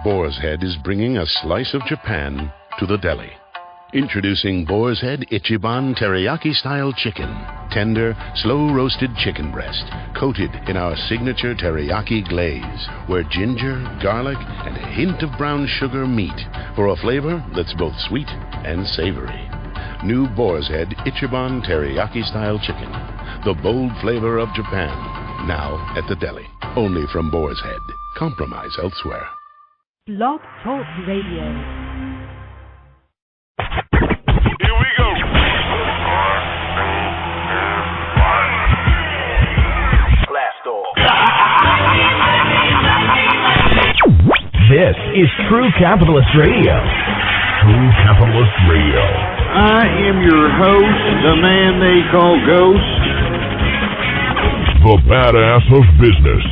Boar's Head is bringing a slice of Japan to the deli. Introducing Boar's Head Ichiban Teriyaki-style chicken. Tender, slow-roasted chicken breast, coated in our signature teriyaki glaze, where ginger, garlic, and a hint of brown sugar meet for a flavor that's both sweet and savory. New Boar's Head Ichiban Teriyaki-style chicken. The bold flavor of Japan. Now at the deli. Only from Boar's Head. Compromise elsewhere. Blog Talk Radio. Here we go. Blast off. This is True Capitalist Radio. True Capitalist Radio. I am your host, the man they call Ghost. The badass of business.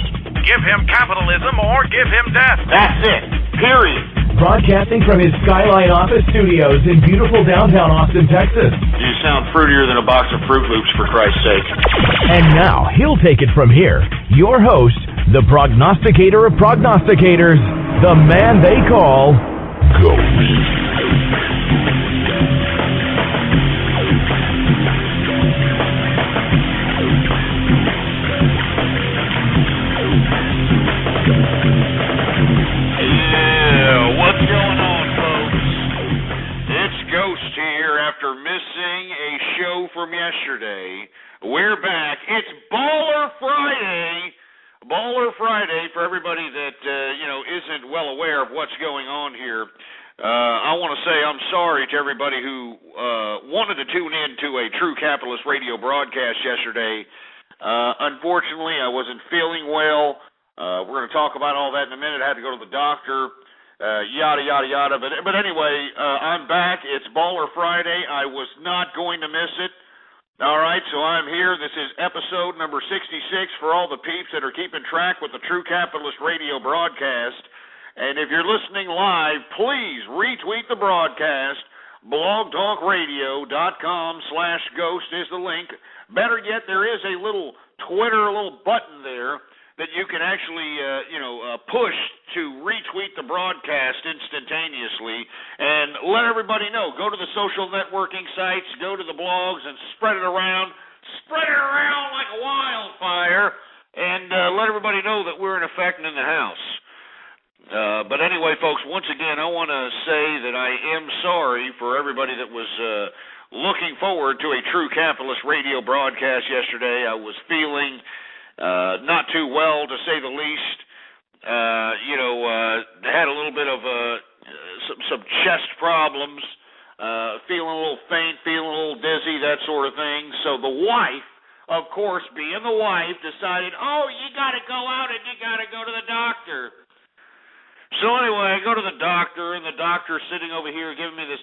Give him capitalism or give him death. That's it. Period. Broadcasting from his Skyline office studios in beautiful downtown Austin, Texas. You sound fruitier than a box of Fruit Loops, for Christ's sake. And now, he'll take it from here. Your host, the prognosticator of prognosticators, the man they call Ghost. After missing a show from yesterday, we're back. It's Baller Friday. Baller Friday, for everybody that isn't well aware of what's going on here. I want to say I'm sorry to everybody who wanted to tune in to a True Capitalist Radio broadcast yesterday. Unfortunately, I wasn't feeling well. We're going to talk about all that in a minute. I had to go to the doctor. Yada, yada, yada. But anyway, I'm back. It's Baller Friday. I was not going to miss it. All right, so I'm here. This is episode number 66 for all the peeps that are keeping track with the True Capitalist Radio broadcast. And if you're listening live, please retweet the broadcast. blogtalkradio.com/ghost is the link. Better yet, there is a little Twitter, a little button there that you can actually, push to retweet the broadcast instantaneously and let everybody know. Go to the social networking sites, go to the blogs, and spread it around. Spread it around like a wildfire, and let everybody know that we're in effect and in the house. But anyway, folks, once again, I want to say that I am sorry for everybody that was looking forward to a True Capitalist Radio broadcast yesterday. I was feeling not too well, to say the least. Had a little bit of some chest problems, feeling a little faint, feeling a little dizzy, that sort of thing. So the wife, of course, being the wife, decided, you got to go out and you got to go to the doctor. So anyway, I go to the doctor, and the doctor's sitting over here giving me this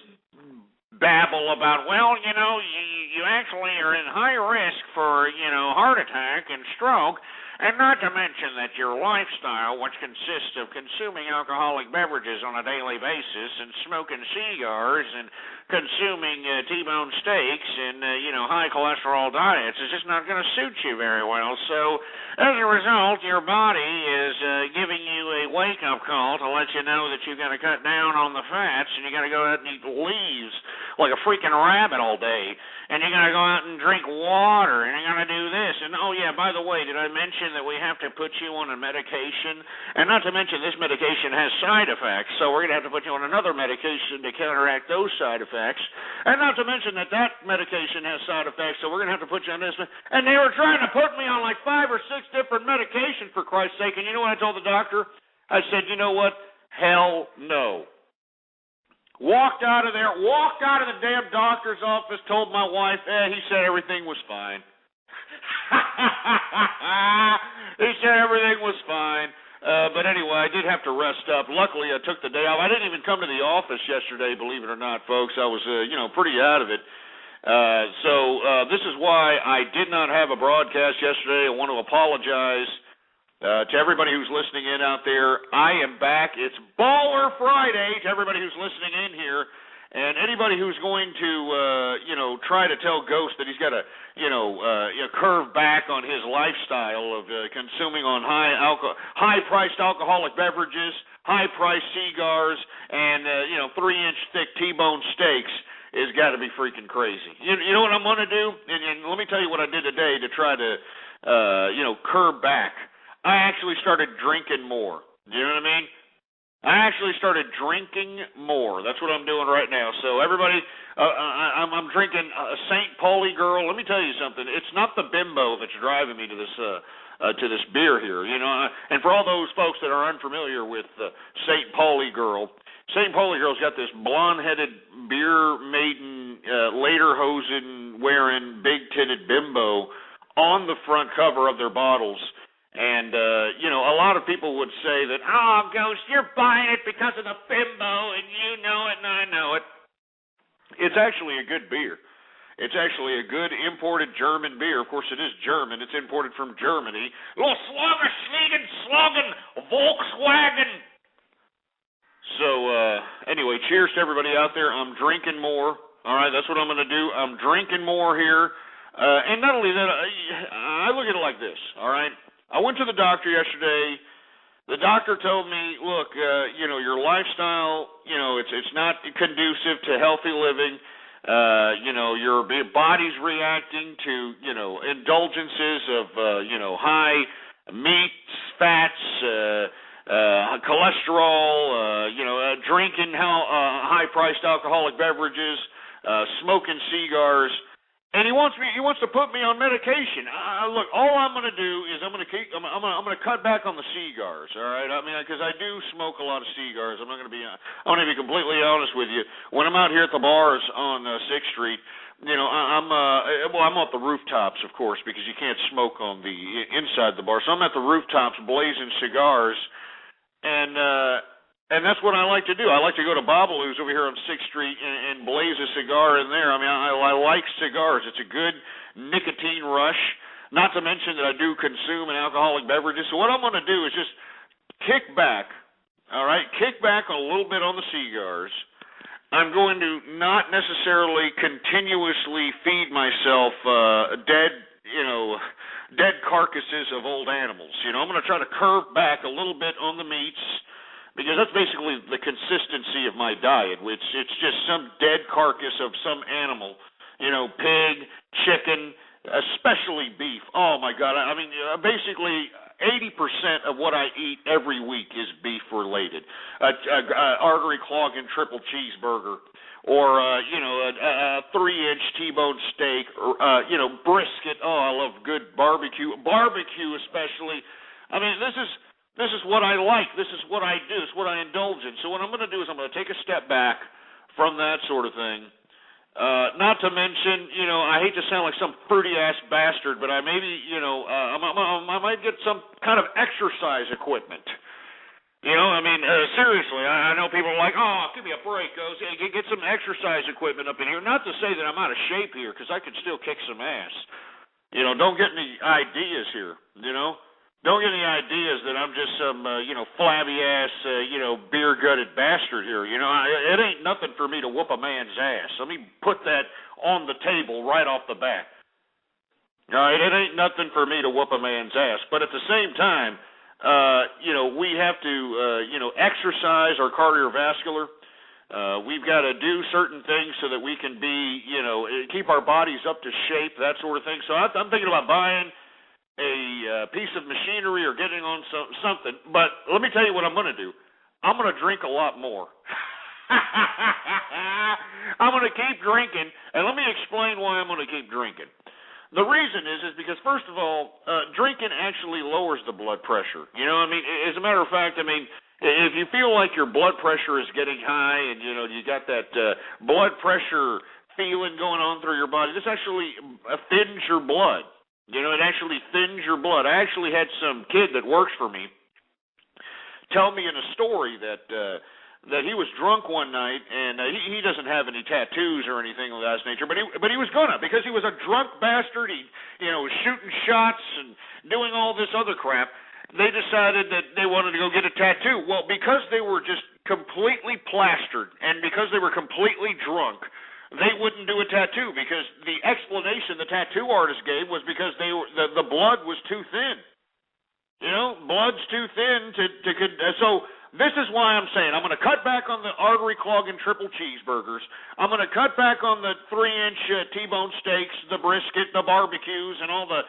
babble about, you actually are in high risk for, heart attack and stroke, and not to mention that your lifestyle, which consists of consuming alcoholic beverages on a daily basis and smoking cigars and consuming T-bone steaks and, high cholesterol diets, is just not going to suit you very well. So, as a result, your body is giving you a wake-up call to let you know that you've got to cut down on the fats and you got to go out and eat leaves like a freaking rabbit all day. And you got to go out and drink water, and you got to do this. And, by the way, did I mention that we have to put you on a medication? And not to mention this medication has side effects, so we're going to have to put you on another medication to counteract those side effects. And not to mention that medication has side effects, so we're going to have to put you on this. And they were trying to put me on like 5 or 6 different medications, for Christ's sake. And you know what I told the doctor? I said, you know what? Hell no. Walked out of the damn doctor's office, told my wife, he said everything was fine. He said everything was fine. But anyway, I did have to rest up. Luckily, I took the day off. I didn't even come to the office yesterday, believe it or not, folks. I was, pretty out of it. So this is why I did not have a broadcast yesterday. I want to apologize to everybody who's listening in out there. I am back. It's Baller Friday to everybody who's listening in here. And anybody who's going to, try to tell Ghost that he's got to, curve back on his lifestyle of consuming on high-priced alcoholic beverages, high-priced cigars and 3-inch thick T-bone steaks has got to be freaking crazy. You know what I'm going to do? And let me tell you what I did today to try to curb back. I actually started drinking more. Do you know what I mean? I actually started drinking more. That's what I'm doing right now. So everybody, I'm drinking St. Pauli Girl. Let me tell you something. It's not the bimbo that's driving me to this beer here. And for all those folks that are unfamiliar with St. Pauli Girl, St. Pauli Girl's got this blonde-headed, beer-maiden, lederhosen wearing, big-titted bimbo on the front cover of their bottles. And, a lot of people would say that, oh, Ghost, you're buying it because of the bimbo, and you know it, and I know it. It's actually a good beer. It's actually a good imported German beer. Of course, it is German. It's imported from Germany. Slogan, Volkswagen. So, anyway, cheers to everybody out there. I'm drinking more. All right, that's what I'm going to do. I'm drinking more here. And not only that, I look at it like this, all right? I went to the doctor yesterday. The doctor told me, look, your lifestyle, it's not conducive to healthy living. Your body's reacting to, indulgences of, high meats, fats, cholesterol, drinking high-priced alcoholic beverages, smoking cigars. And he wants to put me on medication. Look, all I'm going to do is I'm going to cut back on the cigars. All right, I mean, because I do smoke a lot of cigars. I'm going to be completely honest with you. When I'm out here at the bars on 6th Street, I'm at the rooftops, of course, because you can't smoke on the inside the bar. So I'm at the rooftops blazing cigars, and that's what I like to do. I like to go to Babalu's over here on 6th Street and blaze a cigar in there. I mean, I like cigars. It's a good nicotine rush, not to mention that I do consume an alcoholic beverages. So what I'm going to do is just kick back, all right, kick back a little bit on the cigars. I'm going to not necessarily continuously feed myself dead carcasses of old animals. I'm going to try to curve back a little bit on the meats, because that's basically the consistency of my diet, which it's just some dead carcass of some animal, pig, chicken, especially beef. Oh, my God. I mean, basically 80% of what I eat every week is beef-related. Artery-clogging triple cheeseburger, or, a 3-inch T-bone steak, or, brisket. Oh, I love good barbecue. Barbecue especially. I mean, this is what I like. This is what I do. It's what I indulge in. So what I'm going to do is I'm going to take a step back from that sort of thing. Not to mention, I hate to sound like some fruity-ass bastard, but I maybe, I might get some kind of exercise equipment. Seriously, I know people are like, oh, give me a break. Get some exercise equipment up in here. Not to say that I'm out of shape here, because I can still kick some ass. Don't get any ideas here, Don't get any ideas that I'm just some, flabby-ass, beer-gutted bastard here. It ain't nothing for me to whoop a man's ass. Let me put that on the table right off the bat. All right, it ain't nothing for me to whoop a man's ass. But at the same time, we have to, exercise our cardiovascular. We've got to do certain things so that we can be, keep our bodies up to shape, that sort of thing. So I'm thinking about buying a piece of machinery or getting on something. But let me tell you what I'm going to do. I'm going to drink a lot more. I'm going to keep drinking, and let me explain why I'm going to keep drinking. The reason is because, first of all, drinking actually lowers the blood pressure. As a matter of fact, if you feel like your blood pressure is getting high and, you got that blood pressure feeling going on through your body, this actually thins your blood. It actually thins your blood. I actually had some kid that works for me tell me in a story that he was drunk one night, and he doesn't have any tattoos or anything of that nature, but he was gonna, because he was a drunk bastard. He was shooting shots and doing all this other crap. They decided that they wanted to go get a tattoo. Well, because they were just completely plastered and because they were completely drunk, they wouldn't do a tattoo, because the explanation the tattoo artist gave was because the blood was too thin. Blood's too thin so this is why I'm saying I'm going to cut back on the artery-clogging triple cheeseburgers. I'm going to cut back on the 3-inch T-bone steaks, the brisket, the barbecues, and all the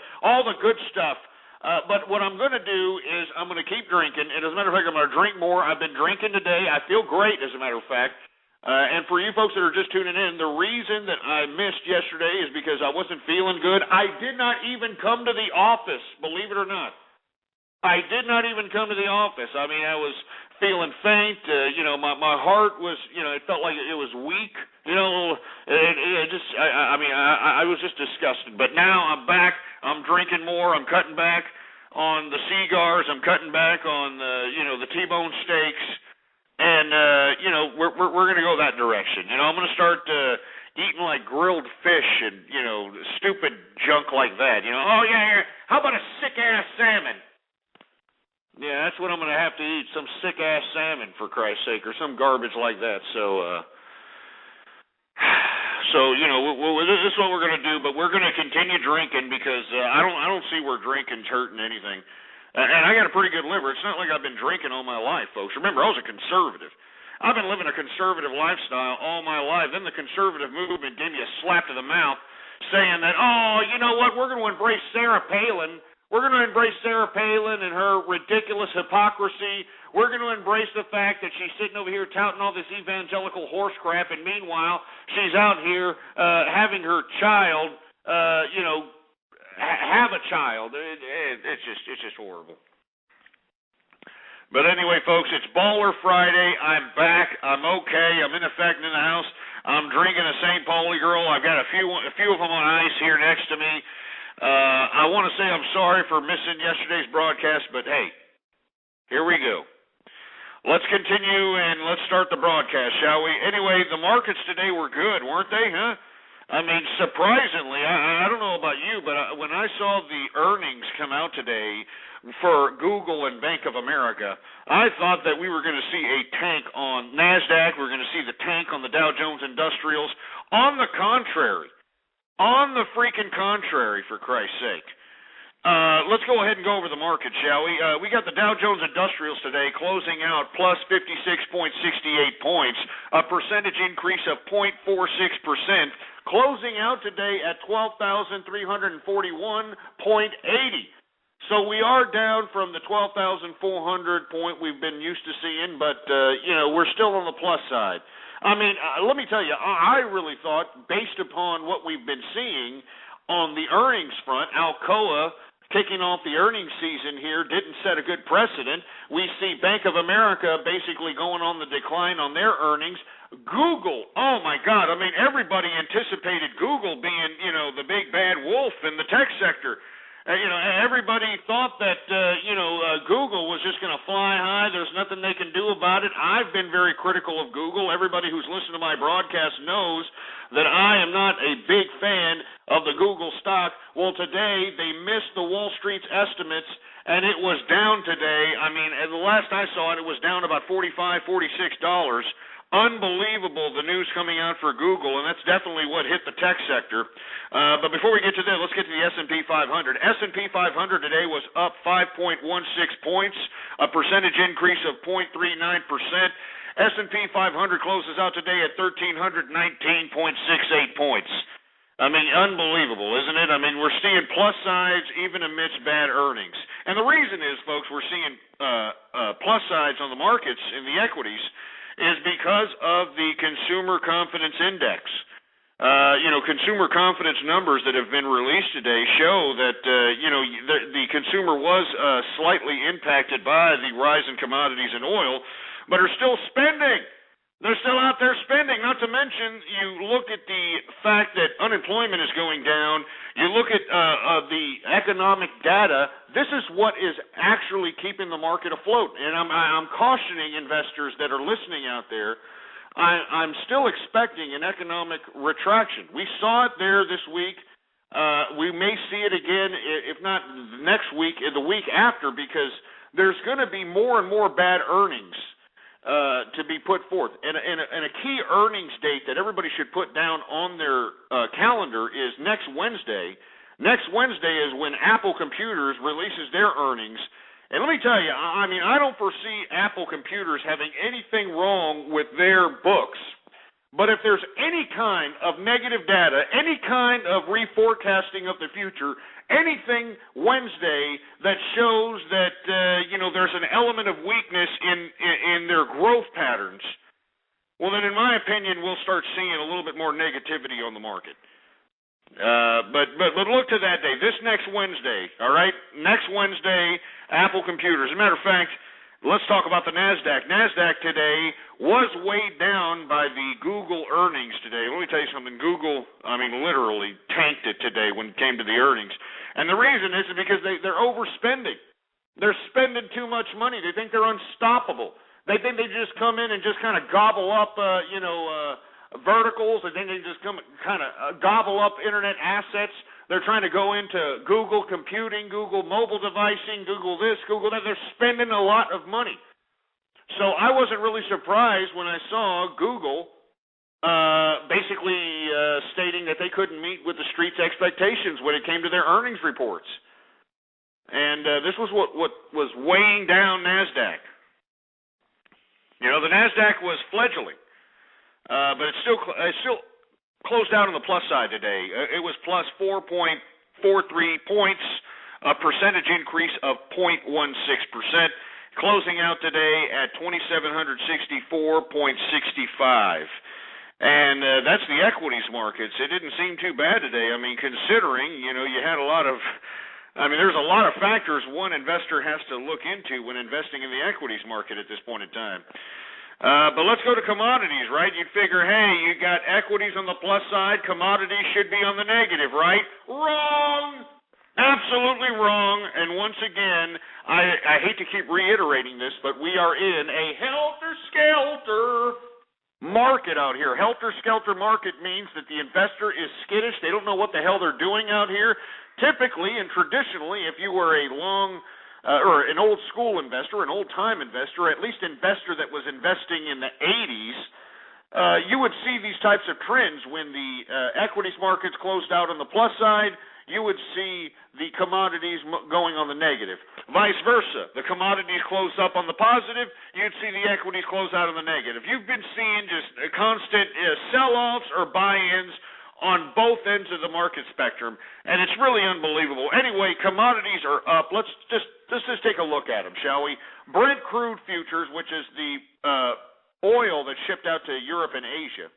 good stuff. But what I'm going to do is I'm going to keep drinking. And as a matter of fact, I'm going to drink more. I've been drinking today. I feel great, as a matter of fact. And for you folks that are just tuning in, the reason that I missed yesterday is because I wasn't feeling good. I did not even come to the office, believe it or not. I did not even come to the office. I mean, I was feeling faint. My heart was, it felt like it was weak. I was just disgusted. But now I'm back. I'm drinking more. I'm cutting back on the cigars. I'm cutting back on the T-bone steaks. And we're going to go that direction. I'm going to start eating like grilled fish and stupid junk like that. How about a sick ass salmon? Yeah, that's what I'm going to have to eat, some sick-ass salmon, for Christ's sake, or some garbage like that. So this is what we're going to do, but we're going to continue drinking because I don't see where drinking's hurting anything. And I got a pretty good liver. It's not like I've been drinking all my life, folks. Remember, I was a conservative. I've been living a conservative lifestyle all my life. Then the conservative movement gave me a slap to the mouth saying that, oh, you know what, we're going to embrace Sarah Palin. We're going to embrace Sarah Palin and her ridiculous hypocrisy. We're going to embrace the fact that she's sitting over here touting all this evangelical horse crap, and meanwhile, she's out here having her child, have a child. It's just horrible. But anyway, folks, it's Baller Friday. I'm back. I'm okay. I'm in effect in the house. I'm drinking a St. Pauli Girl. I've got a few of them on ice here next to me. I want to say I'm sorry for missing yesterday's broadcast, but hey, here we go. Let's continue and let's start the broadcast, shall we? Anyway, the markets today were good, weren't they, huh? I mean, surprisingly, I don't know about you, but when I saw the earnings come out today for Google and Bank of America, I thought that we were going to see a tank on NASDAQ. We were going to see the tank on the Dow Jones Industrials. On the contrary. On the freaking contrary, for Christ's sake. Let's go ahead and go over the market, shall we? We got the Dow Jones Industrials today closing out plus 56.68 points, a percentage increase of 0.46%, closing out today at 12,341.80. So we are down from the 12,400 point we've been used to seeing, but, we're still on the plus side. I mean, let me tell you, I really thought, based upon what we've been seeing on the earnings front, Alcoa kicking off the earnings season here didn't set a good precedent. We see Bank of America basically going on the decline on their earnings. Google, oh my God, I mean, everybody anticipated Google being, the big bad wolf in the tech sector. Everybody thought that, Google was just going to fly high. There's nothing they can do about it. I've been very critical of Google. Everybody who's listened to my broadcast knows that I am not a big fan of the Google stock. Well, today they missed the Wall Street's estimates, and it was down today. I mean, the last I saw it was down about $45, $46. Unbelievable, the news coming out for Google, and that's definitely what hit the tech sector. But before we get to that, let's get to the S&P 500. S&P 500 today was up 5.16 points, a percentage increase of 0.39%. S&P 500 closes out today at 1,319.68 points. I mean, unbelievable, isn't it? I mean, we're seeing plus sides even amidst bad earnings. And the reason is, folks, we're seeing plus sides on the markets in the equities is because of the Consumer Confidence Index. Consumer confidence numbers that have been released today show that, the consumer was slightly impacted by the rise in commodities and oil, but are still spending. They're still out there spending, not to mention you look at the fact that unemployment is going down, you look at the economic data, this is what is actually keeping the market afloat. And I'm cautioning investors that are listening out there, I'm still expecting an economic retraction. We saw it there this week. We may see it again, if not next week, the week after, because there's going to be more and more bad earnings to be put forth. And a key earnings date that everybody should put down on their calendar is next Wednesday. Next Wednesday is when Apple Computers releases their earnings, And let me tell you, I mean, I don't foresee Apple computers having anything wrong with their books. But if there's any kind of negative data, any kind of reforecasting of the future, anything Wednesday that shows that there's an element of weakness in their growth patterns, well, then in my opinion, we'll start seeing a little bit more negativity on the market. But look to that day. This next Wednesday, all right? Next Wednesday, Apple computers. As a matter of fact, let's talk about the NASDAQ. NASDAQ today was weighed down by the Google earnings today. Let me tell you something. Google, literally tanked it today when it came to the earnings. And the reason is because they're overspending. They're spending too much money. They think they're unstoppable. They think they just come in and just kind of gobble up, verticals. They think they just come kind of gobble up internet assets. They're trying to go into Google computing, Google mobile devices, Google this, Google that. They're spending a lot of money. So I wasn't really surprised when I saw Google basically stating that they couldn't meet with the street's expectations when it came to their earnings reports. And this was what was weighing down NASDAQ. The NASDAQ was fledgling, but it still closed out on the plus side today. It was plus 4.43 points, a percentage increase of 0.16%, closing out today at 2,764.65. And that's the equities markets. It didn't seem too bad today. Considering, you had a lot of, there's a lot of factors one investor has to look into when investing in the equities market at this point in time. But let's go to commodities, right? You'd figure, hey, you got equities on the plus side, commodities should be on the negative, right? Wrong! Absolutely wrong. And once again, I hate to keep reiterating this, but we are in a helter-skelter market out here. Helter-skelter market means that the investor is skittish. They don't know what the hell they're doing out here. Typically and traditionally, if you were a or an old school investor, an old time investor, at least investor that was investing in the 80s, you would see these types of trends when the equities markets closed out on the plus side. You would see the commodities going on the negative. Vice versa. The commodities close up on the positive, you'd see the equities close out on the negative. You've been seeing just constant sell-offs or buy-ins on both ends of the market spectrum, and it's really unbelievable. Anyway, commodities are up. Let's just take a look at them, shall we? Brent crude futures, which is the oil that's shipped out to Europe and Asia.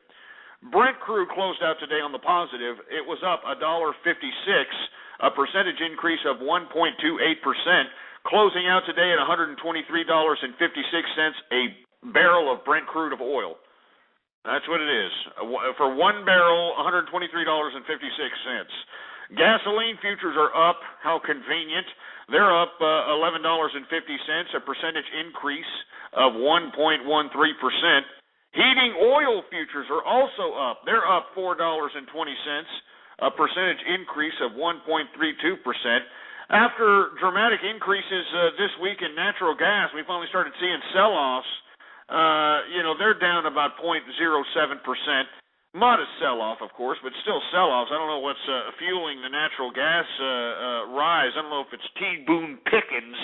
Brent crude closed out today on the positive. It was up $1.56, a percentage increase of 1.28%, closing out today at $123.56 a barrel of Brent crude of oil. That's what it is. For one barrel, $123.56. Gasoline futures are up. How convenient. They're up $11.50, a percentage increase of 1.13%. Heating oil futures are also up. They're up $4.20, a percentage increase of 1.32%. After dramatic increases this week in natural gas, we finally started seeing sell-offs. They're down about 0.07%. Modest sell-off, of course, but still sell-offs. I don't know what's fueling the natural gas rise. I don't know if it's T. Boone Pickens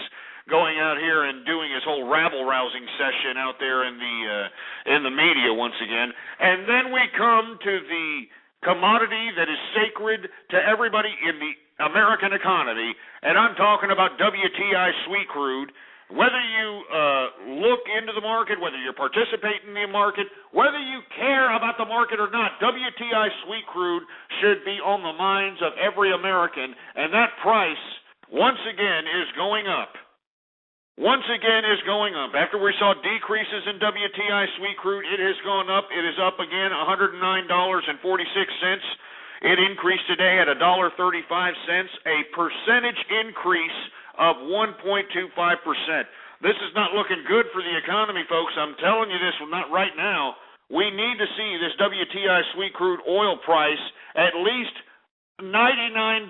going out here and doing his whole rabble-rousing session out there in the media once again. And then we come to the commodity that is sacred to everybody in the American economy, and I'm talking about WTI sweet crude. Whether you look into the market, whether you're participating in the market, whether you care about the market or not, WTI sweet crude should be on the minds of every American, and that price, once again, is going up. Once again is going up. After we saw decreases in WTI sweet crude, it has gone up. It is up again, $109.46. It increased today at $1.35, a percentage increase of 1.25%. This is not looking good for the economy, folks. I'm telling you this, not right now. We need to see this WTI sweet crude oil price at least $99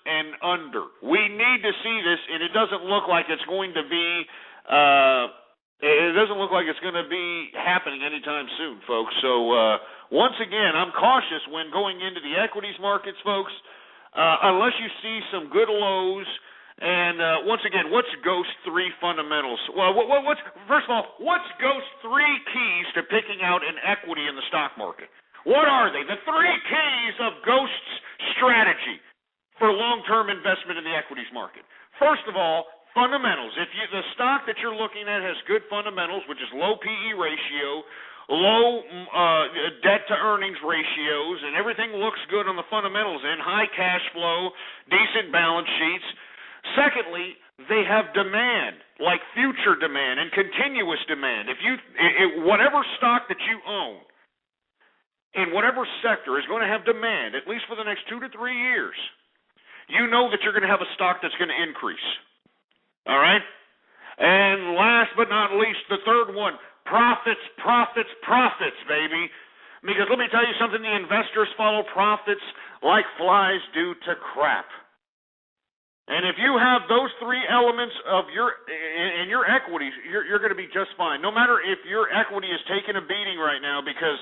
and under. We need to see this, and it doesn't look like it's going to be. It doesn't look like it's going to be happening anytime soon, folks. So once again, I'm cautious when going into the equities markets, folks. Unless you see some good lows And once again, what's Ghost 3 fundamentals? Well, first of all, what's Ghost 3 keys to picking out an equity in the stock market? What are they? The 3 keys of Ghost's strategy for long-term investment in the equities market. First of all, fundamentals. If the stock that you're looking at has good fundamentals, which is low PE ratio, low debt-to-earnings ratios, and everything looks good on the fundamentals end, high cash flow, decent balance sheets. Secondly, they have demand, like future demand and continuous demand. Whatever stock that you own in whatever sector is going to have demand, at least for the next 2 to 3 years, you know that you're going to have a stock that's going to increase. All right? And last but not least, the third one, profits, profits, profits, baby. Because let me tell you something, the investors follow profits like flies do to crap. And if you have those 3 elements of your equities, you're going to be just fine. No matter if your equity is taking a beating right now, because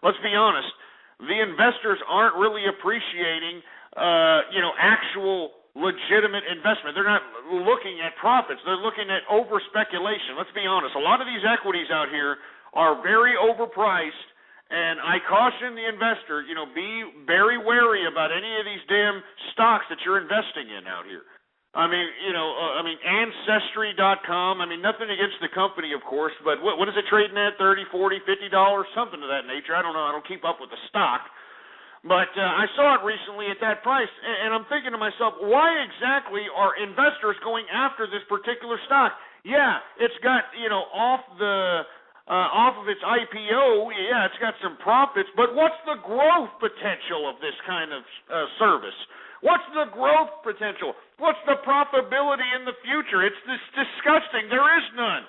let's be honest, the investors aren't really appreciating actual legitimate investment. They're not looking at profits. They're looking at over-speculation. Let's be honest. A lot of these equities out here are very overpriced, and I caution the investor, be very wary about any of these damn stocks that you're investing in out here. Ancestry.com, nothing against the company, of course, but what is it trading at, $30, $40, $50, something of that nature? I don't know. I don't keep up with the stock. But I saw it recently at that price, and I'm thinking to myself, why exactly are investors going after this particular stock? Yeah, it's got, off of its IPO, yeah, it's got some profits, but what's the growth potential of this kind of service? What's the growth potential? What's the profitability in the future? It's disgusting. There is none.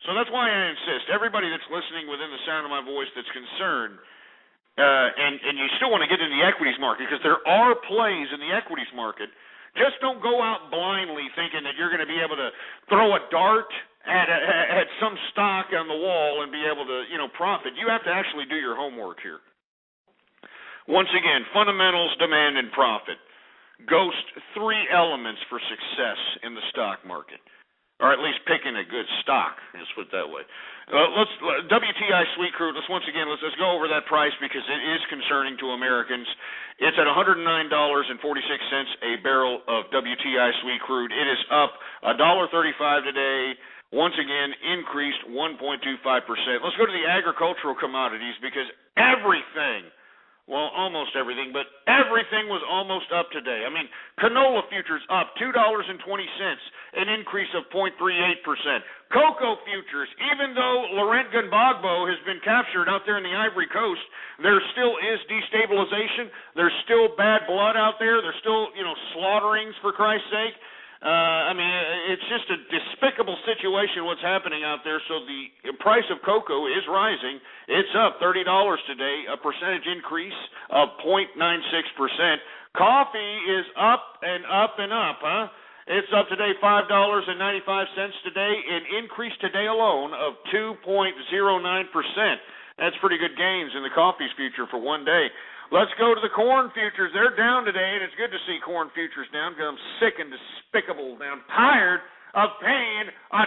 So that's why I insist, everybody that's listening within the sound of my voice that's concerned, and you still want to get in the equities market, because there are plays in the equities market, just don't go out blindly thinking that you're going to be able to throw a dart at some stock on the wall and be able to, profit. You have to actually do your homework here. Once again, fundamentals, demand, and profit. Ghost 3 elements for success in the stock market. Or at least picking a good stock, let's put it that way. WTI sweet crude, let's go over that price because it is concerning to Americans. It's at $109.46 a barrel of WTI sweet crude. It is up $1.35 today. Once again, increased 1.25%. Let's go to the agricultural commodities because everything, well, almost everything, but everything was almost up today. Canola futures up $2.20, an increase of 0.38%. Cocoa futures, even though Laurent Gbagbo has been captured out there in the Ivory Coast, there still is destabilization. There's still bad blood out there. There's still, slaughterings, for Christ's sake. It's just a despicable situation what's happening out there. So the price of cocoa is rising. It's up $30 today, a percentage increase of 0.96%. Coffee is up and up and up, huh? It's up today $5.95 today, an increase today alone of 2.09%. That's pretty good gains in the coffee's future for one day. Let's go to the corn futures. They're down today, and it's good to see corn futures down because I'm sick and despicable down. Tired of paying $1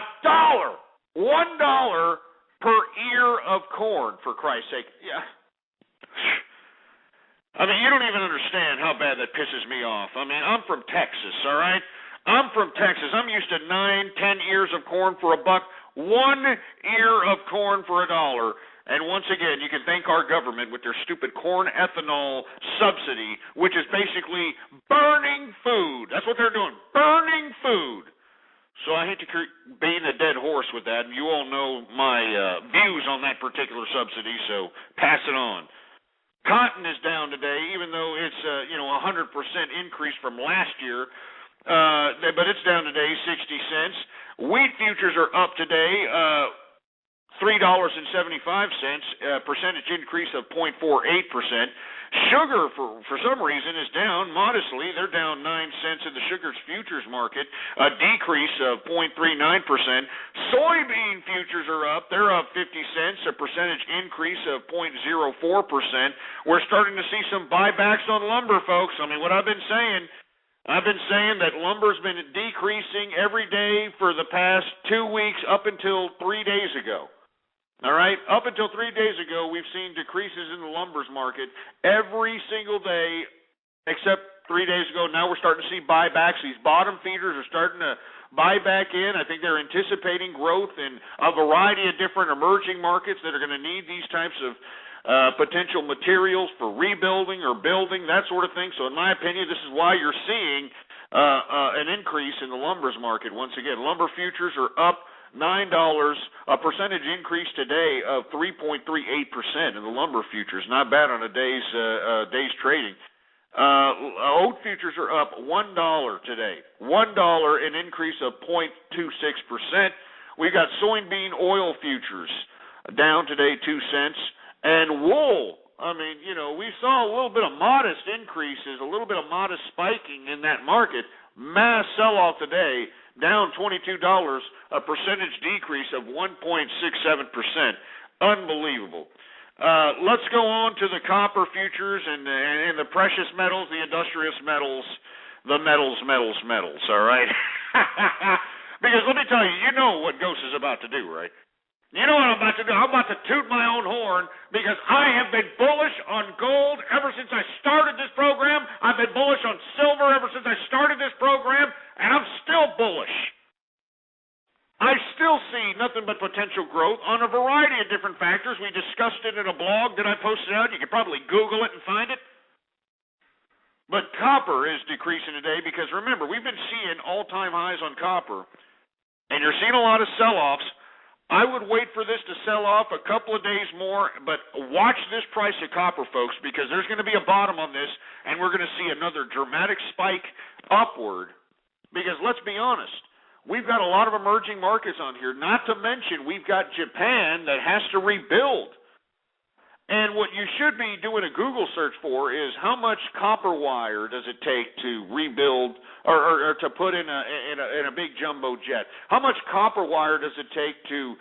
per ear of corn, for Christ's sake. Yeah. You don't even understand how bad that pisses me off. I'm from Texas, all right? I'm from Texas. I'm used to 9-10 ears of corn for $1, 1 ear of corn for $1. And once again, you can thank our government with their stupid corn ethanol subsidy, which is basically burning food. That's what they're doing, burning food. So I hate to beat a dead horse with that, and you all know my views on that particular subsidy, so pass it on. Cotton is down today, even though it's 100% increase from last year, but it's down today 60 cents. Wheat futures are up today. $3.75, percentage increase of 0.48%. Sugar, for some reason, is down modestly. They're down 9 cents in the sugar futures market, a decrease of 0.39%. Soybean futures are up. They're up 50 cents, a percentage increase of 0.04%. We're starting to see some buybacks on lumber, folks. What I've been saying, I've been saying that lumber's been decreasing every day for the past 2 weeks up until 3 days ago. All right? Up until 3 days ago, we've seen decreases in the lumber's market every single day except 3 days ago. Now we're starting to see buybacks. These bottom feeders are starting to buy back in. I think they're anticipating growth in a variety of different emerging markets that are going to need these types of potential materials for rebuilding or building, that sort of thing. So in my opinion, this is why you're seeing an increase in the lumber's market. Once again, lumber futures are up $9, a percentage increase today of 3.38% in the lumber futures. Not bad on a day's trading. Oat futures are up $1 today. $1, an increase of 0.26%. We've got soybean oil futures down today 2 cents. And wool, I mean, we saw a little bit of modest increases, a little bit of modest spiking in that market. Mass sell-off today, down $22, a percentage decrease of 1.67%. Unbelievable. Let's go on to the copper futures and the precious metals, the industrious metals, the metals, all right? Because let me tell you, you know what Ghost is about to do, right? You know what I'm about to do? I'm about to toot my own horn because I have been bullish on gold ever since I started this program. I've been bullish on silver ever since I started this program, and I'm still bullish. I still see nothing but potential growth on a variety of different factors. We discussed it in a blog that I posted out. You could probably Google it and find it. But copper is decreasing today because, remember, we've been seeing all-time highs on copper, and you're seeing a lot of sell-offs. I would wait for this to sell off a couple of days more, but watch this price of copper, folks, because there's going to be a bottom on this, and we're going to see another dramatic spike upward. Because let's be honest, we've got a lot of emerging markets on here, not to mention we've got Japan that has to rebuild. And what you should be doing a Google search for is how much copper wire does it take to rebuild or to put in a big jumbo jet? How much copper wire does it take to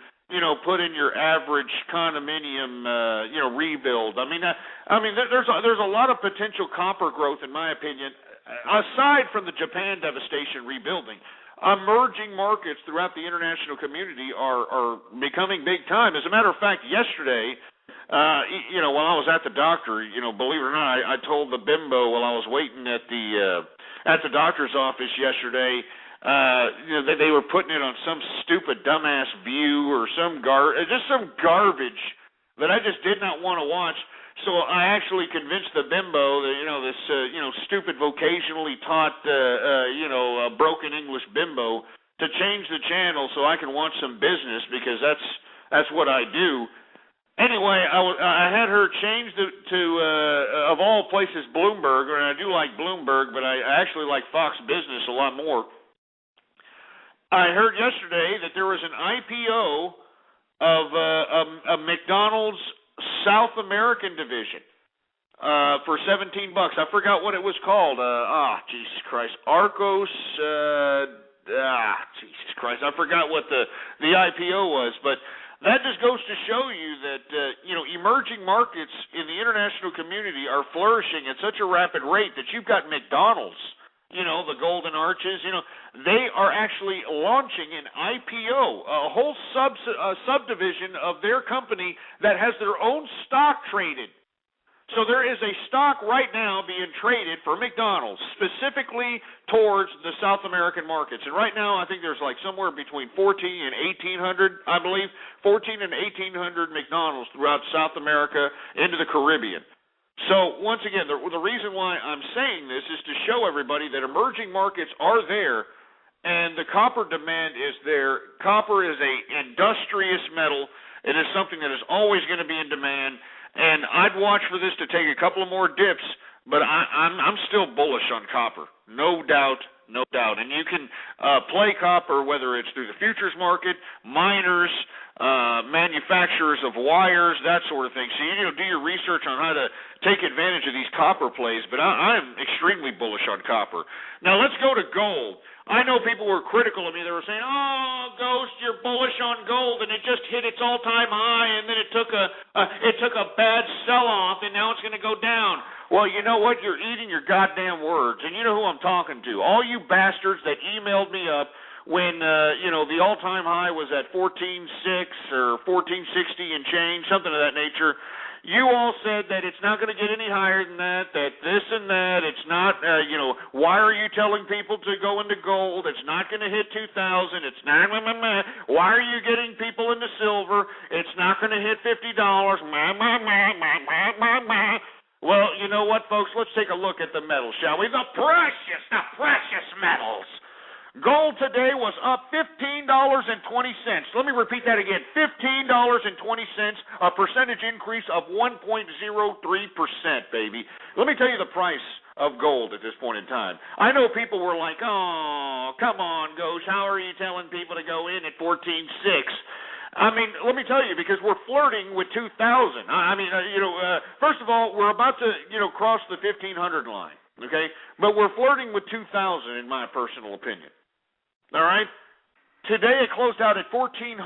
put in your average condominium rebuild? I mean there's a lot of potential copper growth in my opinion, aside from the Japan devastation rebuilding. Emerging markets throughout the international community are becoming big time. As a matter of fact, yesterday, while I was at the doctor, believe it or not, I told the bimbo while I was waiting at the doctor's office yesterday, they were putting it on some stupid dumbass View or some garbage that I just did not want to watch. So I actually convinced the bimbo that, this stupid vocationally taught, broken English bimbo to change the channel so I can watch some business because that's what I do. Anyway, I had her change to of all places, Bloomberg, and I do like Bloomberg, but I actually like Fox Business a lot more. I heard yesterday that there was an IPO of a McDonald's South American division for $17. I forgot what it was called. Jesus Christ, Arcos. Jesus Christ, I forgot what the IPO was, but. That just goes to show you that, emerging markets in the international community are flourishing at such a rapid rate that you've got McDonald's, the Golden Arches, they are actually launching an IPO, a whole subdivision of their company that has their own stock traded. So there is a stock right now being traded for McDonald's, specifically towards the South American markets. And right now I think there's like somewhere between 14 and 1,800, I believe, 14 and 1,800 McDonald's throughout South America into the Caribbean. So once again, the reason why I'm saying this is to show everybody that emerging markets are there and the copper demand is there. Copper is an industrious metal. It is something that is always going to be in demand. And I'd watch for this to take a couple of more dips, but I'm still bullish on copper, no doubt. And you can play copper whether it's through the futures market, miners, manufacturers of wires, that sort of thing. So you do your research on how to take advantage of these copper plays, but I'm extremely bullish on copper. Now let's go to gold. I know people were critical of me. They were saying, "Oh, Ghost, you're bullish on gold, and it just hit its all-time high, and then it took a bad sell-off, and now it's going to go down." Well, you know what? You're eating your goddamn words. And you know who I'm talking to. All you bastards that emailed me up when, the all-time high was at 14.6 or 14.60 and change, something of that nature. You all said that it's not going to get any higher than that this and that. It's not, why are you telling people to go into gold? It's not going to hit 2,000. It's not, why are you getting people into silver? It's not going to hit $50. Well, you know what, folks? Let's take a look at the metals, shall we? The precious metals. Gold today was up $15.20. Let me repeat that again. $15.20, a percentage increase of 1.03%, baby. Let me tell you the price of gold at this point in time. I know people were like, oh, come on, Ghost, how are you telling people to go in at 14.6? I mean, let me tell you, because we're flirting with 2,000. First of all, we're about to, cross the 1,500 line, okay? But we're flirting with 2,000, in my personal opinion. All right? Today it closed out at $1,487.60.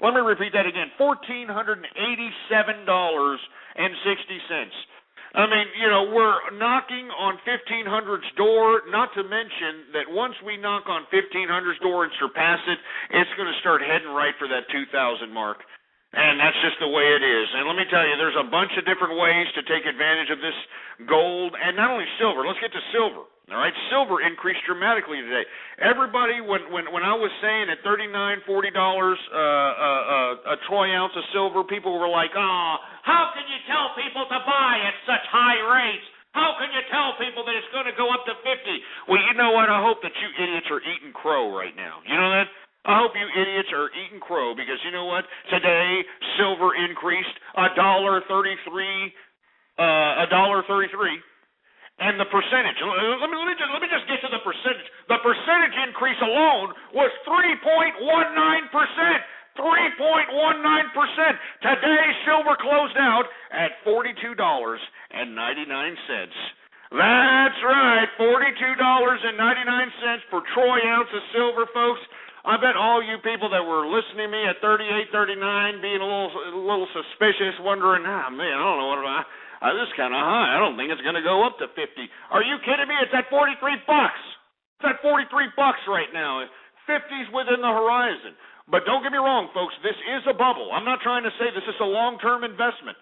Let me repeat that again, $1,487.60. I mean, we're knocking on 1,500's door, not to mention that once we knock on 1,500's door and surpass it, it's going to start heading right for that 2,000 mark. And that's just the way it is. And let me tell you, there's a bunch of different ways to take advantage of this gold, and not only silver. Let's get to silver. All right, silver increased dramatically today. Everybody, when I was saying at $39, $40 a troy ounce of silver, people were like, "Oh, how can you tell people to buy at such high rates? How can you tell people that it's going to go up to 50?" Well, you know what? I hope that you idiots are eating crow right now. You know that? I hope you idiots are eating crow, because you know what? Today, silver increased $1.33, and the percentage. Let me just get to the percentage. The percentage increase alone was 3.19%. 3.19%. Today, silver closed out at $42.99. That's right, $42.99 per troy ounce of silver, folks. I bet all you people that were listening to me at 38, 39, being a little suspicious, wondering, man, I don't know this is kind of high. I don't think it's going to go up to 50. Are you kidding me? It's at $43. It's at $43 right now. 50's within the horizon. But don't get me wrong, folks. This is a bubble. I'm not trying to say this is a long-term investment.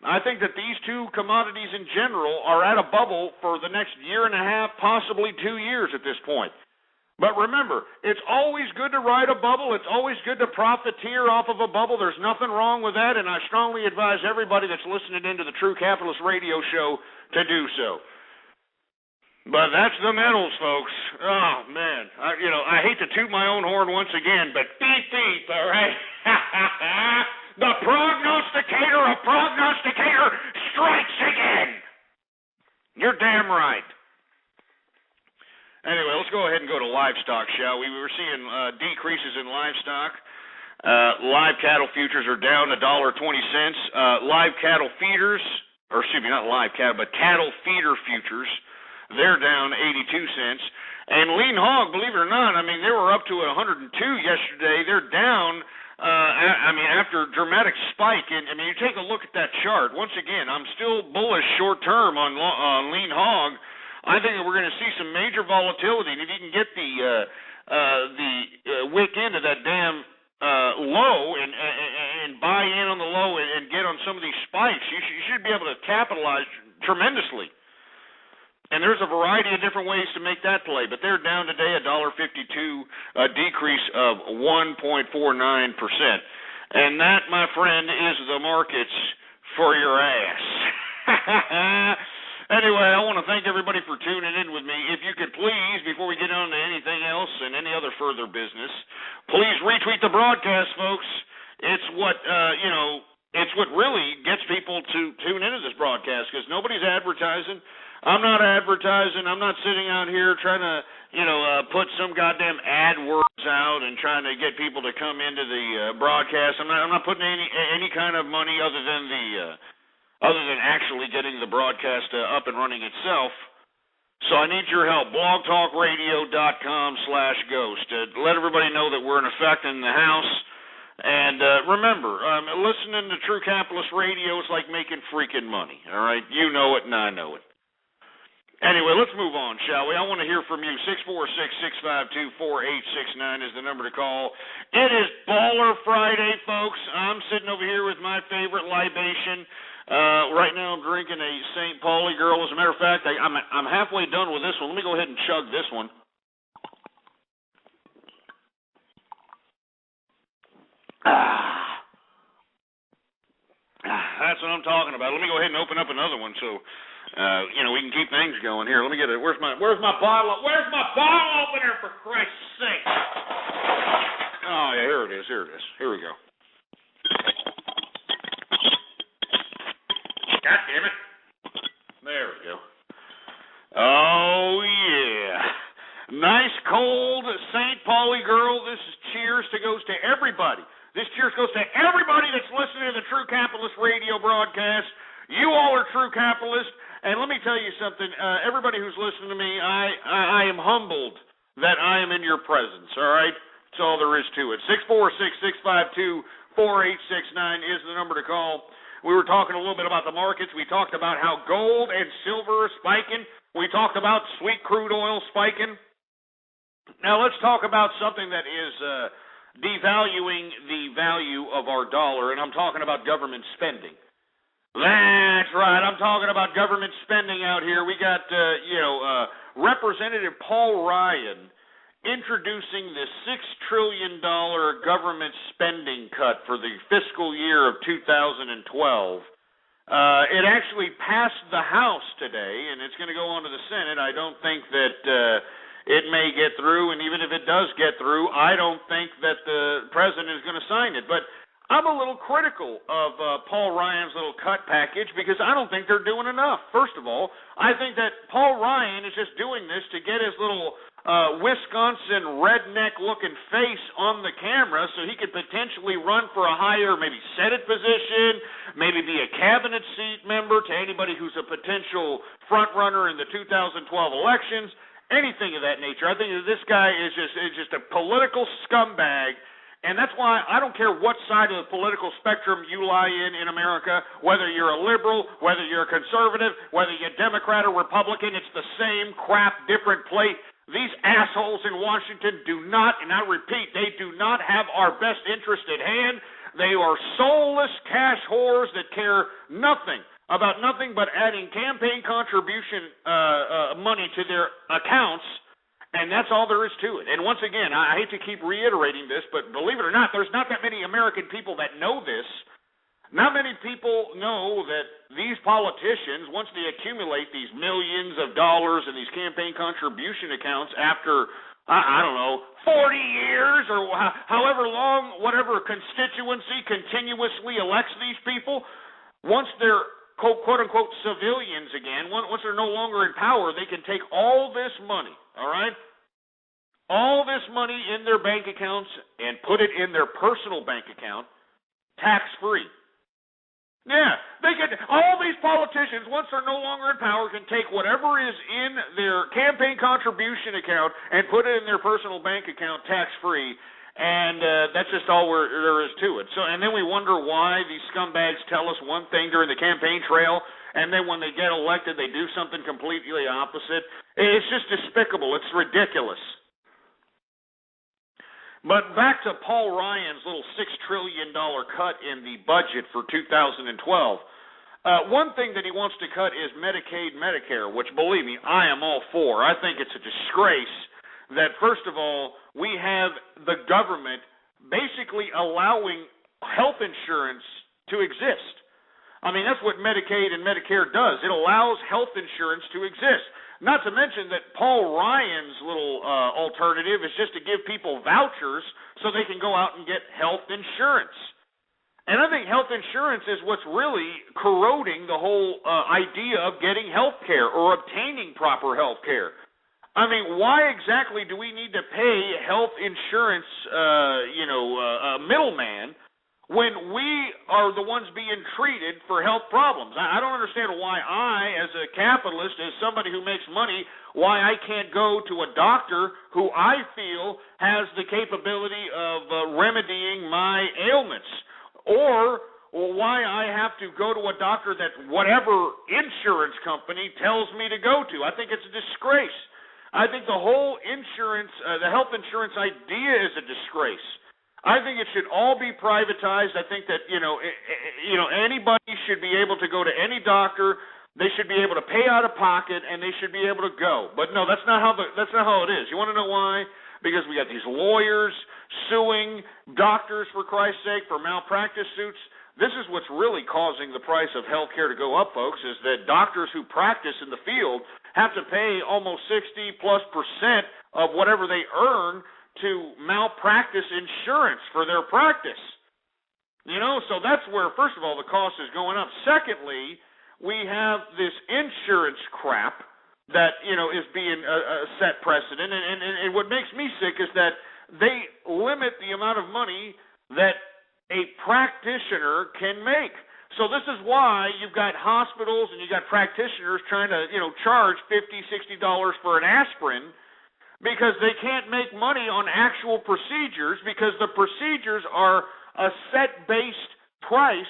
I think that these two commodities in general are at a bubble for the next year and a half, possibly 2 years at this point. But remember, it's always good to ride a bubble. It's always good to profiteer off of a bubble. There's nothing wrong with that, and I strongly advise everybody that's listening into the True Capitalist Radio Show to do so. But that's the metals, folks. Oh, man. I hate to toot my own horn once again, but beep, all right? The prognosticator strikes again. You're damn right. Anyway, let's go ahead and go to livestock, shall we? We were seeing decreases in livestock. Live cattle futures are down $1.20. Live cattle feeders, or excuse me, not live cattle, but cattle feeder futures, they're down 82 cents. And lean hog, believe it or not, I mean, they were up to 102 yesterday. They're down, after a dramatic spike. And, you take a look at that chart. Once again, I'm still bullish short-term on lean hog. I think that we're going to see some major volatility, and if you can get the wick into that damn low and buy in on the low and get on some of these spikes, you should be able to capitalize tremendously. And there's a variety of different ways to make that play, but they're down today $1.52, a decrease of 1.49%. And that, my friend, is the markets for your ass. Anyway, I want to thank everybody for tuning in with me. If you could please, before we get on to anything else and any other further business, please retweet the broadcast, folks. It's what really gets people to tune into this broadcast, because nobody's advertising. I'm not advertising. I'm not sitting out here trying to, put some goddamn AdWords out and trying to get people to come into the broadcast. I'm not putting any kind of money other than actually getting the broadcast up and running itself. So I need your help. blogtalkradio.com/ghost. Let everybody know that we're in effect in the house. And remember, listening to True Capitalist Radio is like making freaking money, all right? You know it and I know it. Anyway, let's move on, shall we? I want to hear from you. 646-652-4869 is the number to call. It is Baller Friday, folks. I'm sitting over here with my favorite libation. Right now I'm drinking a St. Pauli Girl. As a matter of fact, I'm halfway done with this one. Let me go ahead and chug this one. That's what I'm talking about. Let me go ahead and open up another one so we can keep things going. Here, let me get it. Where's my bottle? Where's my bottle opener, for Christ's sake? Oh yeah, here it is. Here we go. God damn it! There we go. Oh yeah. Nice cold St. Pauli Girl. This is cheers goes to everybody. This cheers goes to everybody that's listening to the True Capitalist Radio broadcast. You all are true capitalists, and let me tell you something. Everybody who's listening to me, I am humbled that I am in your presence, all right? That's all there is to it. 646-652-4869 is the number to call. We were talking a little bit about the markets. We talked about how gold and silver are spiking. We talked about sweet crude oil spiking. Now let's talk about something that is devaluing the value of our dollar, and I'm talking about government spending. That's right. I'm talking about government spending out here. We got, Representative Paul Ryan introducing the $6 trillion government spending cut for the fiscal year of 2012. It actually passed the House today, and it's going to go on to the Senate. I don't think that it may get through, and even if it does get through, I don't think that the president is going to sign it. But I'm a little critical of Paul Ryan's little cut package because I don't think they're doing enough. First of all, I think that Paul Ryan is just doing this to get his little Wisconsin redneck-looking face on the camera so he could potentially run for a higher maybe Senate position, maybe be a cabinet seat member to anybody who's a potential front-runner in the 2012 elections. Anything of that nature. I think that this guy is just a political scumbag, and that's why I don't care what side of the political spectrum you lie in America, whether you're a liberal, whether you're a conservative, whether you're a Democrat or Republican, it's the same crap, different plate. These assholes in Washington do not, and I repeat, they do not have our best interest at hand. They are soulless cash whores that care nothing about nothing but adding campaign contribution money to their accounts, and that's all there is to it. And once again, I hate to keep reiterating this, but believe it or not, there's not that many American people that know this. Not many people know that these politicians, once they accumulate these millions of dollars in these campaign contribution accounts after, I don't know, 40 years or however long, whatever constituency continuously elects these people, once they're quote-unquote civilians again, once they're no longer in power, they can take all this money, all right, all this money in their bank accounts and put it in their personal bank account tax-free. Yeah, they can. All these politicians, once they're no longer in power, can take whatever is in their campaign contribution account and put it in their personal bank account tax-free. And that's just all there is to it. So, and then we wonder why these scumbags tell us one thing during the campaign trail, and then when they get elected, they do something completely opposite. It's just despicable. It's ridiculous. But back to Paul Ryan's little $6 trillion cut in the budget for 2012. One thing that he wants to cut is Medicaid, Medicare, which, believe me, I am all for. I think it's a disgrace that, first of all, we have the government basically allowing health insurance to exist. I mean, that's what Medicaid and Medicare does. It allows health insurance to exist. Not to mention that Paul Ryan's little alternative is just to give people vouchers so they can go out and get health insurance. And I think health insurance is what's really corroding the whole idea of getting health care or obtaining proper health care. I mean, why exactly do we need to pay health insurance, a middleman, when we are the ones being treated for health problems? I don't understand why I, as a capitalist, as somebody who makes money, why I can't go to a doctor who I feel has the capability of remedying my ailments, or why I have to go to a doctor that whatever insurance company tells me to go to. I think it's a disgrace. I think the whole insurance, the health insurance idea is a disgrace. I think it should all be privatized. I think that anybody should be able to go to any doctor. They should be able to pay out of pocket, and they should be able to go. But no, that's not how it is. You want to know why? Because we got these lawyers suing doctors, for Christ's sake, for malpractice suits. This is what's really causing the price of health care to go up, folks, is that doctors who practice in the field have to pay almost 60+% of whatever they earn to malpractice insurance for their practice. So that's where, first of all, the cost is going up. Secondly, we have this insurance crap that, is being set precedent. And what makes me sick is that they limit the amount of money that a practitioner can make. So this is why you've got hospitals and you've got practitioners trying to, charge $50, $60 for an aspirin, because they can't make money on actual procedures, because the procedures are a set-based price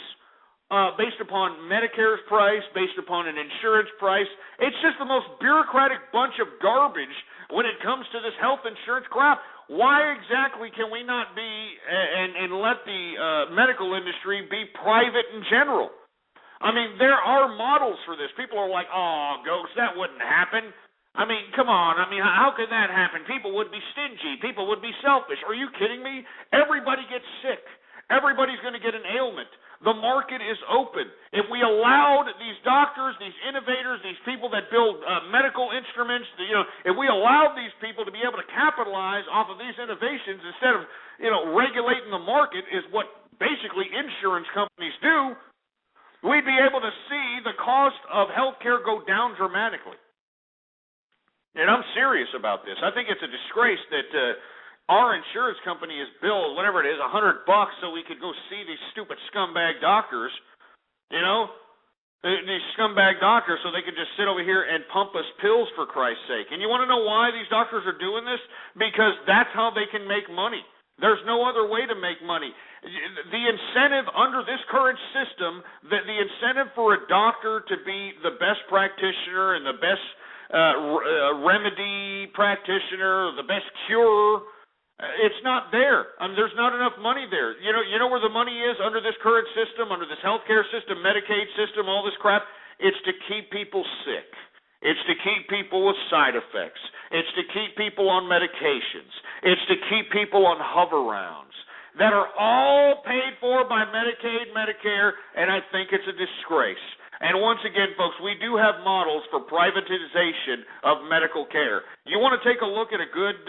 based upon Medicare's price, based upon an insurance price. It's just the most bureaucratic bunch of garbage when it comes to this health insurance crap. Why exactly can we not be and let the medical industry be private in general? I mean, there are models for this. People are like, oh, Ghost, that wouldn't happen. I mean, come on. I mean, how could that happen? People would be stingy. People would be selfish. Are you kidding me? Everybody gets sick. Everybody's going to get an ailment. The market is open. If we allowed these doctors, these innovators, these people that build medical instruments, if we allowed these people to be able to capitalize off of these innovations instead of, regulating the market, is what basically insurance companies do, we'd be able to see the cost of healthcare go down dramatically. And I'm serious about this. I think it's a disgrace that our insurance company is billed, whatever it is, $100 so we could go see these stupid scumbag doctors, these scumbag doctors, so they could just sit over here and pump us pills, for Christ's sake. And you want to know why these doctors are doing this? Because that's how they can make money. There's no other way to make money. The incentive under this current system, the incentive for a doctor to be the best practitioner and the best remedy practitioner, the best cure, it's not there. I mean, there's not enough money there. You know where the money is under this current system, under this healthcare system, Medicaid system, all this crap? It's to keep people sick. It's to keep people with side effects. It's to keep people on medications. It's to keep people on hover-rounds that are all paid for by Medicaid, Medicare, and I think it's a disgrace. And once again, folks, we do have models for privatization of medical care. You want to take a look at a good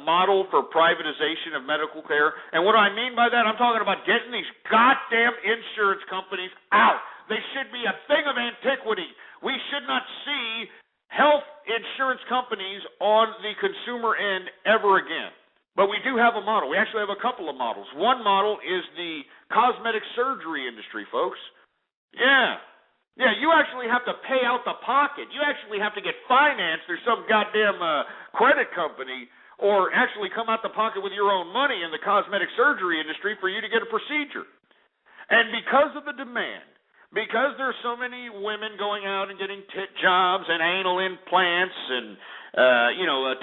model for privatization of medical care? And what do I mean by that? I'm talking about getting these goddamn insurance companies out. They should be a thing of antiquity. We should not see health insurance companies on the consumer end ever again. But we do have a model. We actually have a couple of models. One model is the cosmetic surgery industry, folks. Yeah, you actually have to pay out the pocket. You actually have to get financed through some goddamn credit company, or actually come out the pocket with your own money in the cosmetic surgery industry for you to get a procedure. And because of the demand, because there's so many women going out and getting tit jobs and anal implants and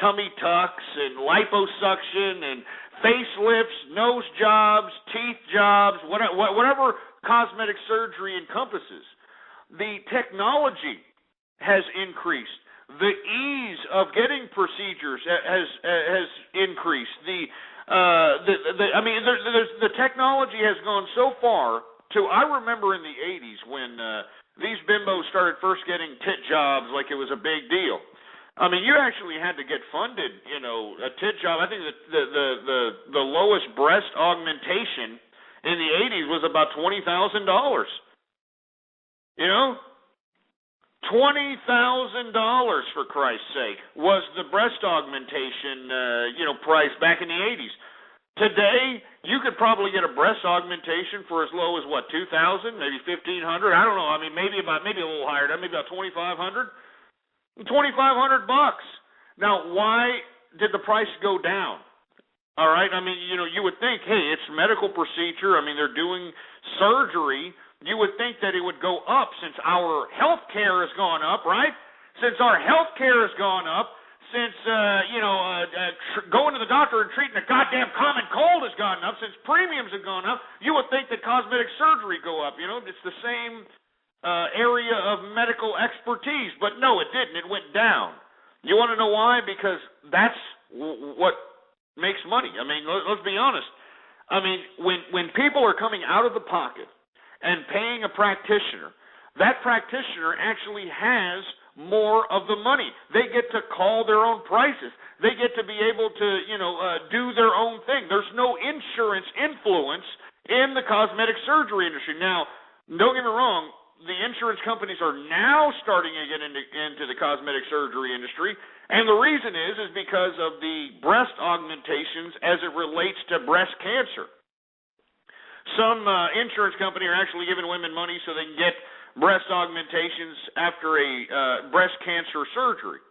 tummy tucks and liposuction and facelifts, nose jobs, teeth jobs, whatever cosmetic surgery encompasses, the technology has increased. The ease of getting procedures has increased. The technology has gone so far to, I remember in the 80s when these bimbos started first getting tit jobs like it was a big deal. I mean, you actually had to get funded, a tit job. I think that the lowest breast augmentation in the 80s was about $20,000. $20,000, for Christ's sake, was the breast augmentation, price back in the 80s. Today, you could probably get a breast augmentation for as low as what, $2,000, maybe $1,500. I don't know. I mean, maybe a little higher. Maybe about $2,500. $2,500. Now, why did the price go down? All right. I mean, you would think, hey, it's a medical procedure. I mean, they're doing surgery. You would think that it would go up since our health care has gone up, right? Since our health care has gone up. Since, going to the doctor and treating a goddamn common cold has gone up, since premiums have gone up, you would think that cosmetic surgery go up. It's the same area of medical expertise. But no, it didn't. It went down. You want to know why? Because that's what makes money. I mean, let's be honest. I mean, when people are coming out of the pocket and paying a practitioner, that practitioner actually has more of the money. They get to call their own prices. They get to be able to, do their own thing. There's no insurance influence in the cosmetic surgery industry. Now, don't get me wrong, the insurance companies are now starting to get into the cosmetic surgery industry, and the reason is because of the breast augmentations as it relates to breast cancer. Some insurance company are actually giving women money so they can get breast augmentations after a breast cancer surgery.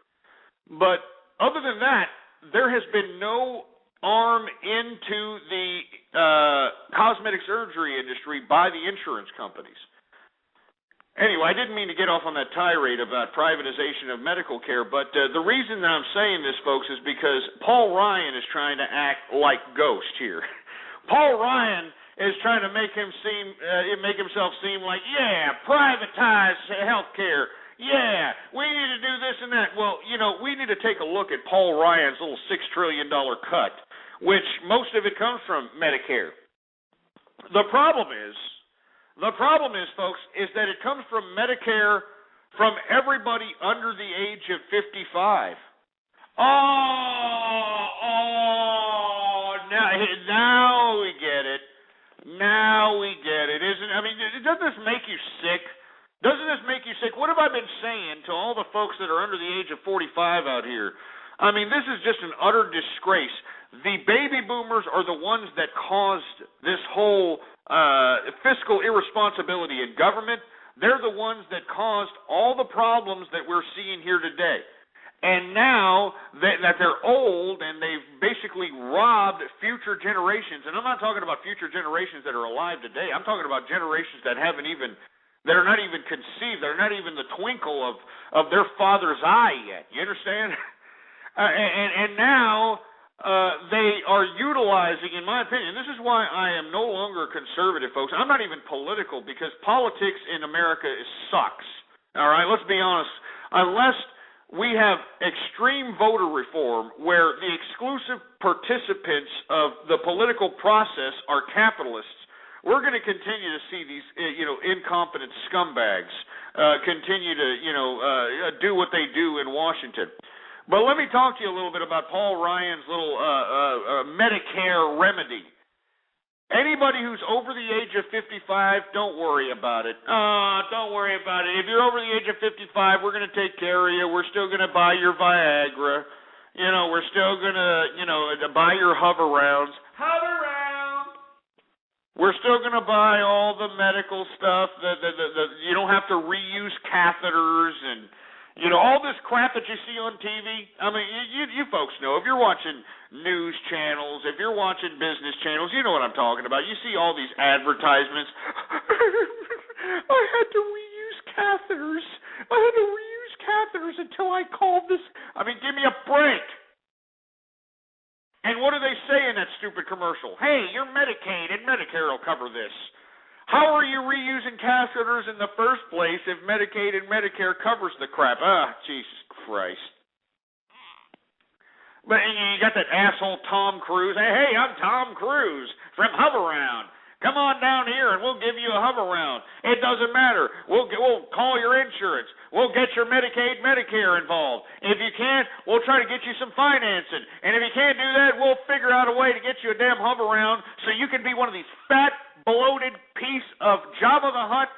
But other than that, there has been no arm into the cosmetic surgery industry by the insurance companies. Anyway, I didn't mean to get off on that tirade about privatization of medical care, but the reason that I'm saying this, folks, is because Paul Ryan is trying to act like Ghost here. Paul Ryan is trying to make himself seem like, yeah, privatize health care. Yeah, we need to do this and that. Well, we need to take a look at Paul Ryan's little $6 trillion cut, which most of it comes from Medicare. The problem is, folks, is that it comes from Medicare from everybody under the age of 55. Now we get it. Now we get it. Doesn't this make you sick? Doesn't this make you sick? What have I been saying to all the folks that are under the age of 45 out here? I mean, this is just an utter disgrace. The baby boomers are the ones that caused this whole fiscal irresponsibility in government. They're the ones that caused all the problems that we're seeing here today. And now that they're old and they've basically robbed future generations, and I'm not talking about future generations that are alive today. I'm talking about generations that are not even conceived. They're not even the twinkle of their father's eye yet. You understand? And now they are utilizing, in my opinion, this is why I am no longer conservative, folks. I'm not even political because politics in America sucks. All right, let's be honest. Unless we have extreme voter reform where the exclusive participants of the political process are capitalists, we're going to continue to see these, incompetent scumbags continue to, do what they do in Washington. But let me talk to you a little bit about Paul Ryan's little Medicare remedy. Anybody who's over the age of 55, don't worry about it. Don't worry about it. If you're over the age of 55, we're going to take care of you. We're still going to buy your Viagra. We're still going to, buy your hover rounds. Hover round! We're still going to buy all the medical stuff. You don't have to reuse catheters and, all this crap that you see on TV. I mean, you folks know. If you're watching news channels, if you're watching business channels, you know what I'm talking about. You see all these advertisements. I had to reuse catheters until I called this. I mean, give me a break. And what do they say in that stupid commercial? Hey, you're Medicaid and Medicare will cover this. How are you reusing catheters in the first place if Medicaid and Medicare covers the crap? Jesus Christ. But you got that asshole Tom Cruise. Hey, I'm Tom Cruise from Hoveround. Come on down here and we'll give you a Hoveround. It doesn't matter. We'll call your insurance. We'll get your Medicaid, Medicare involved. If you can't, we'll try to get you some financing. And if you can't do that, we'll figure out a way to get you a damn Hoveround so you can be one of these fat, bloated piece of Jabba the Hutt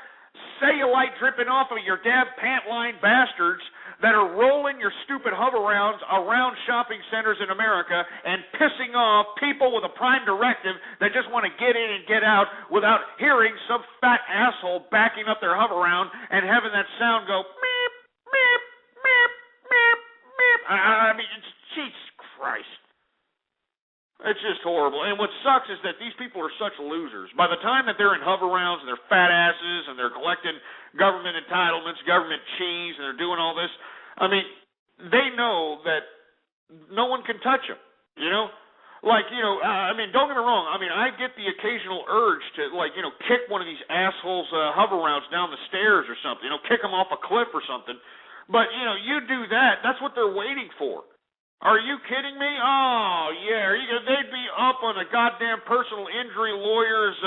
cellulite dripping off of your damn pant line bastards that are rolling your stupid hover-rounds around shopping centers in America and pissing off people with a prime directive that just want to get in and get out without hearing some fat asshole backing up their hover-round and having that sound go meep, meep, meep, meep, meep. I mean, Jesus Christ. It's just horrible. And what sucks is that these people are such losers. By the time that they're in hover-rounds and they're fat asses and they're collecting government entitlements, government cheese, and they're doing all this, I mean, they know that no one can touch them, you know? Like, you know, I mean, don't get me wrong. I mean, I get the occasional urge to, like, you know, kick one of these assholes' hover-rounds down the stairs or something, you know, kick them off a cliff or something. But, you know, you do that, that's what they're waiting for. Are you kidding me? Oh, yeah. They'd be up on a goddamn personal injury lawyer's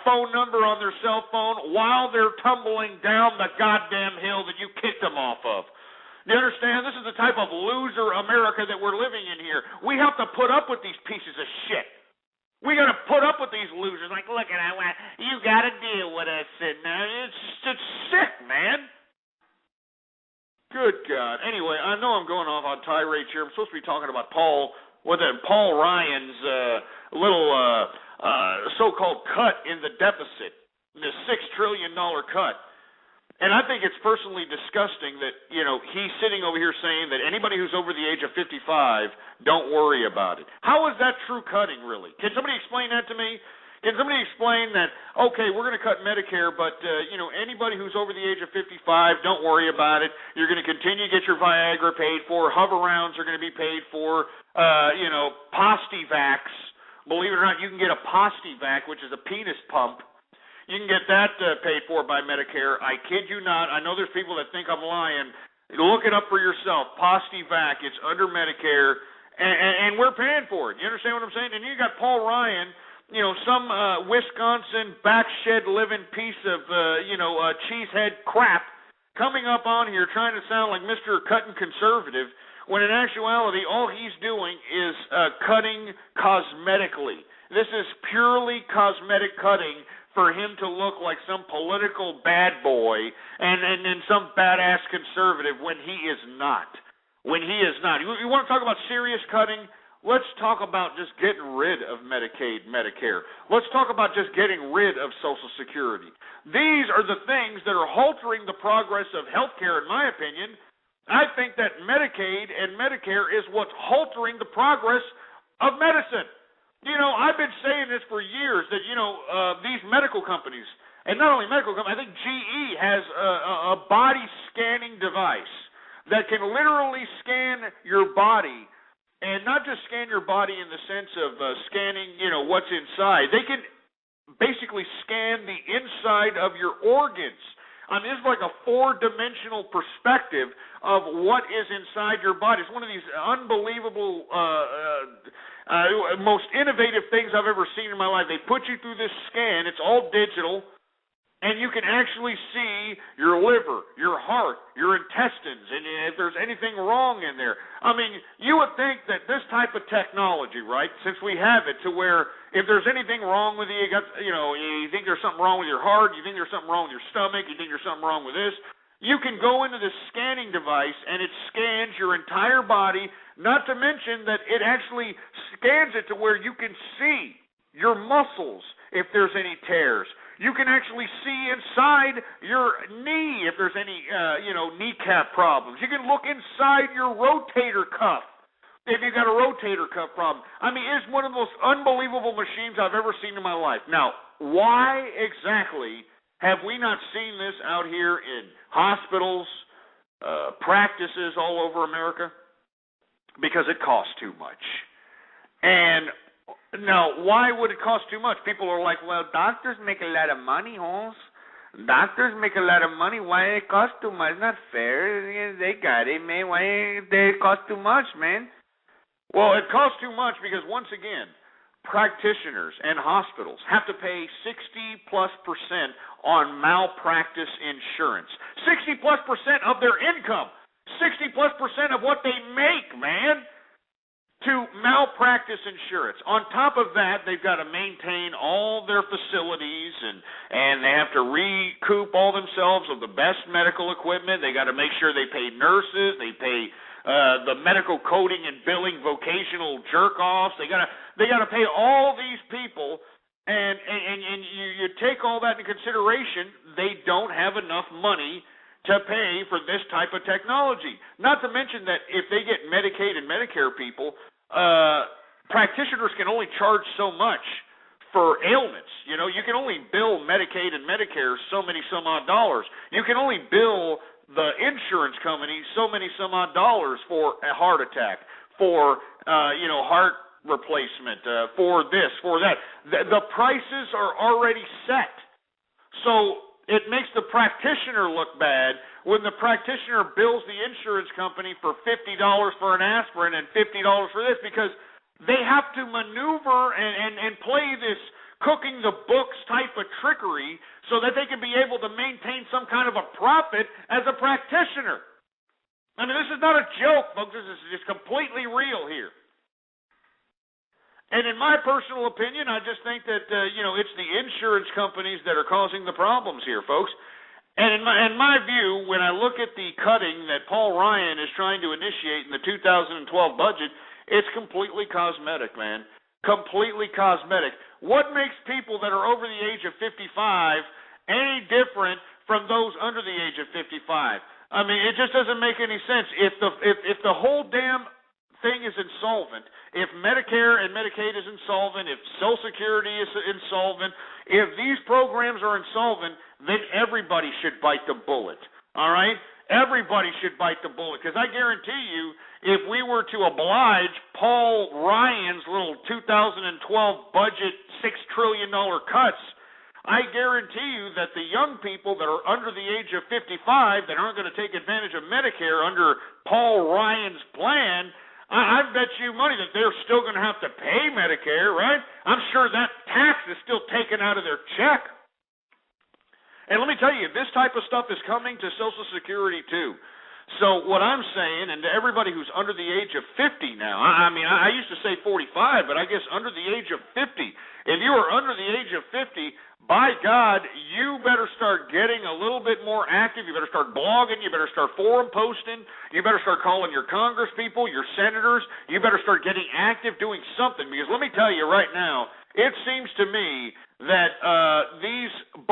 phone number on their cell phone while they're tumbling down the goddamn hill that you kicked them off of. Do you understand? This is the type of loser America that we're living in here. We have to put up with these pieces of shit. We got to put up with these losers. Like, look at that. You got to deal with us. It's sick, man. Good God. Anyway, I know I'm going off on tirades here. I'm supposed to be talking about Paul Ryan's little so-called cut in the deficit, the $6 trillion cut. And I think it's personally disgusting that, you know, he's sitting over here saying that anybody who's over the age of 55, don't worry about it. How is that true cutting, really? Can somebody explain that to me? Can somebody explain that, okay, we're going to cut Medicare, but, you know, anybody who's over the age of 55, don't worry about it. You're going to continue to get your Viagra paid for. Hover-rounds are going to be paid for. You know, Postivacs. Believe it or not, you can get a Postivac, which is a penis pump. You can get that paid for by Medicare. I kid you not. I know there's people that think I'm lying. Look it up for yourself. Postivac. It's under Medicare, and we're paying for it. You understand what I'm saying? And you got Paul Ryan, you know, some Wisconsin backshed living piece of, cheesehead crap coming up on here trying to sound like Mr. Cutting Conservative, when in actuality all he's doing is cutting cosmetically. This is purely cosmetic cutting for him to look like some political bad boy and some badass conservative when he is not. When he is not. You want to talk about serious cutting? Let's talk about just getting rid of Medicaid, Medicare. Let's talk about just getting rid of Social Security. These are the things that are haltering the progress of health care, in my opinion. I think that Medicaid and Medicare is what's haltering the progress of medicine. You know, I've been saying this for years that, you know, these medical companies, and not only medical companies, I think GE has a body scanning device that can literally scan your body. And not just scan your body in the sense of scanning, you know, what's inside. They can basically scan the inside of your organs. I mean, it's like a four-dimensional perspective of what is inside your body. It's one of these unbelievable, most innovative things I've ever seen in my life. They put you through this scan. It's all digital. And you can actually see your liver, your heart, your intestines, and if there's anything wrong in there. I mean, you would think that this type of technology, right, since we have it to where if there's anything wrong with you, you think there's something wrong with your heart, you think there's something wrong with your stomach, you think there's something wrong with this, you can go into this scanning device and it scans your entire body, not to mention that it actually scans it to where you can see your muscles if there's any tears. You can actually see inside your knee if there's any, kneecap problems. You can look inside your rotator cuff if you've got a rotator cuff problem. I mean, it's one of the most unbelievable machines I've ever seen in my life. Now, why exactly have we not seen this out here in hospitals, practices all over America? Because it costs too much. And now, why would it cost too much? People are like, well, doctors make a lot of money, Holmes. Doctors make a lot of money. Why it cost too much? Not fair. They got it, man. Why they cost too much, man? Well, it costs too much because, once again, practitioners and hospitals have to pay 60+% on malpractice insurance. 60+% of their income. 60+% of what they make, man. to malpractice insurance. On top of that, they've got to maintain all their facilities, and they have to recoup all themselves of the best medical equipment. They got to make sure they pay nurses, they pay the medical coding and billing vocational jerk-offs. They got to pay all these people, and you take all that into consideration, they don't have enough money to pay for this type of technology. Not to mention that if they get Medicaid and Medicare people, practitioners can only charge so much for ailments. You know, you can only bill Medicaid and Medicare some odd dollars. You can only bill the insurance company some odd dollars for a heart attack, for heart replacement, for this, for that. The prices are already set. So it makes the practitioner look bad when the practitioner bills the insurance company for $50 for an aspirin and $50 for this, because they have to maneuver and play this cooking the books type of trickery so that they can be able to maintain some kind of a profit as a practitioner. I mean, this is not a joke, folks. This is just completely real here. And in my personal opinion, I just think that, it's the insurance companies that are causing the problems here, folks. And in my view, when I look at the cutting that Paul Ryan is trying to initiate in the 2012 budget, it's completely cosmetic, man. Completely cosmetic. What makes people that are over the age of 55 any different from those under the age of 55? I mean, it just doesn't make any sense. If the whole damn thing is insolvent, if Medicare and Medicaid is insolvent, if Social Security is insolvent, if these programs are insolvent, then everybody should bite the bullet, all right? Everybody should bite the bullet, because I guarantee you, if we were to oblige Paul Ryan's little 2012 budget $6 trillion cuts, I guarantee you that the young people that are under the age of 55 that aren't going to take advantage of Medicare under Paul Ryan's plan, I bet you money that they're still going to have to pay Medicare, right? I'm sure that tax is still taken out of their check. And let me tell you, this type of stuff is coming to Social Security too. So what I'm saying, and to everybody who's under the age of 50 now, I mean, I used to say 45, but I guess under the age of 50, if you are under the age of 50, by God, you better start getting a little bit more active. You better start blogging. You better start forum posting. You better start calling your Congress people, your senators. You better start getting active, doing something. Because let me tell you right now, it seems to me that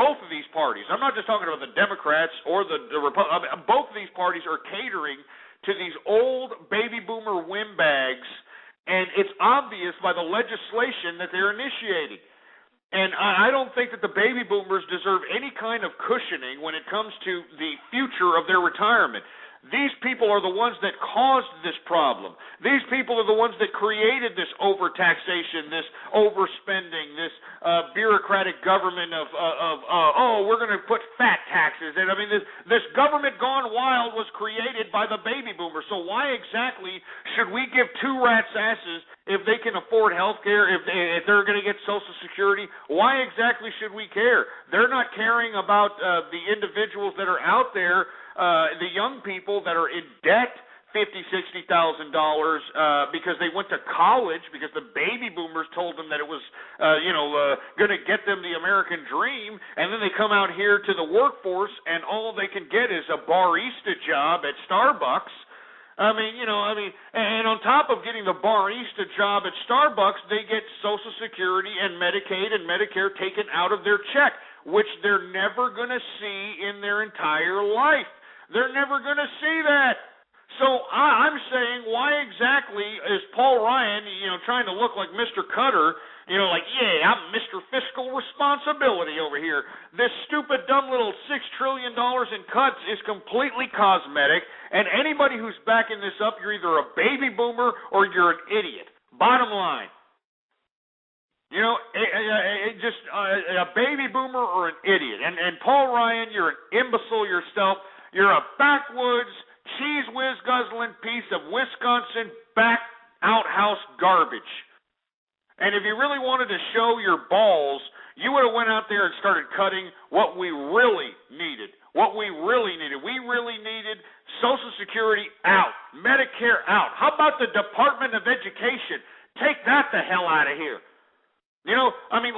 both of these parties, I'm not just talking about the Democrats or the Republicans, both of these parties are catering to these old baby boomer windbags, and it's obvious by the legislation that they're initiating. And I don't think that the baby boomers deserve any kind of cushioning when it comes to the future of their retirement. These people are the ones that caused this problem. These people are the ones that created this overtaxation, this overspending, this bureaucratic government of we're going to put fat taxes. And I mean, this government gone wild was created by the baby boomers. So why exactly should we give two rats' asses if they can afford health care, if they're going to get Social Security? Why exactly should we care? They're not caring about the individuals that are out there, the young people that are in debt, $50,000, $60,000 because they went to college, because the baby boomers told them that it was, going to get them the American dream, and then they come out here to the workforce, and all they can get is a barista job at Starbucks. And on top of getting the barista job at Starbucks, they get Social Security and Medicaid and Medicare taken out of their check, which they're never going to see in their entire life. They're never going to see that. So I'm saying, why exactly is Paul Ryan, trying to look like Mr. Cutter, I'm Mr. Fiscal Responsibility over here. This stupid, dumb little $6 trillion in cuts is completely cosmetic, and anybody who's backing this up, you're either a baby boomer or you're an idiot. Bottom line. A baby boomer or an idiot. And Paul Ryan, you're an imbecile yourself. You're a backwoods, cheese whiz guzzling piece of Wisconsin back outhouse garbage. And if you really wanted to show your balls, you would have went out there and started cutting what we really needed. We really needed Social Security out. Medicare out. How about the Department of Education? Take that the hell out of here. You know, I mean,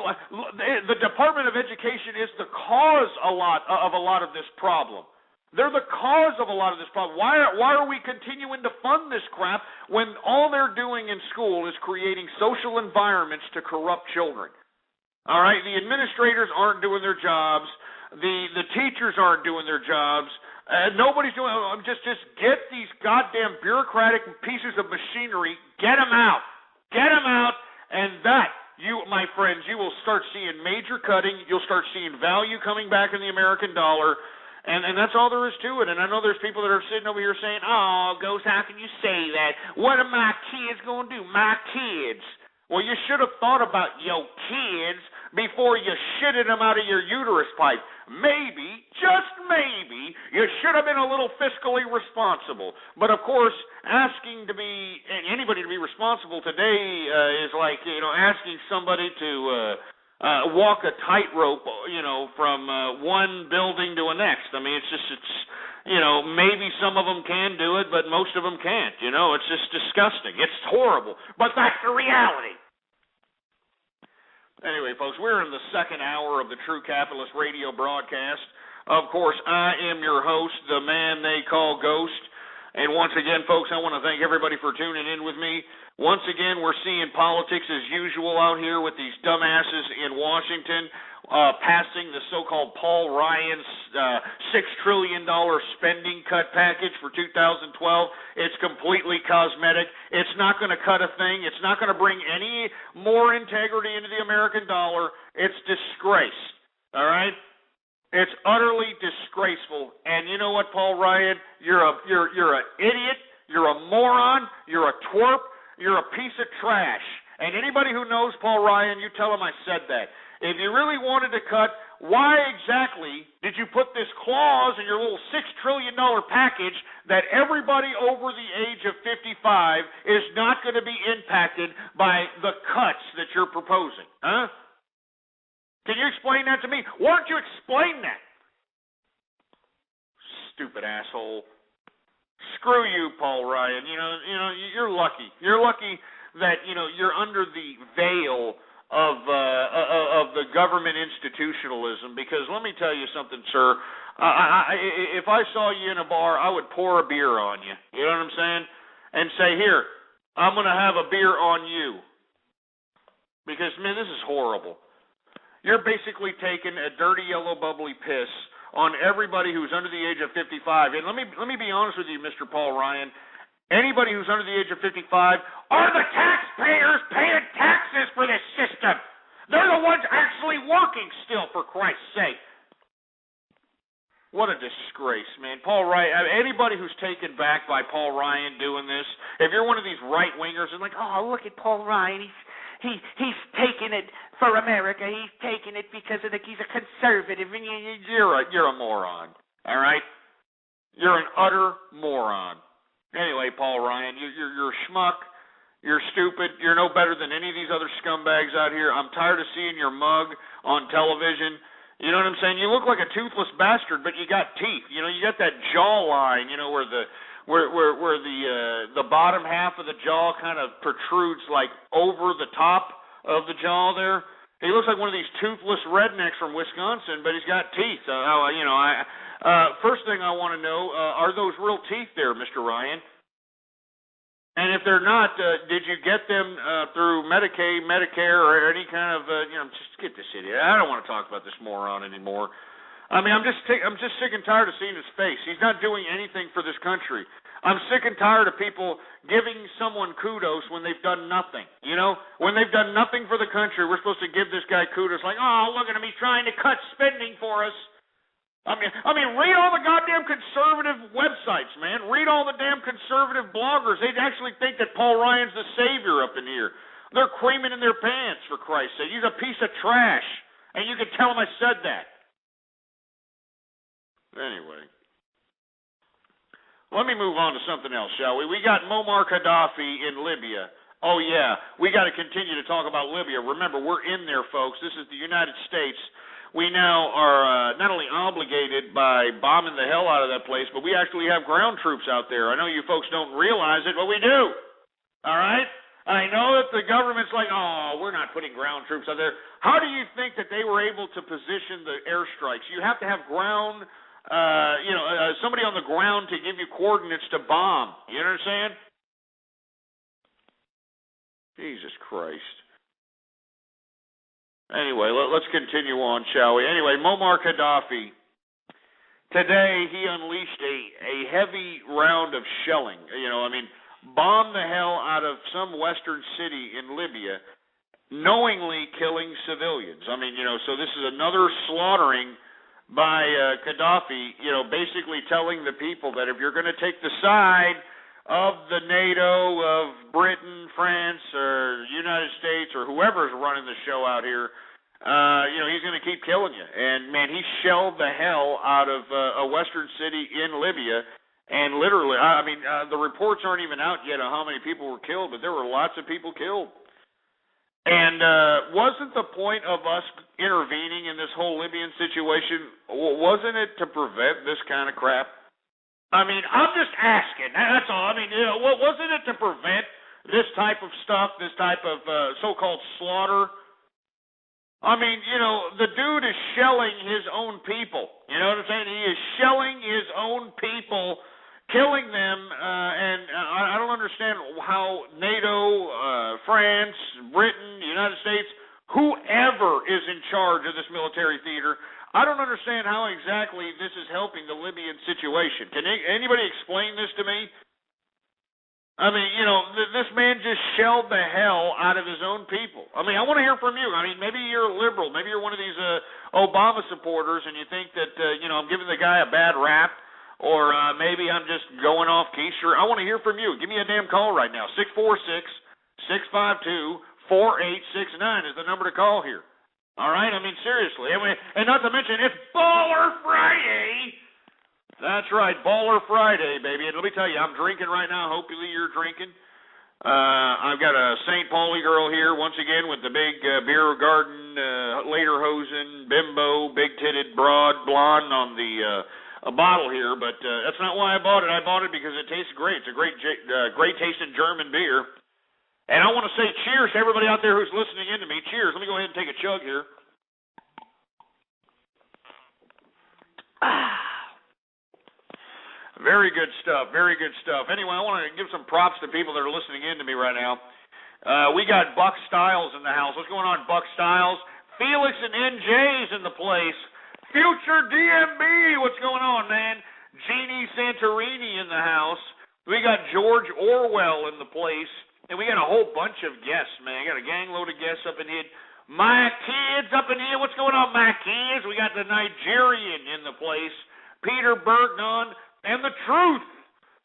the Department of Education is the cause of a lot of this problem. They're the cause of a lot of this problem. Why are we continuing to fund this crap when all they're doing in school is creating social environments to corrupt children? All right, the administrators aren't doing their jobs. The teachers aren't doing their jobs. Nobody's doing. Just get these goddamn bureaucratic pieces of machinery. Get them out. Get them out, and that. You, my friends, you will start seeing major cutting. You'll start seeing value coming back in the American dollar, and that's all there is to it. And I know there's people that are sitting over here saying, "Oh, Ghost, how can you say that? What are my kids going to do? My kids." Well, you should have thought about your kids before you shitted them out of your uterus pipe. Maybe, just maybe, you should have been a little fiscally responsible. But, of course, asking anybody to be responsible today is like, asking somebody to walk a tightrope, from one building to the next. I mean, it's maybe some of them can do it, but most of them can't. It's just disgusting. It's horrible. But that's the reality. Anyway, folks, we're in the second hour of the True Capitalist radio broadcast. Of course, I am your host, the man they call Ghost. And once again, folks, I want to thank everybody for tuning in with me. Once again, we're seeing politics as usual out here with these dumbasses in Washington passing the so-called Paul Ryan's $6 trillion spending cut package for 2012. It's completely cosmetic. It's not going to cut a thing. It's not going to bring any more integrity into the American dollar. It's disgrace. All right? It's utterly disgraceful. And you know what, Paul Ryan? You're an idiot. You're a moron. You're a twerp. You're a piece of trash. And anybody who knows Paul Ryan, you tell him I said that. If you really wanted to cut, why exactly did you put this clause in your little $6 trillion package that everybody over the age of 55 is not going to be impacted by the cuts that you're proposing? Huh? Can you explain that to me? Why don't you explain that? Stupid asshole. Screw you, Paul Ryan. You're lucky. You're lucky that, you're under the veil of the government institutionalism, because let me tell you something, sir. If I saw you in a bar, I would pour a beer on you. You know what I'm saying? And say, here, I'm going to have a beer on you. Because, man, this is horrible. You're basically taking a dirty, yellow, bubbly piss on everybody who's under the age of 55. And let me be honest with you, Mr. Paul Ryan. Anybody who's under the age of 55 are the taxpayers paying taxes for this system. They're the ones actually working still, for Christ's sake. What a disgrace, man. Paul Ryan, anybody who's taken back by Paul Ryan doing this, if you're one of these right-wingers and like, oh, look at Paul Ryan, he's taking it for America. He's taking it because he's a conservative, and you're a moron, all right? You're an utter moron. Anyway, Paul Ryan, you're a schmuck. You're stupid. You're no better than any of these other scumbags out here. I'm tired of seeing your mug on television. You know what I'm saying? You look like a toothless bastard, but you got teeth. You got that jawline, where the bottom half of the jaw kind of protrudes like over the top of the jaw there. He looks like one of these toothless rednecks from Wisconsin, but he's got teeth. First thing I want to know, are those real teeth there, Mr. Ryan? And if they're not, did you get them through Medicaid, Medicare, or any kind of, just get this idiot. I don't want to talk about this moron anymore. I mean, I'm just sick and tired of seeing his face. He's not doing anything for this country. I'm sick and tired of people giving someone kudos when they've done nothing. When they've done nothing for the country, we're supposed to give this guy kudos like, oh, look at him, he's trying to cut spending for us. I mean, read all the goddamn conservative websites, man. Read all the damn conservative bloggers. They actually think that Paul Ryan's the savior up in here. They're creaming in their pants, for Christ's sake. He's a piece of trash, and you can tell him I said that. Anyway, let me move on to something else, shall we? We got Muammar Gaddafi in Libya. Oh, yeah, we got to continue to talk about Libya. Remember, we're in there, folks. This is the United States. we now are not only obligated by bombing the hell out of that place, but we actually have ground troops out there. I know you folks don't realize it, but we do. All right? I know that the government's like, oh, we're not putting ground troops out there. How do you think that they were able to position the airstrikes? You have to have ground, somebody on the ground to give you coordinates to bomb. You know what I'm saying? Jesus Christ. Anyway, let's continue on, shall we? Anyway, Muammar Gaddafi. Today, he unleashed a heavy round of shelling. Bombed the hell out of some western city in Libya, knowingly killing civilians. So this is another slaughtering by Gaddafi, basically telling the people that if you're going to take the side of the NATO, of Britain, France, or United States, or whoever's running the show out here, he's going to keep killing you. And, man, he shelled the hell out of a western city in Libya. And literally, the reports aren't even out yet on how many people were killed, but there were lots of people killed. And wasn't the point of us intervening in this whole Libyan situation, wasn't it to prevent this kind of crap? I'm just asking. That's all. Wasn't it to prevent this type of stuff, this type of so-called slaughter? The dude is shelling his own people. You know what I'm saying? He is shelling his own people, killing them, and I don't understand how NATO, France, Britain, United States, whoever is in charge of this military theater, I don't understand how exactly this is helping the Libyan situation. Can anybody explain this to me? This man just shelled the hell out of his own people. I want to hear from you. Maybe you're a liberal. Maybe you're one of these Obama supporters, and you think that, I'm giving the guy a bad rap, or maybe I'm just going off keister. I want to hear from you. Give me a damn call right now. 646-652-4869 is the number to call here. All right? Seriously. And not to mention, it's Baller Friday. That's right, Baller Friday, baby. And let me tell you, I'm drinking right now. Hopefully you're drinking. I've got a St. Pauli girl here, once again, with the big beer garden, lederhosen, bimbo, big-titted, broad, blonde on the bottle here. But that's not why I bought it. I bought it because it tastes great. It's a great-tasting German beer. And I want to say cheers to everybody out there who's listening in to me. Cheers. Let me go ahead and take a chug here. Very good stuff. Very good stuff. Anyway, I want to give some props to people that are listening in to me right now. We got Buck Styles in the house. What's going on, Buck Styles? Felix and NJ's in the place. Future DMB. What's going on, man? Jeannie Santorini in the house. We got George Orwell in the place. And we got a whole bunch of guests, man. Got a gang load of guests up in here. My kids up in here. What's going on, my kids? We got the Nigerian in the place. Peter Bergnon. And the Truth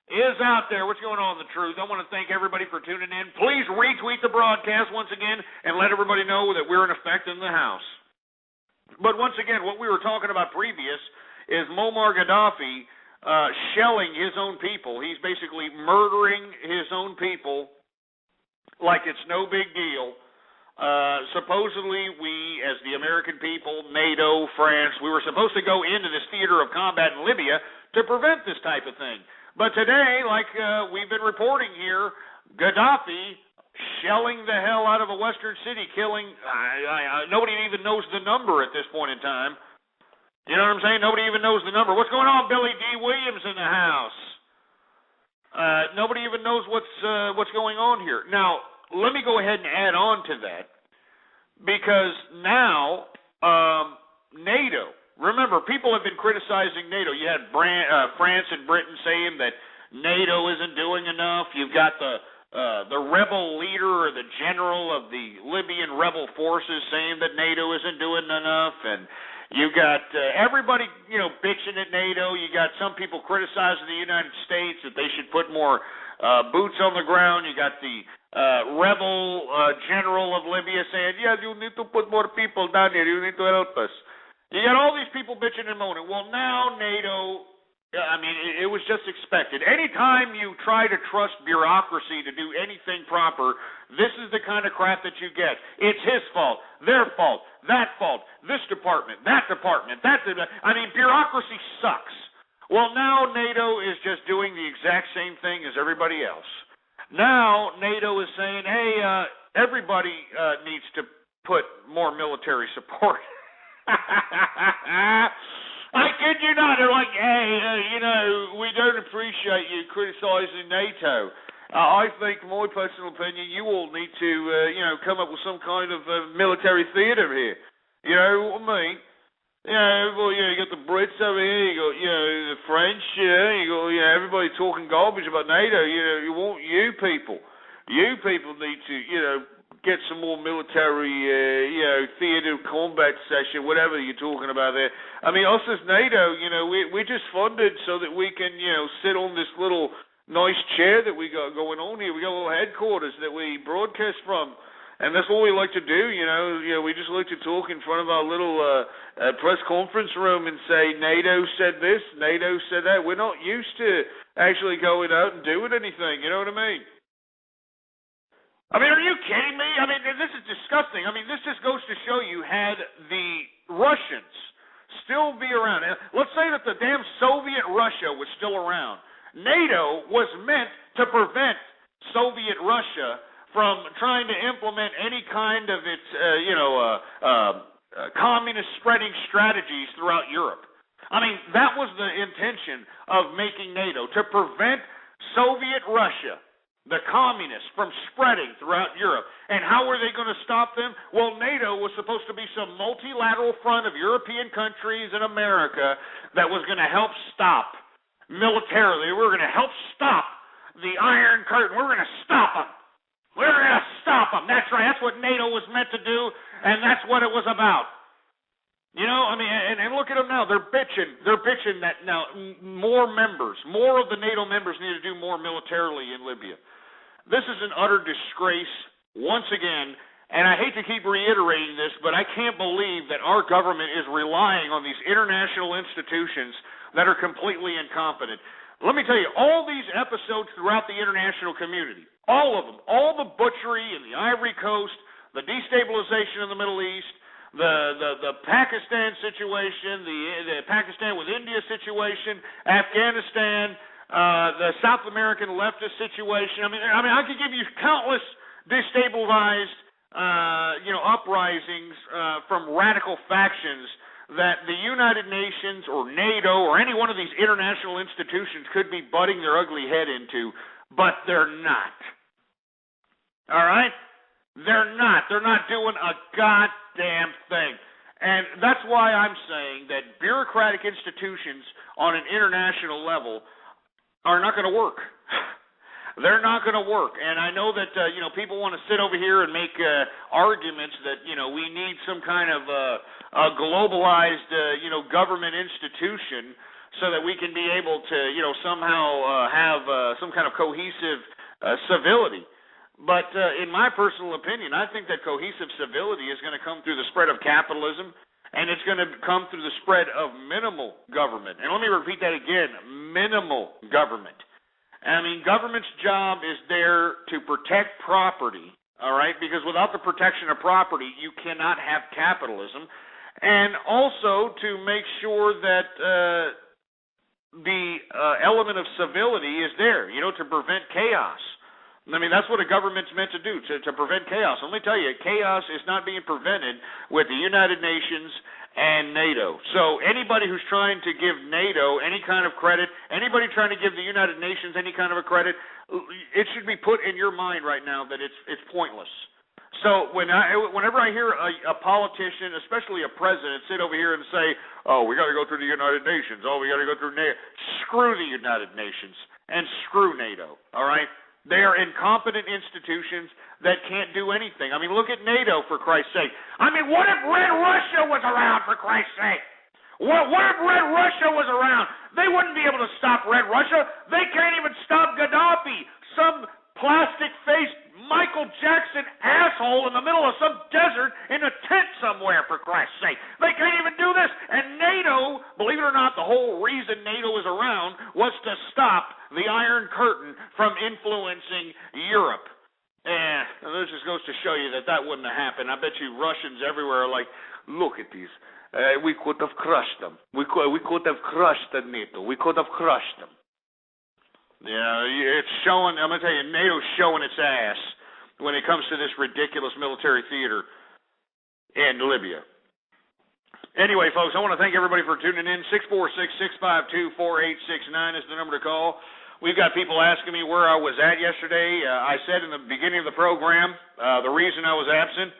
is out there. What's going on, the Truth? I want to thank everybody for tuning in. Please retweet the broadcast once again and let everybody know that we're in effect in the house. But once again, what we were talking about previous is Muammar Gaddafi shelling his own people. He's basically murdering his own people like it's no big deal. Supposedly, we, as the American people, NATO, France, we were supposed to go into this theater of combat in Libya to prevent this type of thing. But today, like we've been reporting here, Gaddafi shelling the hell out of a western city, killing, nobody even knows the number at this point in time. You know what I'm saying? Nobody even knows the number. What's going on, Billy D. Williams in the house? Nobody even knows what's going on here. Now, let me go ahead and add on to that, because now NATO, remember, people have been criticizing NATO. You had France and Britain saying that NATO isn't doing enough. You've got the rebel leader or the general of the Libyan rebel forces saying that NATO isn't doing enough, and you got everybody, bitching at NATO. You got some people criticizing the United States that they should put more boots on the ground. You got the rebel general of Libya saying, yeah, you need to put more people down here. You need to help us. You got all these people bitching and moaning. Well, now NATO, it was just expected. Anytime you try to trust bureaucracy to do anything proper, this is the kind of crap that you get. It's his fault. their fault, that fault, this department, that department, I mean, bureaucracy sucks. Well, now NATO is just doing the exact same thing as everybody else. Now NATO is saying, hey, everybody needs to put more military support. I kid you not. They're like, hey, we don't appreciate you criticizing NATO. I think, in my personal opinion, you all need to, come up with some kind of military theater here. You know what I mean? You got the Brits over here, you got, the French, you got, everybody talking garbage about NATO. You people need to, get some more military, theater combat session, whatever you're talking about there. I mean, us as NATO, we're just funded so that we can, sit on this little nice chair that we got going on here. We got a little headquarters that we broadcast from. And that's what we like to do, we just like to talk in front of our little press conference room and say, NATO said this, NATO said that. We're not used to actually going out and doing anything, you know what I mean? I mean, are you kidding me? I mean, this is disgusting. I mean, this just goes to show you, had the Russians still be around. Let's say that the damn Soviet Russia was still around. NATO was meant to prevent Soviet Russia from trying to implement any kind of its, communist spreading strategies throughout Europe. I mean, that was the intention of making NATO, to prevent Soviet Russia, the communists, from spreading throughout Europe. And how were they going to stop them? Well, NATO was supposed to be some multilateral front of European countries and America that was going to help stop militarily. We were going to help stop the Iron Curtain. We were going to stop them. We're going to stop them. That's right. That's what NATO was meant to do, and that's what it was about. I mean, and look at them now. They're bitching. They're bitching that now more of the NATO members need to do more militarily in Libya. This is an utter disgrace once again, and I hate to keep reiterating this, but I can't believe that our government is relying on these international institutions that are completely incompetent. Let me tell you, all these episodes throughout the international community, all of them, all the butchery in the Ivory Coast, the destabilization in the Middle East, the Pakistan situation, the Pakistan with India situation, Afghanistan, the South American leftist situation. I mean, I could give you countless destabilized, uprisings from radical factions that the United Nations or NATO or any one of these international institutions could be butting their ugly head into, but they're not. All right? They're not. They're not doing a goddamn thing. And that's why I'm saying that bureaucratic institutions on an international level are not going to work. They're not going to work. And I know that, people want to sit over here and make arguments that, we need some kind of a globalized, government institution so that we can be able to, somehow have some kind of cohesive civility. But in my personal opinion, I think that cohesive civility is going to come through the spread of capitalism, and it's going to come through the spread of minimal government. And let me repeat that again, minimal government. I mean, government's job is there to protect property, all right, because without the protection of property, you cannot have capitalism, and also to make sure that the element of civility is there, to prevent chaos. I mean, that's what a government's meant to do, to prevent chaos. Let me tell you, chaos is not being prevented with the United Nations and NATO. So anybody who's trying to give NATO any kind of credit, anybody trying to give the United Nations any kind of a credit, it should be put in your mind right now that it's pointless. So whenever I hear a politician, especially a president, sit over here and say, oh, we got to go through the United Nations, oh, we got to go through NATO, screw the United Nations and screw NATO, all right? They are incompetent institutions that can't do anything. I mean, look at NATO, for Christ's sake. I mean, what if Red Russia was around, for Christ's sake? What if Red Russia was around? They wouldn't be able to stop Red Russia. They can't even stop Gaddafi, some plastic-faced Michael Jackson asshole in the middle of some desert in a tent somewhere, for Christ's sake. They can't even do this. And NATO, believe it or not, the whole reason NATO is around was to stop the Iron Curtain from influencing Europe. This just goes goes to show you that wouldn't have happened. I bet you Russians everywhere are like, look at these. We could have crushed them. We could have crushed the NATO. We could have crushed them. Yeah, it's showing. I'm gonna tell you, NATO's showing its ass when it comes to this ridiculous military theater in Libya. Anyway, folks, I want to thank everybody for tuning in. 646-652-4869 is the number to call. We've got people asking me where I was at yesterday. I said in the beginning of the program, the reason I was absent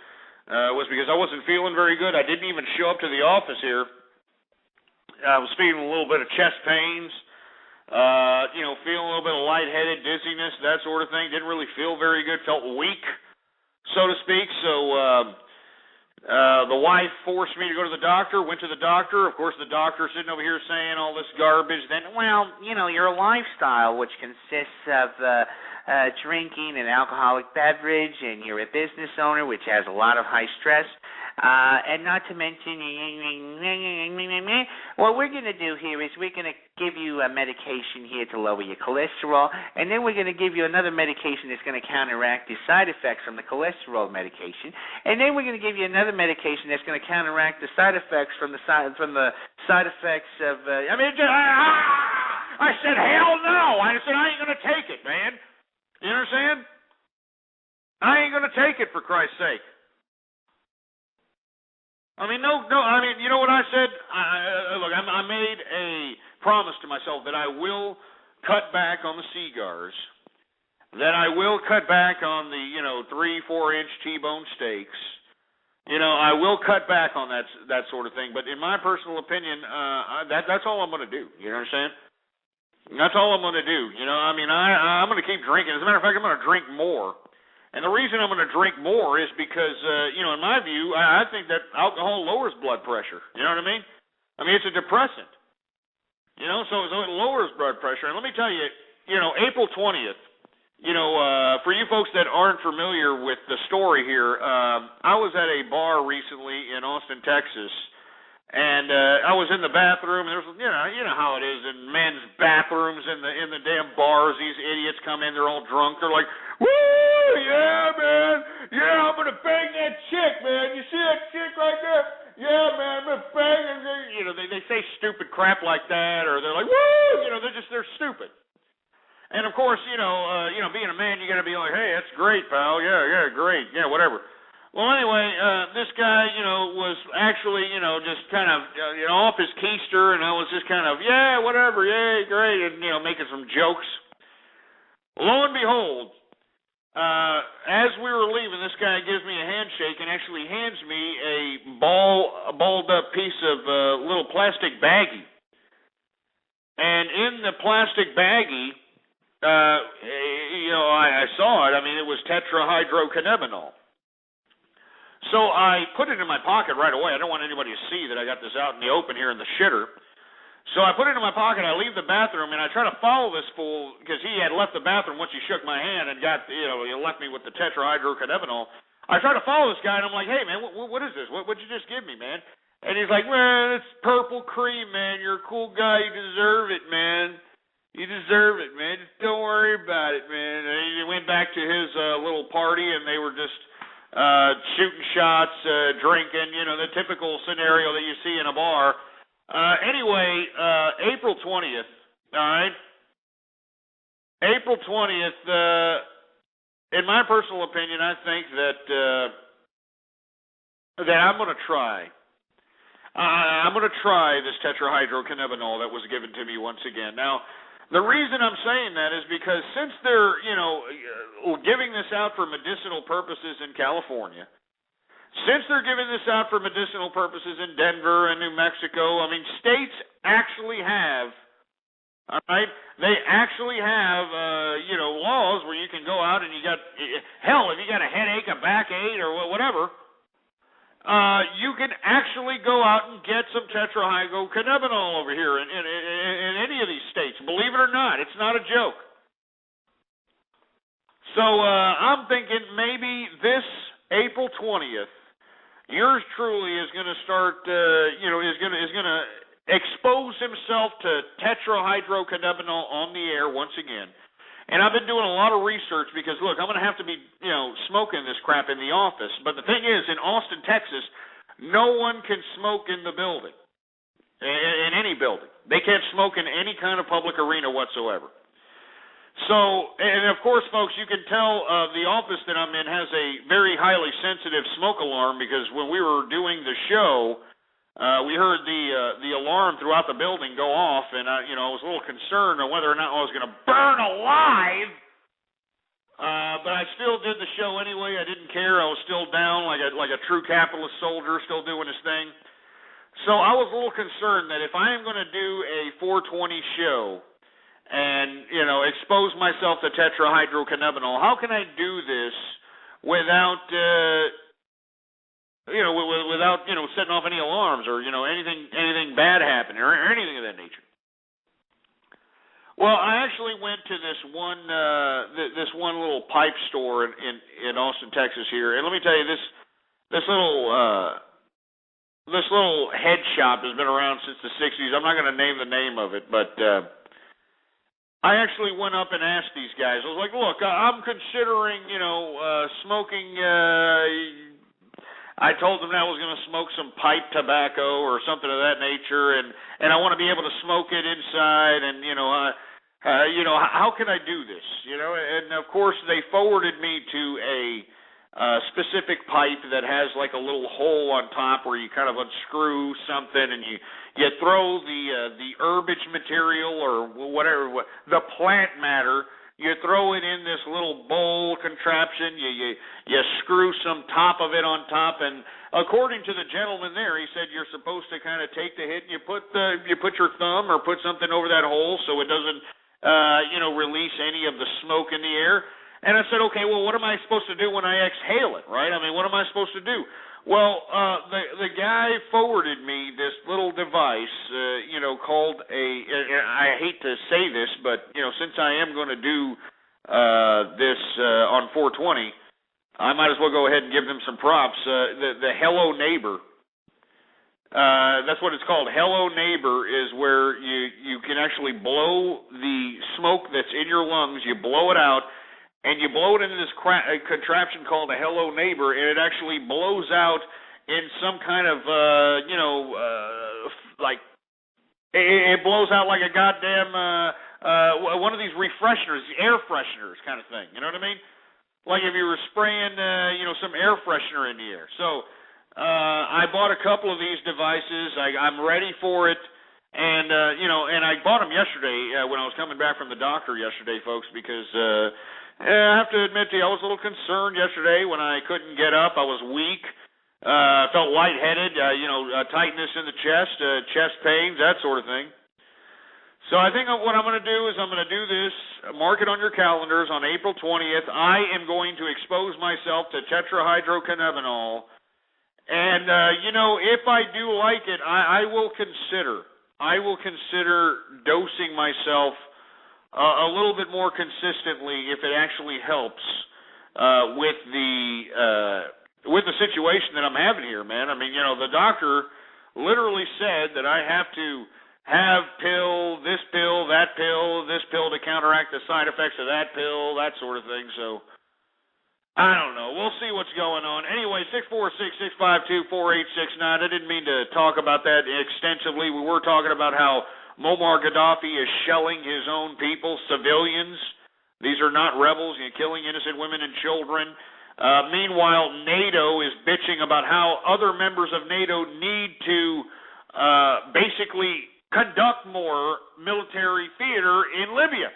was because I wasn't feeling very good. I didn't even show up to the office here. I was feeling a little bit of chest pains. Feeling a little bit of lightheaded, dizziness, that sort of thing. Didn't really feel very good. Felt weak, so to speak. So the wife forced me to go to the doctor. Went to the doctor. Of course, the doctor sitting over here saying all this garbage. Then, well, your lifestyle, which consists of drinking an alcoholic beverage, and you're a business owner, which has a lot of high stress. And not to mention, what we're going to do here is we're going to give you a medication here to lower your cholesterol, and then we're going to give you another medication that's going to counteract the side effects from the cholesterol medication, and then we're going to give you another medication that's going to counteract the side effects from the side effects of. I said, hell no! I said, I ain't going to take it, man. You understand? I ain't going to take it, for Christ's sake. No. You know what I said? Look, I made a promise to myself that I will cut back on the cigars, that I will cut back on the 3-4 inch T-bone steaks. I will cut back on that sort of thing. But in my personal opinion, that's all I'm going to do. You understand? That's all I'm going to do. I'm going to keep drinking. As a matter of fact, I'm going to drink more. And the reason I'm going to drink more is because, in my view, I think that alcohol lowers blood pressure. You know what I mean? It's a depressant. So it lowers blood pressure. And let me tell you, April 20th, for you folks that aren't familiar with the story here, I was at a bar recently in Austin, Texas, and I was in the bathroom. And there's, you know how it is in men's bathrooms in the damn bars. These idiots come in, they're all drunk. They're like, woo! Yeah, man. Yeah, I'm going to bang that chick, man. You see that chick right there? Yeah, man, I'm going to bang her. They say stupid crap like that, or they're like, woo! They're stupid. And, of course, being a man, you got to be like, hey, that's great, pal. Yeah, great. Yeah, whatever. Well, anyway, this guy, was actually, just kind of, off his keister, and I was just kind of, yeah, whatever, yay, great, and, making some jokes. Lo and behold, as we were leaving, this guy gives me a handshake and actually hands me a balled up piece of little plastic baggie. And in the plastic baggie, I saw it. It was tetrahydrocannabinol. So I put it in my pocket right away. I don't want anybody to see that I got this out in the open here in the shitter. So I put it in my pocket, I leave the bathroom, and I try to follow this fool, because he had left the bathroom once he shook my hand and got, he left me with the tetrahydrocannabinol. I try to follow this guy, and I'm like, hey, man, what is this? What'd you just give me, man? And he's like, man, it's purple cream, man. You're a cool guy. You deserve it, man. You deserve it, man. Just don't worry about it, man. And he went back to his little party, and they were just shooting shots, drinking, the typical scenario that you see in a bar. Anyway, April 20th, all right? April 20th, in my personal opinion, I think that I'm going to try. I'm going to try this tetrahydrocannabinol that was given to me once again. Now, the reason I'm saying that is because since they're, giving this out for medicinal purposes in California, since they're giving this out for medicinal purposes in Denver and New Mexico, states actually have, all right, they actually have, laws where you can go out and you got, hell, if you got a headache, a backache, or whatever, you can actually go out and get some tetrahydrocannabinol over here in any of these states. Believe it or not, it's not a joke. So I'm thinking maybe this April 20th, yours truly is going to start, is going to expose himself to tetrahydrocannabinol on the air once again. And I've been doing a lot of research because, look, I'm going to have to be, smoking this crap in the office. But the thing is, in Austin, Texas, no one can smoke in the building, in any building. They can't smoke in any kind of public arena whatsoever. So, and of course, folks, you can tell the office that I'm in has a very highly sensitive smoke alarm because when we were doing the show, we heard the alarm throughout the building go off, and I was a little concerned on whether or not I was going to burn alive. But I still did the show anyway. I didn't care. I was still down like a true capitalist soldier, still doing his thing. So I was a little concerned that if I am going to do a 420 show and expose myself to tetrahydrocannabinol, how can I do this without without setting off any alarms or anything bad happening or anything of that nature? Well, I actually went to this one little pipe store in Austin, Texas here, and let me tell you, this little head shop has been around since the 60s. I'm not going to name the name of it, but I actually went up and asked these guys. I was like, look, I'm considering smoking. I told them that I was going to smoke some pipe tobacco or something of that nature, and I want to be able to smoke it inside, and how can I do this? And of course they forwarded me to a specific pipe that has like a little hole on top where you kind of unscrew something and you throw the herbage material or whatever, the plant matter. You throw it in this little bowl contraption. You screw some top of it on top, and according to the gentleman there, he said you're supposed to kind of take the hit and you put your thumb or put something over that hole so it doesn't release any of the smoke in the air. And I said, okay, well, what am I supposed to do when I exhale it, right? I mean, what am I supposed to do? Well, the guy forwarded me this little device, called I hate to say this, but, since I am going to do this on 420, I might as well go ahead and give them some props. The Hello Neighbor, that's what it's called. Hello Neighbor is where you can actually blow the smoke that's in your lungs, you blow it out, and you blow it into this contraption called a Hello Neighbor, and it actually blows out in some kind of, it blows out like a goddamn, one of these refresheners, air fresheners kind of thing, you know what I mean? Like if you were spraying, some air freshener in the air. So I bought a couple of these devices. I'm ready for it. And, and I bought them yesterday when I was coming back from the doctor yesterday, folks, because I have to admit to you, I was a little concerned yesterday when I couldn't get up. I was weak. Felt lightheaded, tightness in the chest pains, that sort of thing. So I think what I'm going to do is I'm going to do this, mark it on your calendars, on April 20th. I am going to expose myself to tetrahydrocannabinol. And, if I do like it, I will consider dosing myself a little bit more consistently if it actually helps with the situation that I'm having here, man. I mean, the doctor literally said that I have to have this pill, that pill, this pill to counteract the side effects of that pill, that sort of thing. So I don't know. We'll see what's going on. Anyway, 646-652-4869. I didn't mean to talk about that extensively. We were talking about how Muammar Gaddafi is shelling his own people, civilians. These are not rebels, killing innocent women and children. Meanwhile, NATO is bitching about how other members of NATO need to basically conduct more military theater in Libya.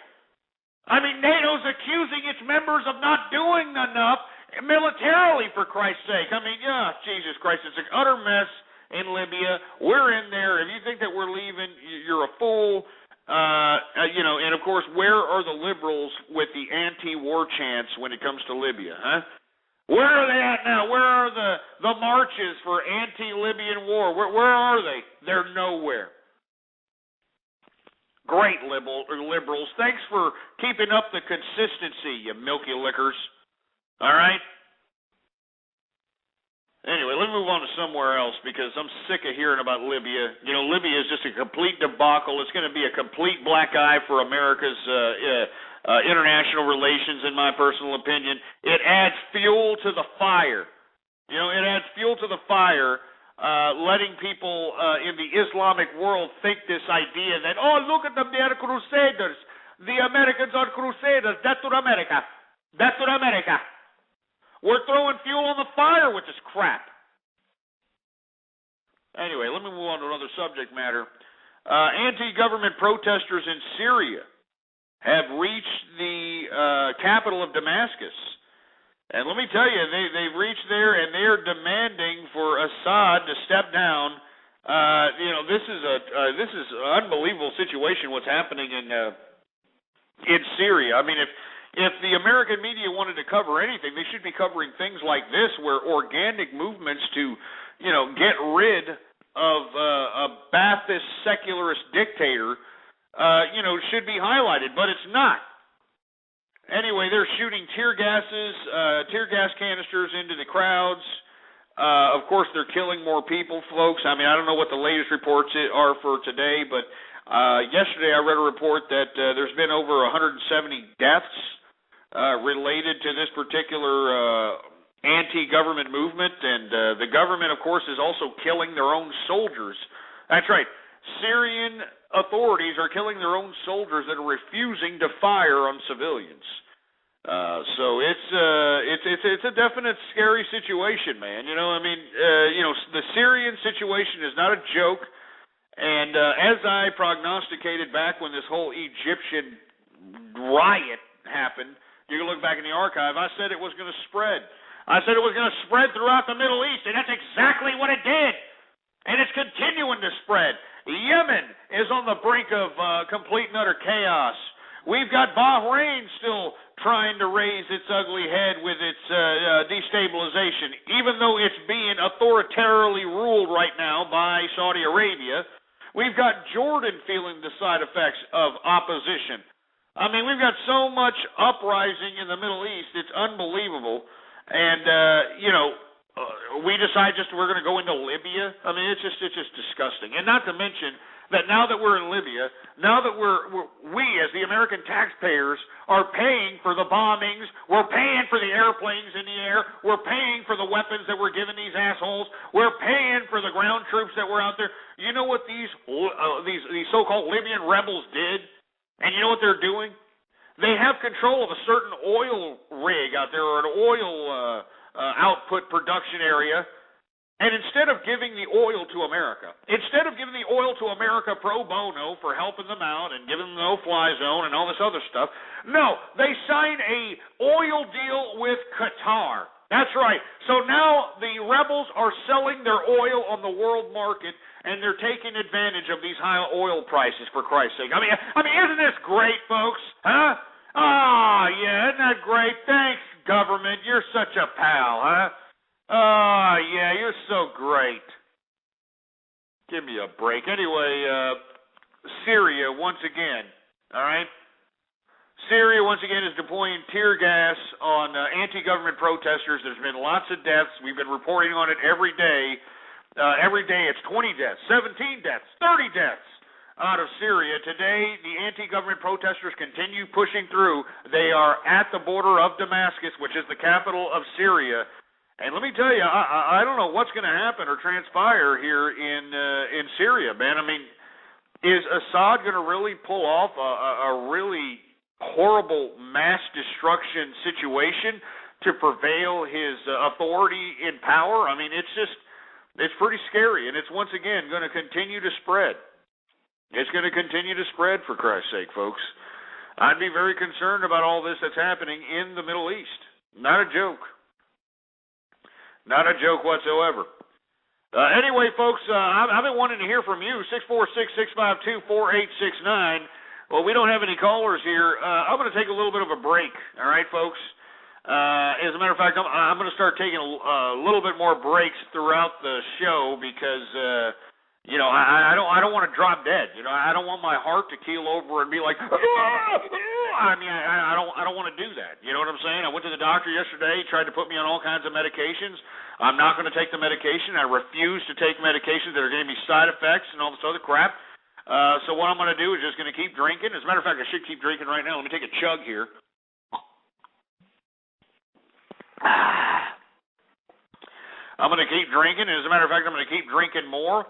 I mean, NATO's accusing its members of not doing enough militarily, for Christ's sake. I mean, Jesus Christ, it's an utter mess in Libya. We're in there. If you think that we're leaving, you're a fool. And of course, where are the liberals with the anti-war chants when it comes to Libya, huh? Where are they at now? Where are the marches for anti-Libyan war? Where are they? They're nowhere. Great liberals. Thanks for keeping up the consistency, you milky lickers. All right? Anyway, let me move on to somewhere else because I'm sick of hearing about Libya. Libya is just a complete debacle. It's going to be a complete black eye for America's international relations, in my personal opinion. It adds fuel to the fire. It adds fuel to the fire, letting people in the Islamic world think this idea that, oh, look at them, they are crusaders. The Americans are crusaders. That's what America. That's what America. We're throwing fuel on the fire with this crap. Anyway, let me move on to another subject matter. Anti-government protesters in Syria have reached the capital of Damascus. And let me tell you, they've reached there and they're demanding for Assad to step down. This is an unbelievable situation. What's happening in Syria? I mean, if the American media wanted to cover anything, they should be covering things like this, where organic movements to, get rid of a Ba'athist secularist dictator, should be highlighted, but it's not. Anyway, they're shooting tear gas canisters into the crowds. Of course, they're killing more people, folks. I mean, I don't know what the latest reports are for today, but yesterday I read a report that there's been over 170 deaths related to this particular anti-government movement, and the government, of course, is also killing their own soldiers. That's right. Syrian authorities are killing their own soldiers that are refusing to fire on civilians. So it's a definite scary situation, man. The Syrian situation is not a joke. And as I prognosticated back when this whole Egyptian riot happened, you can look back in the archive, I said it was going to spread. I said it was going to spread throughout the Middle East, and that's exactly what it did. And it's continuing to spread. Yemen is on the brink of complete and utter chaos. We've got Bahrain still trying to raise its ugly head with its destabilization, even though it's being authoritarily ruled right now by Saudi Arabia. We've got Jordan feeling the side effects of opposition. I mean, we've got so much uprising in the Middle East, it's unbelievable. And, we decide we're going to go into Libya. I mean, it's just disgusting. And not to mention that now that we're in Libya, now that we as the American taxpayers are paying for the bombings, we're paying for the airplanes in the air, we're paying for the weapons that we're giving these assholes, we're paying for the ground troops that were out there. You know what these so-called Libyan rebels did? And you know what they're doing? They have control of a certain oil rig out there, or an oil output production area, and instead of giving the oil to America, pro bono for helping them out and giving them the no-fly zone and all this other stuff, no, they sign a oil deal with Qatar. That's right. So now the rebels are selling their oil on the world market, and they're taking advantage of these high oil prices, for Christ's sake. I mean, isn't this great, folks? Huh? Oh, yeah, isn't that great? Thanks, government. You're such a pal, huh? Oh, yeah, you're so great. Give me a break. Anyway, Syria, once again, all right? Syria, once again, is deploying tear gas on anti-government protesters. There's been lots of deaths. We've been reporting on it every day. Every day it's 20 deaths, 17 deaths, 30 deaths out of Syria. Today, the anti-government protesters continue pushing through. They are at the border of Damascus, which is the capital of Syria. And let me tell you, I don't know what's going to happen or transpire here in Syria, man. I mean, is Assad going to really pull off a really horrible mass destruction situation to prevail his authority in power? I mean, it's pretty scary, and it's once again going to continue to spread. It's going to continue to spread, for Christ's sake, folks. I'd be very concerned about all this that's happening in the Middle East. Not a joke. Not a joke whatsoever. Anyway, folks, I've been wanting to hear from you, 646-652-4869. Well, we don't have any callers here. I'm going to take a little bit of a break, all right, folks? As a matter of fact, I'm going to start taking a little bit more breaks throughout the show because, I don't want to drop dead. I don't want my heart to keel over and be like, I mean, I don't want to do that. You know what I'm saying? I went to the doctor yesterday, tried to put me on all kinds of medications. I'm not going to take the medication. I refuse to take medications that are going to be side effects and all this other crap. So what I'm going to do is just going to keep drinking. As a matter of fact, I should keep drinking right now. Let me take a chug here. I'm going to keep drinking. As a matter of fact, I'm going to keep drinking more.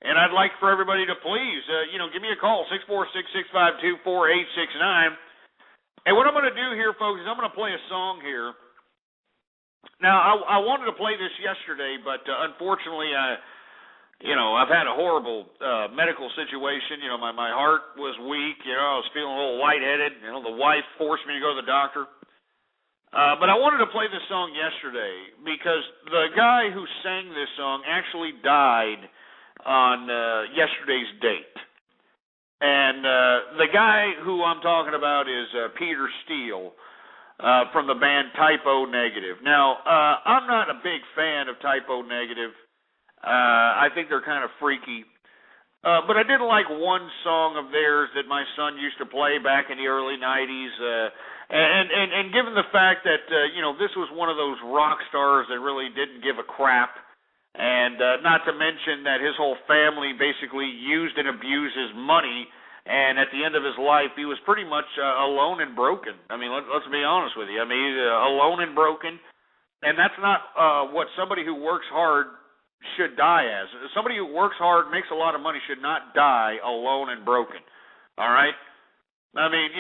And I'd like for everybody to please, give me a call, 646-652-4869. And what I'm going to do here, folks, is I'm going to play a song here. Now, I wanted to play this yesterday, but unfortunately, I've had a horrible medical situation. My heart was weak. I was feeling a little lightheaded. The wife forced me to go to the doctor. But I wanted to play this song yesterday because the guy who sang this song actually died on yesterday's date. And the guy who I'm talking about is Peter Steele from the band Type O Negative. Now, I'm not a big fan of Type O Negative. I think they're kind of freaky. But I did like one song of theirs that my son used to play back in the early 90s. And given the fact that, this was one of those rock stars that really didn't give a crap, and not to mention that his whole family basically used and abused his money, and at the end of his life, he was pretty much alone and broken. I mean, let's be honest with you. I mean, alone and broken, and that's not what somebody who works hard should die as. Somebody who works hard, makes a lot of money, should not die alone and broken. All right? I mean,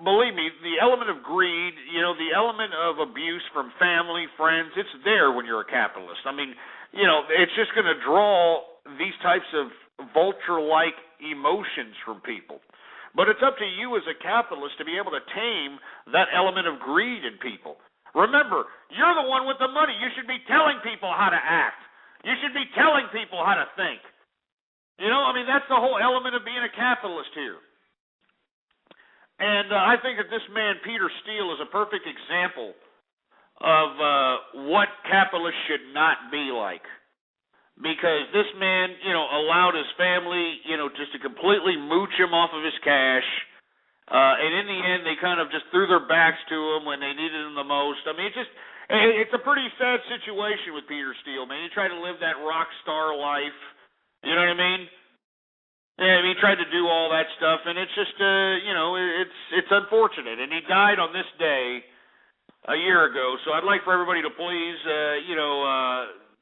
believe me, the element of greed, the element of abuse from family, friends, it's there when you're a capitalist. I mean, it's just going to draw these types of vulture-like emotions from people. But it's up to you as a capitalist to be able to tame that element of greed in people. Remember, you're the one with the money. You should be telling people how to act. You should be telling people how to think. That's the whole element of being a capitalist here. And I think that this man, Peter Steele, is a perfect example of what capitalists should not be like. Because this man, allowed his family, just to completely mooch him off of his cash. And in the end, they kind of just threw their backs to him when they needed him the most. I mean, it's a pretty sad situation with Peter Steele, man. He tried to live that rock star life. You know what I mean? Yeah, he tried to do all that stuff, and it's just, it's unfortunate. And he died on this day a year ago. So I'd like for everybody to please,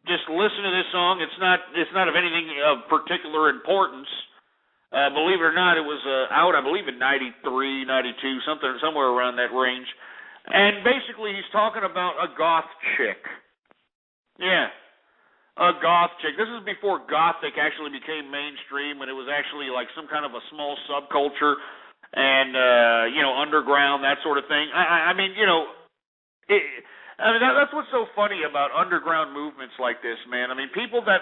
just listen to this song. It's not of anything of particular importance. Believe it or not, it was out, I believe, in 93, 92, somewhere around that range. And basically, he's talking about a goth chick. Yeah. A goth chick. This is before Gothic actually became mainstream, when it was actually like some kind of a small subculture and, underground, that sort of thing. That's what's so funny about underground movements like this, man. I mean, people that,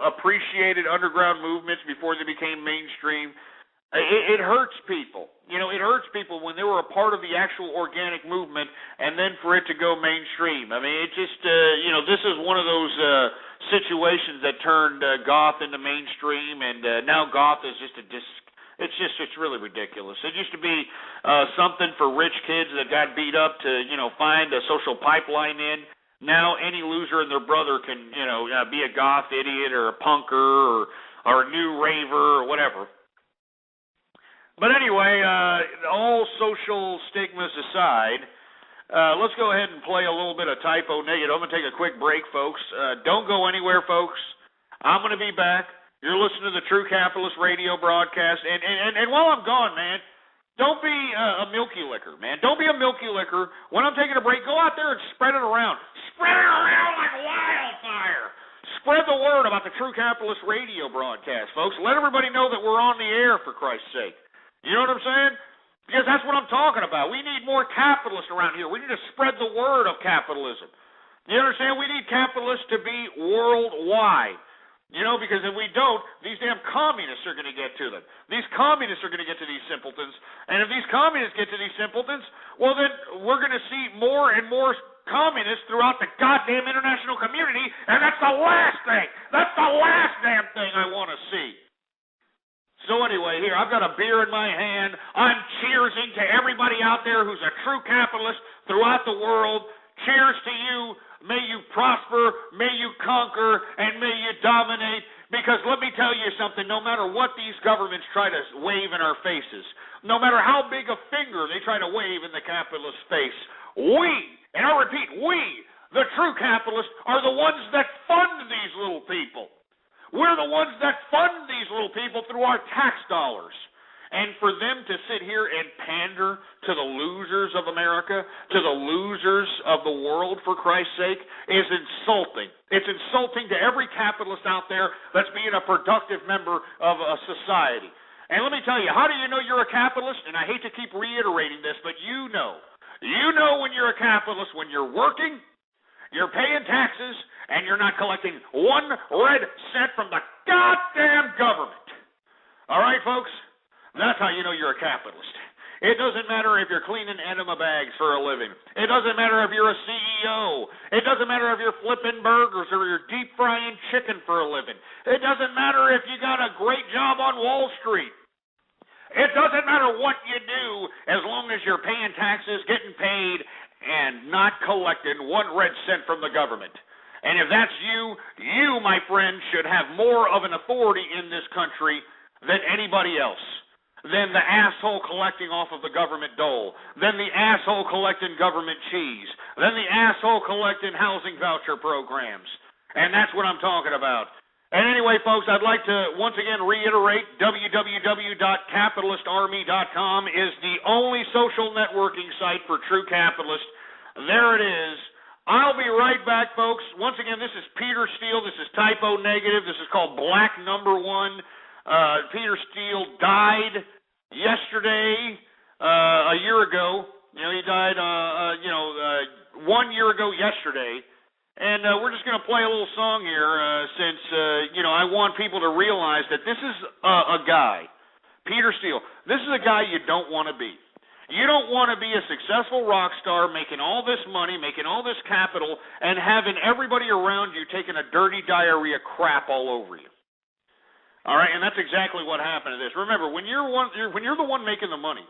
appreciated underground movements before they became mainstream, it hurts people. It hurts people when they were a part of the actual organic movement and then for it to go mainstream. I mean, it just, this is one of those situations that turned goth into mainstream, and now goth is just it's really ridiculous. It used to be something for rich kids that got beat up to, find a social pipeline in. Now any loser and their brother can, be a goth idiot or a punker or a new raver or whatever. But anyway, all social stigmas aside, let's go ahead and play a little bit of Type O Negative. I'm going to take a quick break, folks. Don't go anywhere, folks. I'm going to be back. You're listening to the True Capitalist Radio broadcast. And while I'm gone, man, don't be a milky licker, man. Don't be a milky licker. When I'm taking a break, go out there and spread it around. Spread it around like wildfire. Spread the word about the True Capitalist Radio broadcast, folks. Let everybody know that we're on the air, for Christ's sake. You know what I'm saying? Because that's what I'm talking about. We need more capitalists around here. We need to spread the word of capitalism. You understand? We need capitalists to be worldwide. Because if we don't, these damn communists are going to get to them. These communists are going to get to these simpletons. And if these communists get to these simpletons, well, then we're going to see more and more communists throughout the goddamn international community, and that's the last thing. That's the last damn thing I want to see. So anyway, here, I've got a beer in my hand. I'm cheersing to everybody out there who's a true capitalist throughout the world. Cheers to you. May you prosper, may you conquer, and may you dominate. Because let me tell you something, no matter what these governments try to wave in our faces, no matter how big a finger they try to wave in the capitalist face, we, and I repeat, we, the true capitalists, are the ones that fund these little people. We're the ones that fund these little people through our tax dollars. And for them to sit here and pander to the losers of America, to the losers of the world, for Christ's sake, is insulting. It's insulting to every capitalist out there that's being a productive member of a society. And let me tell you, how do you know you're a capitalist? And I hate to keep reiterating this, but you know. You know when you're a capitalist when you're working, you're paying taxes, and you're not collecting one red cent from the goddamn government. All right, folks? That's how you know you're a capitalist. It doesn't matter if you're cleaning enema bags for a living. It doesn't matter if you're a CEO. It doesn't matter if you're flipping burgers or you're deep frying chicken for a living. It doesn't matter if you got a great job on Wall Street. It doesn't matter what you do as long as you're paying taxes, getting paid, and not collecting one red cent from the government. And if that's you, you, my friend, should have more of an authority in this country than anybody else. Than the asshole collecting off of the government dole, than the asshole collecting government cheese, than the asshole collecting housing voucher programs. And that's what I'm talking about. And anyway, folks, I'd like to once again reiterate, www.capitalistarmy.com is the only social networking site for true capitalists. There it is. I'll be right back, folks. Once again, this is Peter Steele. This is Typo Negative. This is called Black Number One. Peter Steele died yesterday, a year ago. You know, he died, 1 year ago yesterday. And we're just going to play a little song here since, I want people to realize that this is a guy, Peter Steele. This is a guy you don't want to be. You don't want to be a successful rock star making all this money, making all this capital, and having everybody around you taking a dirty diarrhea crap all over you. All right, and that's exactly what happened to this. Remember, when you're the one making the money,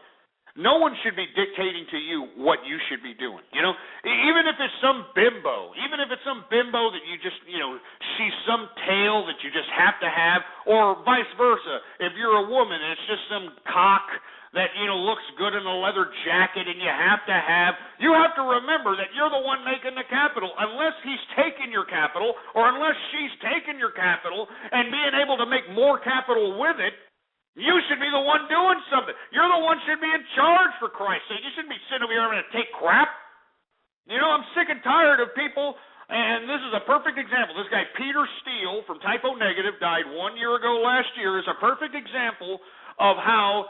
no one should be dictating to you what you should be doing. You know, even if it's some bimbo, that you just, she's some tail that you just have to have, or vice versa. If you're a woman and it's just some cock that, looks good in a leather jacket and you have to remember that you're the one making the capital. Unless he's taking your capital, or unless she's taking your capital and being able to make more capital with it, you should be the one doing something. You're the one should be in charge, for Christ's sake. You shouldn't be sitting over here having to take crap. I'm sick and tired of people, and this is a perfect example. This guy, Peter Steele from Typo Negative, died 1 year ago last year, is a perfect example of how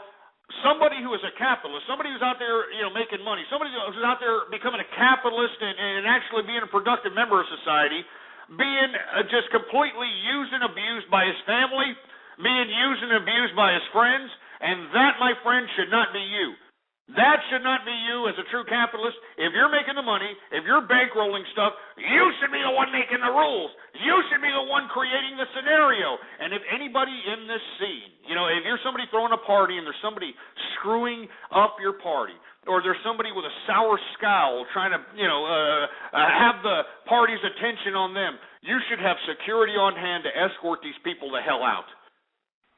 somebody who is a capitalist, somebody who's out there, making money, somebody who's out there becoming a capitalist and actually being a productive member of society, being just completely used and abused by his family, being used and abused by his friends, and that, my friend, should not be you. That should not be you as a true capitalist. If you're making the money, if you're bankrolling stuff, you should be the one making the rules. You should be the one creating the scenario. And if anybody in this scene, if you're somebody throwing a party and there's somebody screwing up your party, or there's somebody with a sour scowl trying to, have the party's attention on them, you should have security on hand to escort these people the hell out.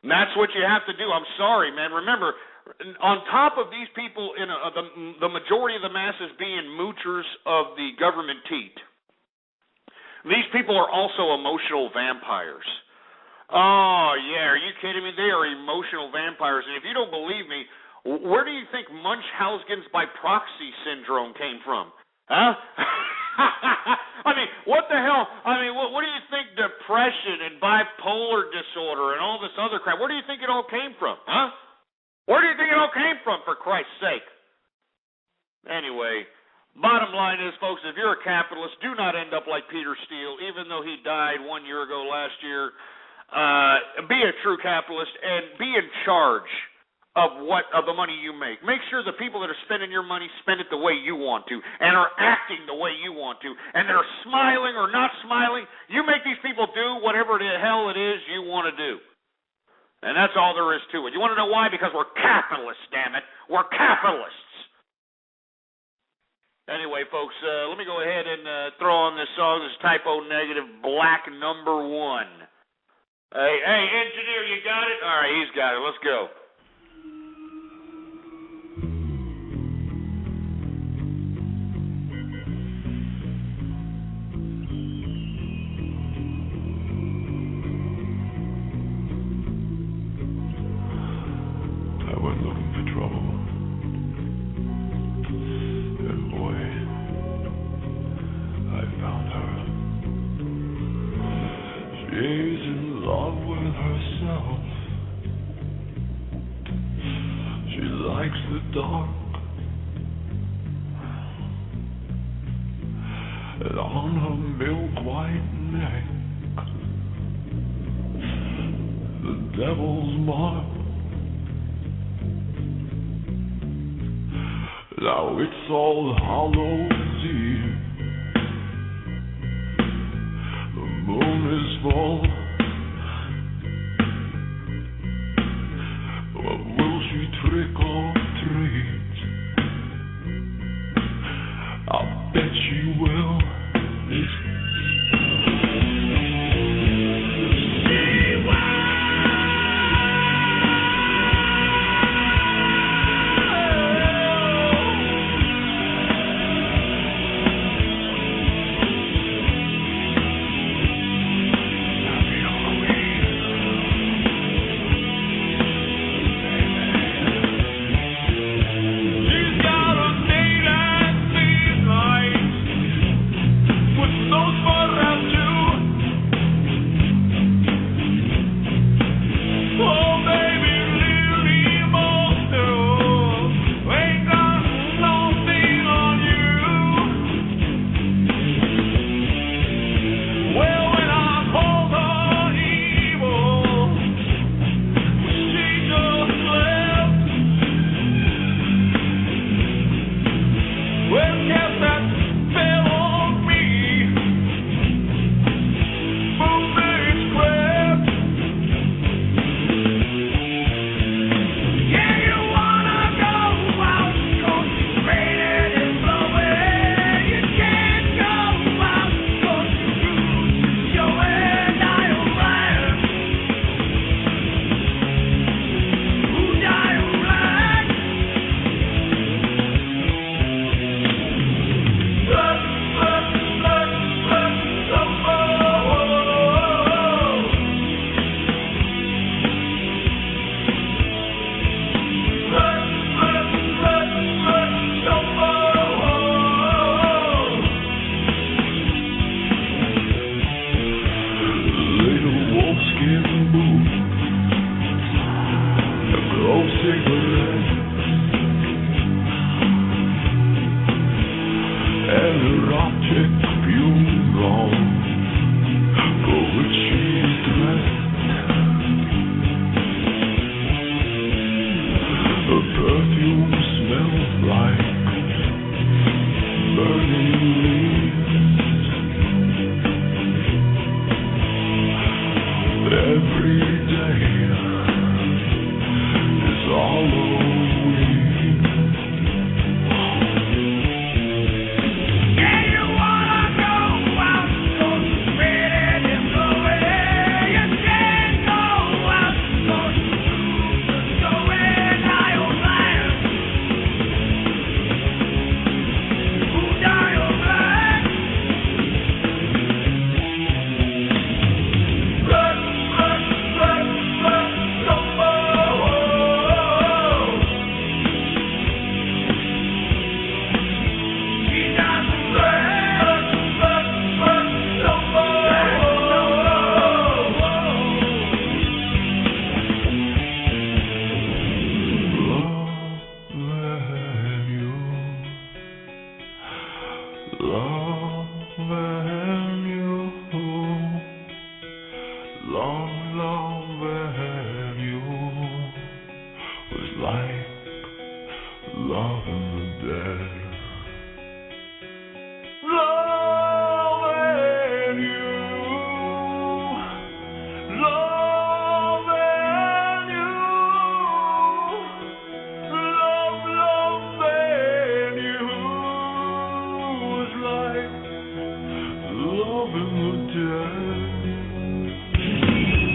And that's what you have to do. I'm sorry, man. Remember, on top of these people, the majority of the masses being moochers of the government teat, these people are also emotional vampires. Oh, yeah, are you kidding me? They are emotional vampires. And if you don't believe me, where do you think Munchausen's by proxy syndrome came from? Huh? I mean, what the hell? I mean, what do you think depression and bipolar disorder and all this other crap, where do you think it all came from? Huh? Where do you think it all came from, for Christ's sake? Anyway, bottom line is, folks, if you're a capitalist, do not end up like Peter Steele, even though he died 1 year ago last year. Be a true capitalist and be in charge of the money you make. Make sure the people that are spending your money spend it the way you want to and are acting the way you want to, and they're smiling or not smiling. You make these people do whatever the hell it is you want to do. And that's all there is to it. You want to know why? Because we're capitalists, damn it. We're capitalists. Anyway, folks, let me go ahead and throw on this song. This is Typo Negative, Black Number One. Hey, engineer, you got it? All right, he's got it. Let's go. I went looking for trouble. And boy, I found her. She's in love with herself. She likes the dark. And on her milk white neck, the devil's mark. Now it's all Hallows Eve. The moon is full. But will she trick or treat? I'll bet she will.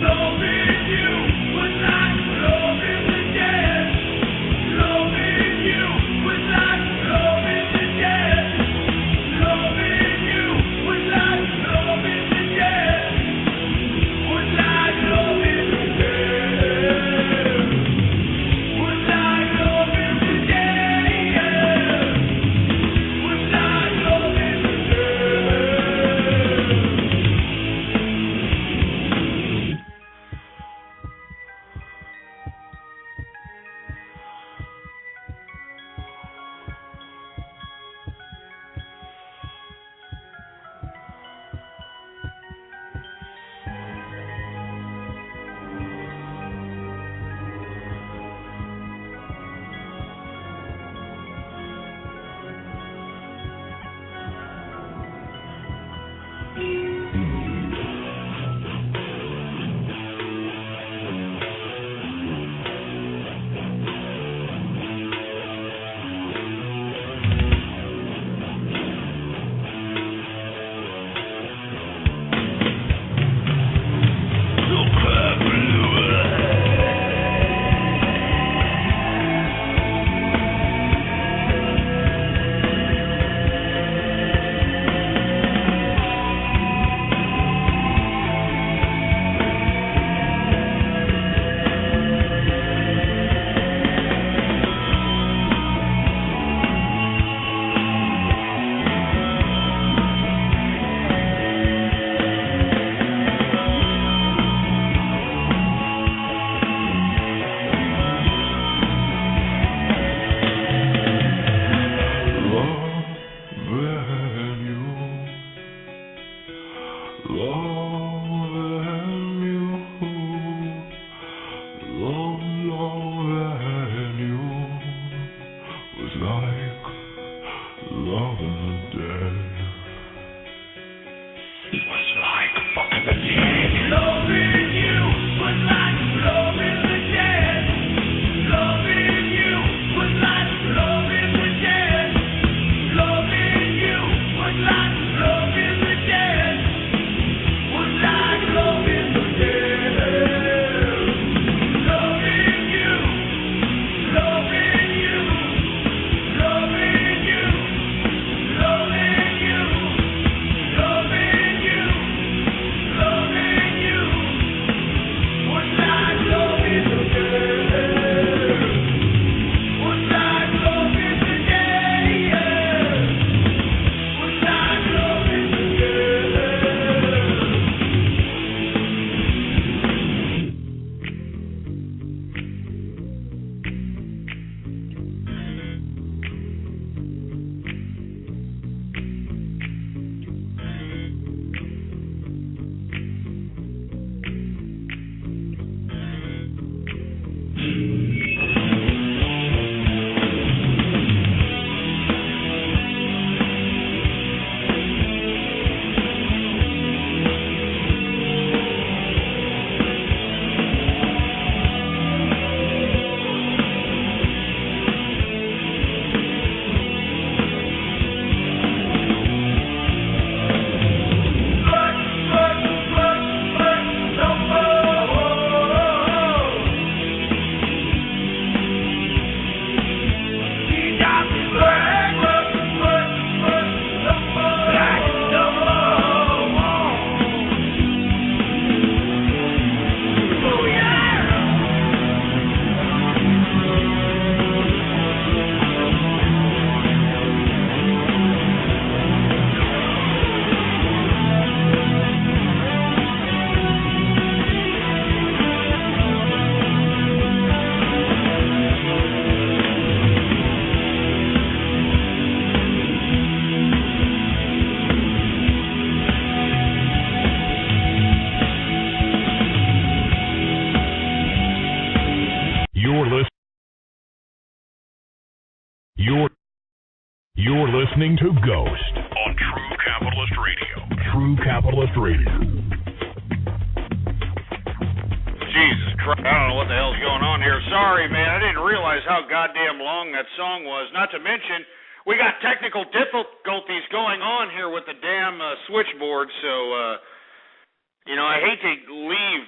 No! listening to Ghost on True Capitalist Radio. True Capitalist Radio. Jesus Christ, I don't know what the hell's going on here. Sorry, man, I didn't realize how goddamn long that song was. Not to mention, we got technical difficulties going on here with the damn switchboard, so, I hate to leave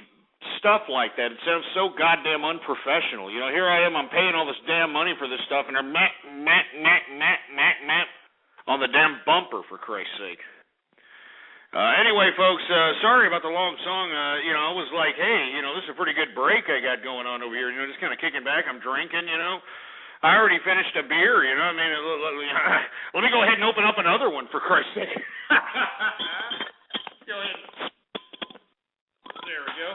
stuff like that. It sounds so goddamn unprofessional. Here I am, I'm paying all this damn money for this stuff, and they're on the damn bumper, for Christ's sake. Anyway, folks, sorry about the long song. I was like, hey, this is a pretty good break I got going on over here. Just kind of kicking back. I'm drinking, I already finished a beer, let me go ahead and open up another one, for Christ's sake. Go ahead. There we go.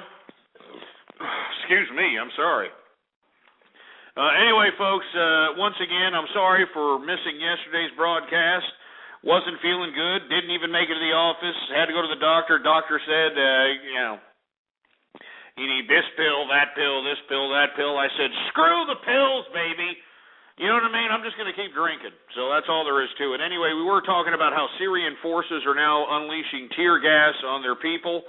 Excuse me, I'm sorry. Anyway, folks, once again, I'm sorry for missing yesterday's broadcast. Wasn't feeling good, didn't even make it to the office, had to go to the doctor. Doctor said, you need this pill, that pill, this pill, that pill. I said, screw the pills, baby. You know what I mean? I'm just going to keep drinking. So that's all there is to it. Anyway, we were talking about how Syrian forces are now unleashing tear gas on their people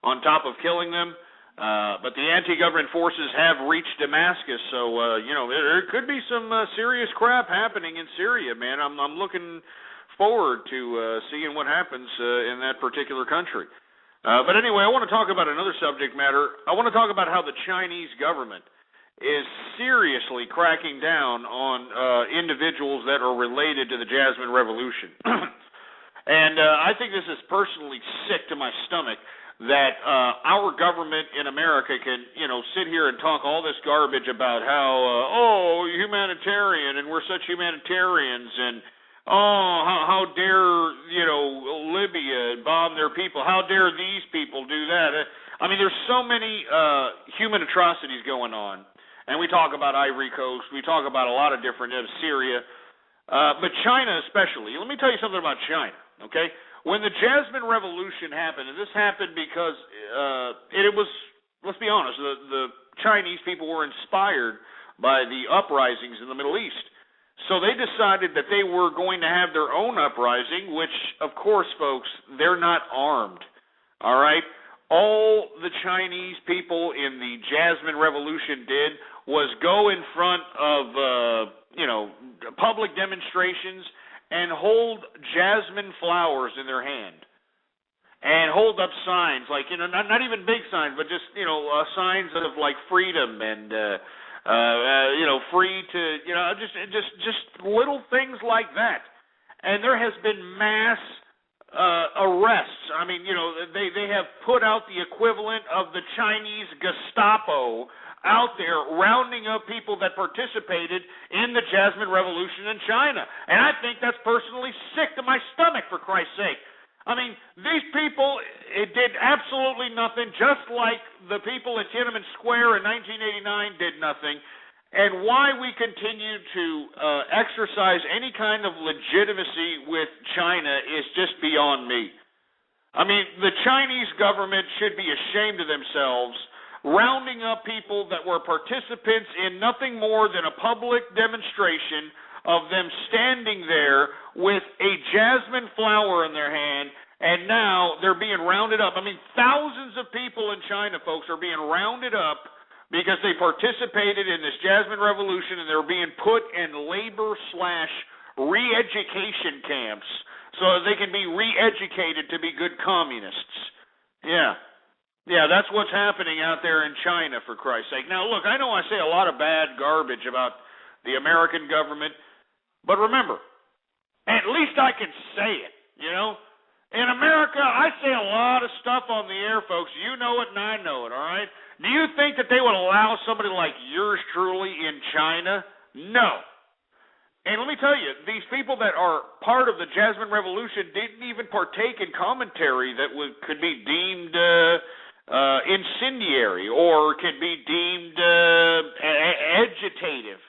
on top of killing them. But the anti-government forces have reached Damascus. So, there could be some serious crap happening in Syria, man. I'm looking forward to seeing what happens in that particular country. But anyway, I want to talk about another subject matter. I want to talk about how the Chinese government is seriously cracking down on individuals that are related to the Jasmine Revolution. And I think this is personally sick to my stomach that our government in America can, sit here and talk all this garbage about how, humanitarian, and we're such humanitarians, and how dare, Libya bomb their people? How dare these people do that? There's so many human atrocities going on. And we talk about Ivory Coast. We talk about a lot of different, Syria. But China especially. Let me tell you something about China, okay? When the Jasmine Revolution happened, and this happened because it was, let's be honest, the Chinese people were inspired by the uprisings in the Middle East. So they decided that they were going to have their own uprising, which, of course, folks, they're not armed, all right? All the Chinese people in the Jasmine Revolution did was go in front of, public demonstrations and hold jasmine flowers in their hand and hold up signs, like, not even big signs, but just, signs of, like, freedom and, free to, just little things like that. And there has been mass arrests. They have put out the equivalent of the Chinese Gestapo out there rounding up people that participated in the Jasmine Revolution in China. And I think that's personally sick to my stomach, for Christ's sake. These people did absolutely nothing, just like the people in Tiananmen Square in 1989 did nothing. And why we continue to exercise any kind of legitimacy with China is just beyond me. The Chinese government should be ashamed of themselves, rounding up people that were participants in nothing more than a public demonstration of them standing there with a jasmine flower in their hand, and now they're being rounded up. Thousands of people in China, folks, are being rounded up because they participated in this Jasmine Revolution, and they're being put in labor/re-education camps so that they can be re-educated to be good communists. Yeah, that's what's happening out there in China, for Christ's sake. Now, look, I know I say a lot of bad garbage about the American government, but remember, at least I can say it, In America, I say a lot of stuff on the air, folks. You know it and I know it, all right? Do you think that they would allow somebody like yours truly in China? No. And let me tell you, these people that are part of the Jasmine Revolution didn't even partake in commentary that could be deemed incendiary or could be deemed agitative.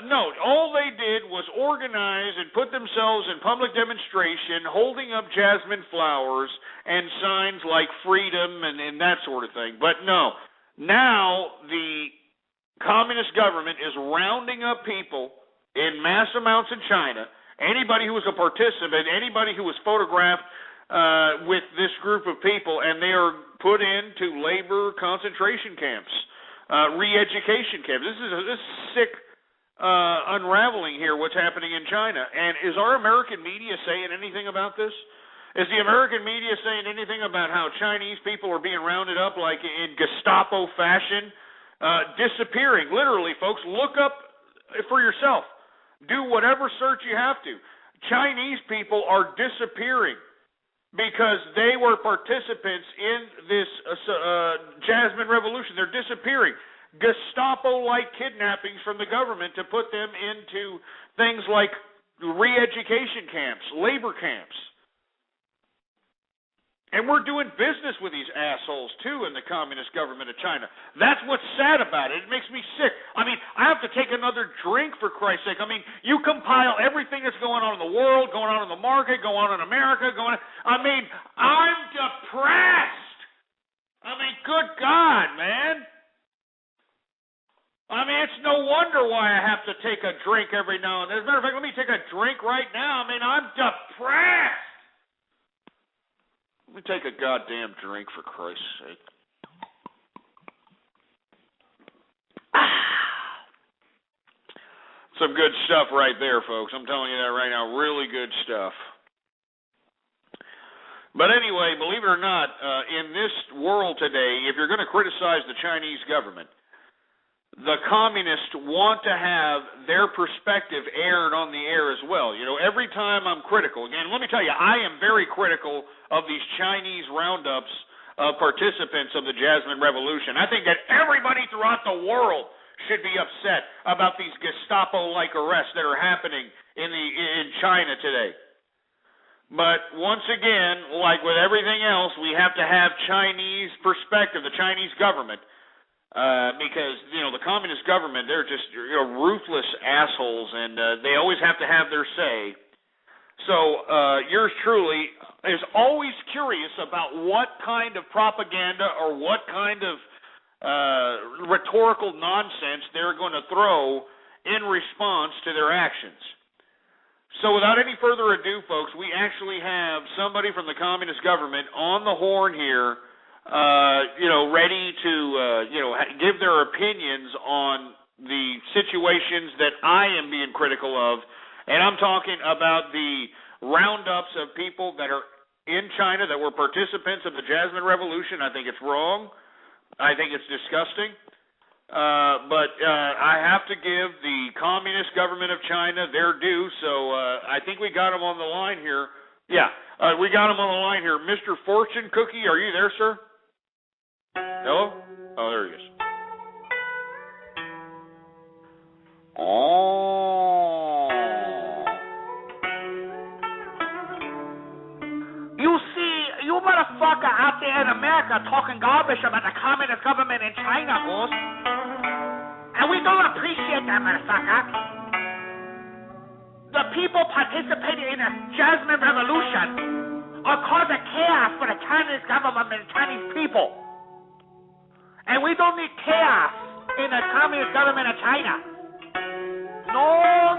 No, all they did was organize and put themselves in public demonstration, holding up jasmine flowers and signs like freedom and that sort of thing. But no, now the communist government is rounding up people in mass amounts in China Anybody who was a participant, anybody who was photographed with this group of people, and they are put into labor concentration camps, re-education camps. This is sick unraveling here, what's happening in China. And is our American media saying anything about this? Is the American media saying anything about how Chinese people are being rounded up like in Gestapo fashion, disappearing? Literally, folks, look up for yourself. Do whatever search you have to. Chinese people are disappearing because they were participants in this Jasmine Revolution. They're disappearing. Gestapo-like kidnappings from the government to put them into things like re-education camps, labor camps. And we're doing business with these assholes, too, in the communist government of China. That's what's sad about it. It makes me sick. I mean, I have to take another drink, for Christ's sake. I mean, you compile everything that's going on in the world, going on in the market, going on in America, I'm depressed. I mean, good God, man. I mean, it's no wonder why I have to take a drink every now and then. As a matter of fact, let me take a drink right now. I mean, I'm depressed. Let me take a goddamn drink, for Christ's sake. Some good stuff right there, folks. I'm telling you that right now. Really good stuff. But anyway, believe it or not, in this world today, if you're going to criticize the Chinese government, the communists want to have their perspective aired on the air as well. You know, every time I'm critical, again, let me tell you, I am very critical of these Chinese roundups of participants of the Jasmine Revolution. I think that everybody throughout the world should be upset about these Gestapo-like arrests that are happening in China today. But once again, like with everything else, we have to have Chinese perspective, the Chinese government. Because, you know, the communist government, they're just ruthless assholes, and they always have to have their say. So yours truly is always curious about what kind of propaganda or what kind of rhetorical nonsense they're going to throw in response to their actions. So without any further ado, folks, we actually have somebody from the communist government on the horn here, ready to, give their opinions on the situations that I am being critical of. And I'm talking about the roundups of people that are in China that were participants of the Jasmine Revolution. I think it's wrong. I think it's disgusting. But I have to give the communist government of China their due. So I think we got him on the line here. Yeah, we got him on the line here. Mr. Fortune Cookie, are you there, sir? Hello? Oh, there he is. Oh. You see, you motherfucker out there in America talking garbage about the communist government in China, boss. And we don't appreciate that, motherfucker. The people participating in the Jasmine Revolution are causing chaos for the Chinese government and the Chinese people. And we don't need chaos in the communist government of China. No.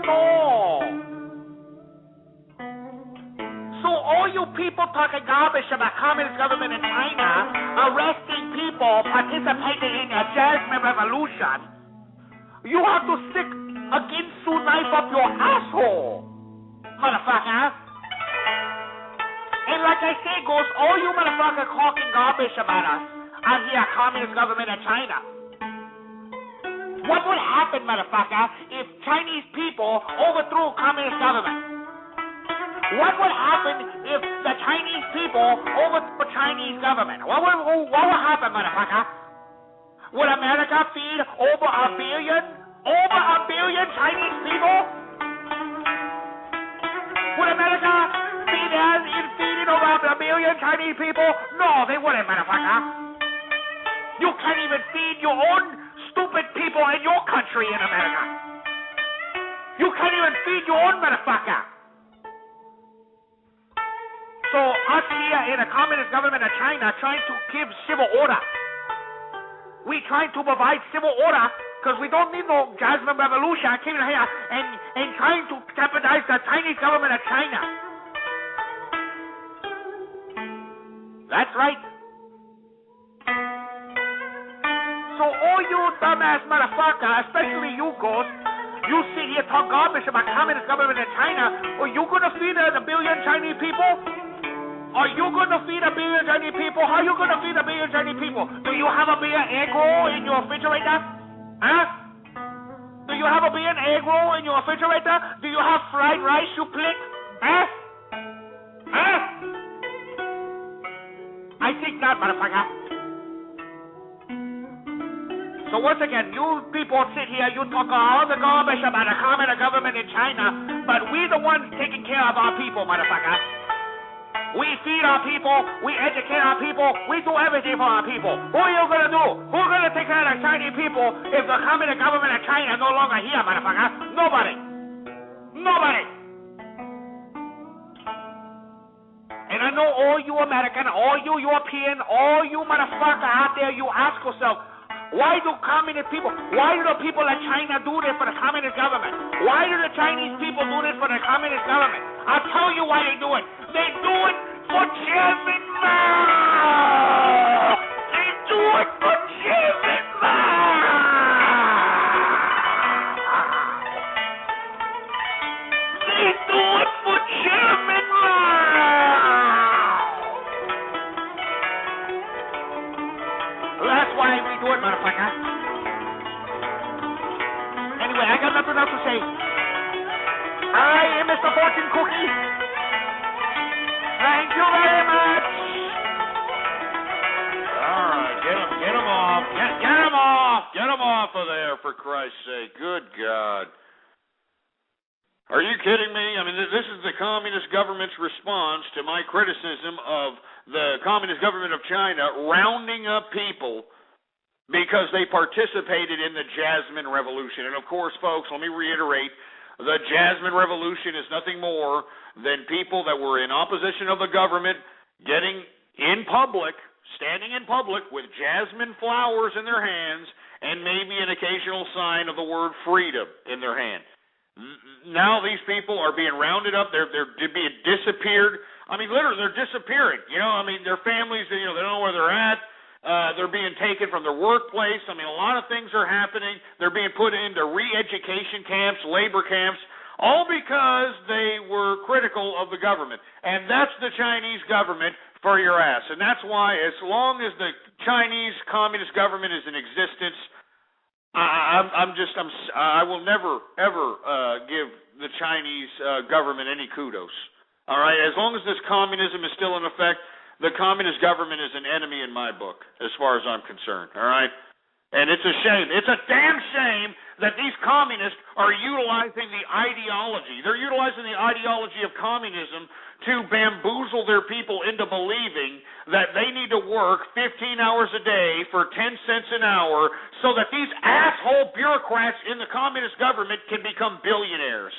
So all you people talking garbage about communist government in China, arresting people participating in the Jasmine Revolution, you have to stick a Ginsu knife up your asshole, motherfucker. And like I say, Ghost, all you motherfuckers talking garbage about us out here, communist government of China. What would happen, motherfucker, if Chinese people overthrew communist government? What would happen if the Chinese people overthrew Chinese government? What would happen, motherfucker? Would America feed over a billion Chinese people? Would America feed over a billion Chinese people? No, they wouldn't, motherfucker. You can't even feed your own stupid people in your country in America. You can't even feed your own motherfucker. So us here in the communist government of China trying to give civil order. We trying to provide civil order Because we don't need no Jasmine revolution coming here and trying to jeopardize the Chinese government of China. That's right. So all you dumbass motherfucker, especially you, Ghost, you sit here talk garbage about communist government in China. Are you gonna feed the billion Chinese people? Are you gonna feed a billion Chinese people? How are you gonna feed a billion Chinese people? Do you have a billion egg roll in your refrigerator? Huh? Do you have a billion egg roll in your refrigerator? Do you have fried rice you flick? Huh? Huh? I think not, motherfucker. So once again, you people sit here, you talk all the garbage about the communist government in China, but we the ones taking care of our people, motherfucker. We feed our people, we educate our people, we do everything for our people. Who are you gonna do? Who's gonna take care of the Chinese people if the communist government of China is no longer here, motherfucker? Nobody. Nobody. And I know all you American, all you European, all you motherfucker out there, you ask yourself, why do communist people, why do the people of China do this for the communist government? Why do the Chinese people do this for the communist government? I'll tell you why they do it. They do it for Chairman Mao. They do it for Chairman Mao. They do it for Chairman Mao. That's why we do it, motherfucker. Anyway, I got nothing else to say. I am Mr. Fortune Cookie. Thank you very much. All right, get him off. Get him off of there, for Christ's sake. Good God. Are you kidding me? I mean, this is the communist government's response to my criticism of the communist government of China rounding up people because they participated in the Jasmine Revolution. And of course, folks, let me reiterate, the Jasmine Revolution is nothing more than people that were in opposition of the government getting in public, standing in public with jasmine flowers in their hands and maybe an occasional sign of the word freedom in their hand. Now these people are being rounded up. They're being disappeared. I mean, literally, they're disappearing. You know, I mean, their families, they don't know where they're at. They're being taken from their workplace. I mean, a lot of things are happening. They're being put into re-education camps, labor camps, all because they were critical of the government. And that's the Chinese government for your ass. And that's why, as long as the Chinese communist government is in existence, I will never, ever give the Chinese government any kudos. All right? As long as this communism is still in effect, the communist government is an enemy in my book, as far as I'm concerned, all right? And it's a shame. It's a damn shame that these communists are utilizing the ideology. They're utilizing the ideology of communism to bamboozle their people into believing that they need to work 15 hours a day for 10 cents an hour so that these asshole bureaucrats in the communist government can become billionaires.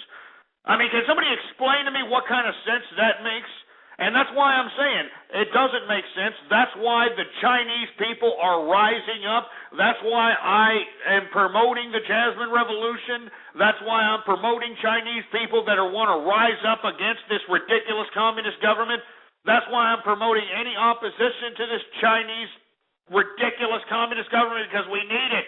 I mean, can somebody explain to me what kind of sense that makes? And that's why I'm saying it doesn't make sense. That's why the Chinese people are rising up. That's why I am promoting the Jasmine Revolution. That's why I'm promoting Chinese people that want to rise up against this ridiculous communist government. That's why I'm promoting any opposition to this Chinese ridiculous communist government, because we need it.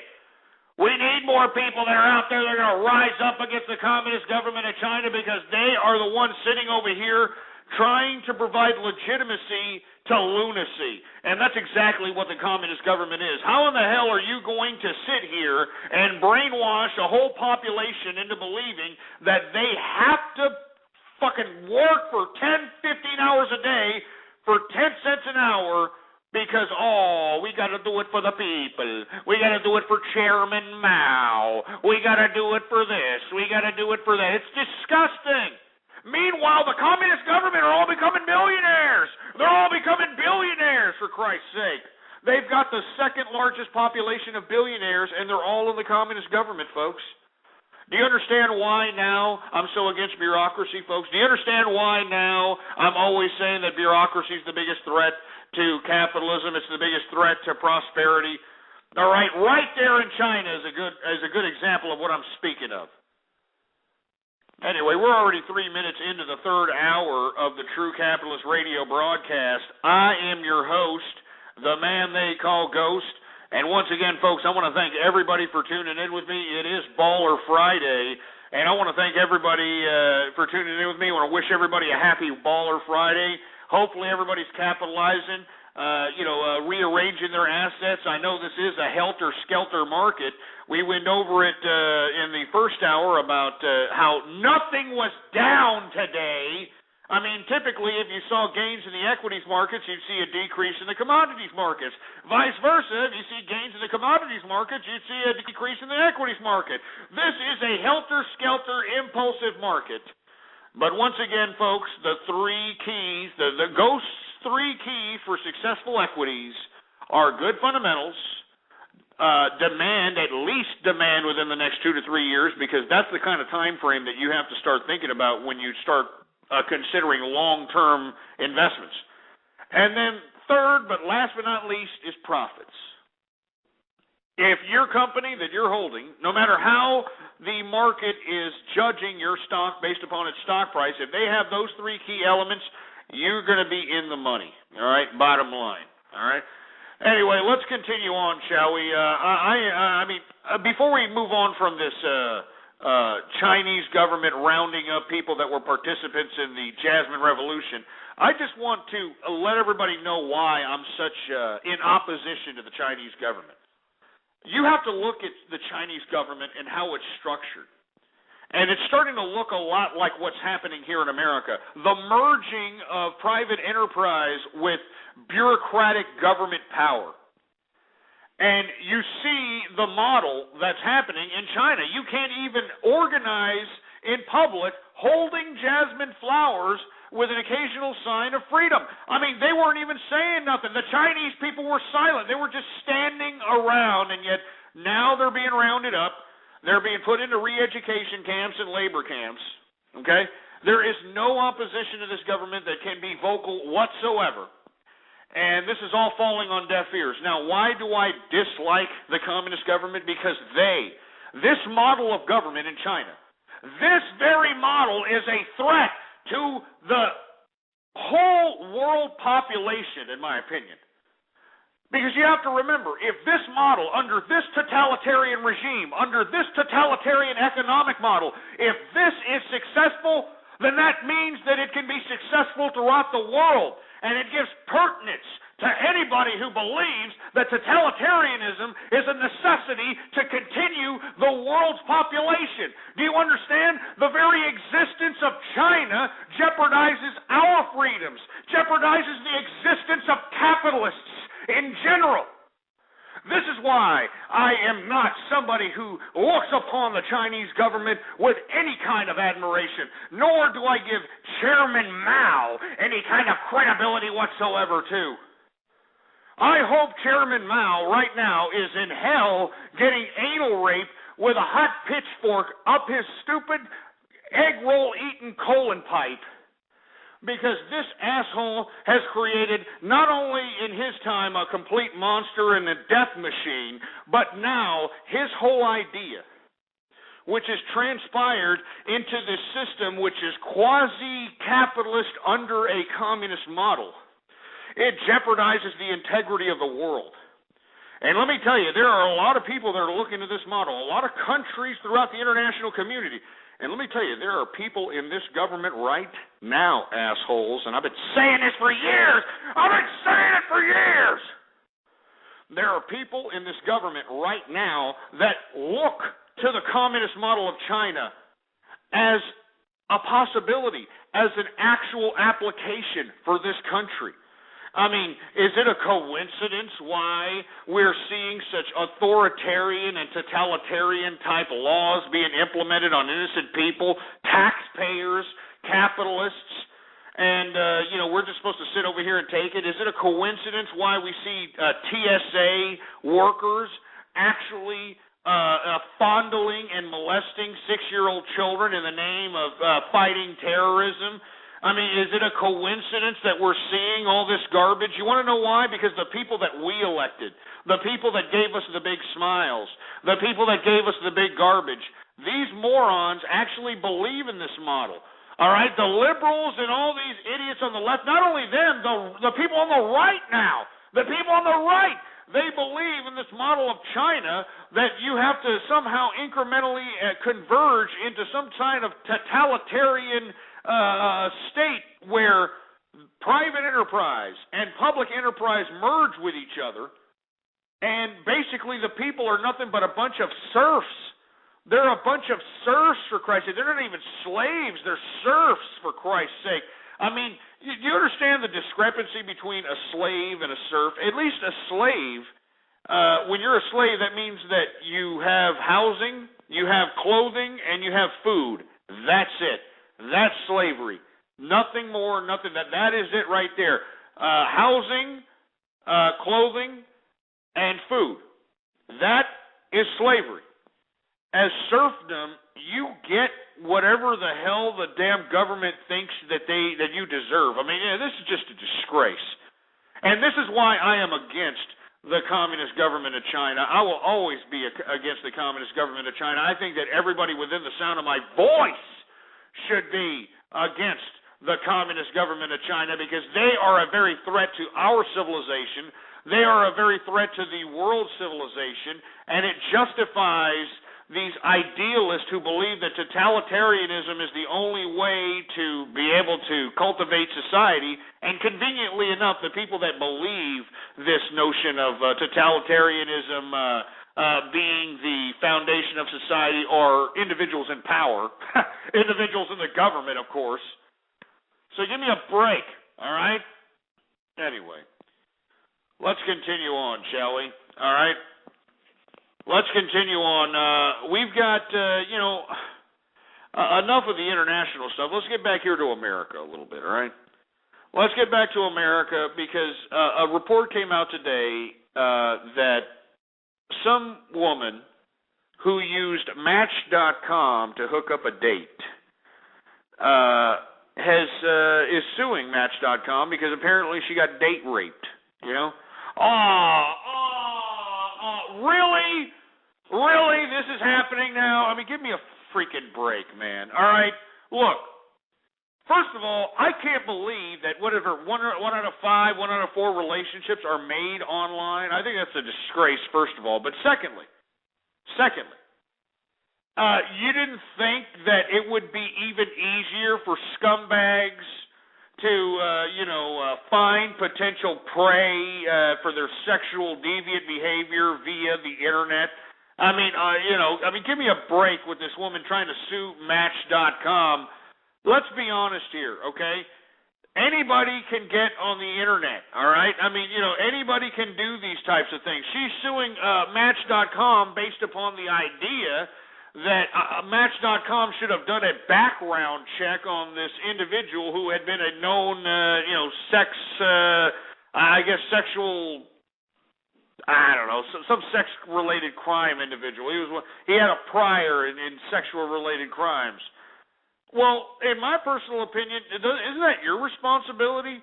We need more people that are out there that are going to rise up against the communist government of China, because they are the ones sitting over here trying to provide legitimacy to lunacy. And that's exactly what the communist government is. How in the hell are you going to sit here and brainwash a whole population into believing that they have to fucking work for 10, 15 hours a day for 10 cents an hour because, we got to do it for the people. We got to do it for Chairman Mao. We got to do it for this. We got to do it for that. It's disgusting. Meanwhile, the communist government are all becoming millionaires. They're all becoming billionaires, for Christ's sake. They've got the second largest population of billionaires, and they're all in the communist government, folks. Do you understand why now I'm so against bureaucracy, folks? Do you understand why now I'm always saying that bureaucracy is the biggest threat to capitalism? It's the biggest threat to prosperity. All right, right there in China is a good example of what I'm speaking of. Anyway, we're already 3 minutes into the third hour of the True Capitalist Radio broadcast. I am your host, the man they call Ghost. And once again, folks, I want to thank everybody for tuning in with me. It is Baller Friday, and I want to thank everybody for tuning in with me. I want to wish everybody a happy Baller Friday. Hopefully everybody's capitalizing, rearranging their assets. I know this is a helter-skelter market. We went over it in the first hour about how nothing was down today. I mean, typically, if you saw gains in the equities markets, you'd see a decrease in the commodities markets. Vice versa, if you see gains in the commodities markets, you'd see a decrease in the equities market. This is a helter-skelter, impulsive market. But once again, folks, the three keys, the Ghost's three keys for successful equities are good fundamentals, demand, at least demand within the next 2 to 3 years, because that's the kind of time frame that you have to start thinking about when you start considering long-term investments. And then third, but last but not least, is profits. If your company that you're holding, no matter how the market is judging your stock based upon its stock price, if they have those three key elements, you're going to be in the money, all right, bottom line, all right? Anyway, let's continue on, shall we? Before we move on from this Chinese government rounding up people that were participants in the Jasmine Revolution, I just want to let everybody know why I'm such in opposition to the Chinese government. You have to look at the Chinese government and how it's structured. And it's starting to look a lot like what's happening here in America. The merging of private enterprise with bureaucratic government power. And you see the model that's happening in China. You can't even organize in public holding jasmine flowers with an occasional sign of freedom. I mean, they weren't even saying nothing. The Chinese people were silent. They were just standing around, and yet now they're being rounded up. They're being put into re-education camps and labor camps, okay? There is no opposition to this government that can be vocal whatsoever, and this is all falling on deaf ears. Now, why do I dislike the communist government? Because this model of government in China, this very model is a threat to the whole world population, in my opinion. Because you have to remember, if this model, under this totalitarian regime, under this totalitarian economic model, if this is successful, then that means that it can be successful throughout the world. And it gives pertinence to anybody who believes that totalitarianism is a necessity to continue the world's population. Do you understand? The very existence of China jeopardizes our freedoms, jeopardizes the existence of capitalists in general. This is why I am not somebody who looks upon the Chinese government with any kind of admiration, nor do I give Chairman Mao any kind of credibility whatsoever, too. I hope Chairman Mao right now is in hell getting anal rape with a hot pitchfork up his stupid egg roll eating colon pipe. Because this asshole has created, not only in his time, a complete monster and a death machine, but now his whole idea, which has transpired into this system which is quasi-capitalist under a communist model, it jeopardizes the integrity of the world. And let me tell you, there are a lot of people that are looking at this model, a lot of countries throughout the international community. And let me tell you, there are people in this government right now, assholes, and I've been saying this for years. There are people in this government right now that look to the communist model of China as a possibility, as an actual application for this country. I mean, is it a coincidence why we're seeing such authoritarian and totalitarian type laws being implemented on innocent people, taxpayers, capitalists, and, we're just supposed to sit over here and take it? Is it a coincidence why we see TSA workers actually fondling and molesting 6-year-old children in the name of fighting terrorism? I mean, is it a coincidence that we're seeing all this garbage? You want to know why? Because the people that we elected, the people that gave us the big smiles, the people that gave us the big garbage, these morons actually believe in this model. All right? The liberals and all these idiots on the left, not only them, the people on the right now, the people on the right, they believe in this model of China that you have to somehow incrementally converge into some kind of totalitarian state where private enterprise and public enterprise merge with each other, and basically the people are nothing but a bunch of serfs. They're a bunch of serfs, for Christ's sake. They're not even slaves. They're serfs, for Christ's sake. I mean, do you understand the discrepancy between a slave and a serf? At least a slave, when you're a slave, that means that you have housing, you have clothing, and you have food. That's it. That's slavery. Nothing more, nothing. That is it right there. Housing, clothing, and food. That is slavery. As serfdom, you get whatever the hell the damn government thinks that you deserve. I mean, this is just a disgrace. And this is why I am against the communist government of China. I will always be against the communist government of China. I think that everybody within the sound of my voice should be against the communist government of China, because they are a very threat to our civilization. They are a very threat to the world civilization, and it justifies these idealists who believe that totalitarianism is the only way to be able to cultivate society. And conveniently enough, the people that believe this notion of totalitarianism being the foundation of society are individuals in power, individuals in the government, of course. So give me a break, all right? Anyway, let's continue on, shall we? All right? Let's continue on. We've got, enough of the international stuff. Let's get back here to America a little bit, all right? Let's get back to America, because a report came out today that some woman who used Match.com to hook up a date is suing Match.com because apparently she got date raped. You know? Really? Really? This is happening now? I mean, give me a freaking break, man. All right? Look. First of all, I can't believe that whatever one out of 5, 1 out of 4 relationships are made online. I think that's a disgrace, first of all. But secondly, you didn't think that it would be even easier for scumbags to, find potential prey for their sexual deviant behavior via the internet? I mean, give me a break with this woman trying to sue Match.com. Let's be honest here, okay? Anybody can get on the internet, all right? I mean, anybody can do these types of things. She's suing Match.com based upon the idea that Match.com should have done a background check on this individual who had been a known, sexual, some sex-related crime individual. He had a prior in sexual-related crimes. Well, in my personal opinion, isn't that your responsibility?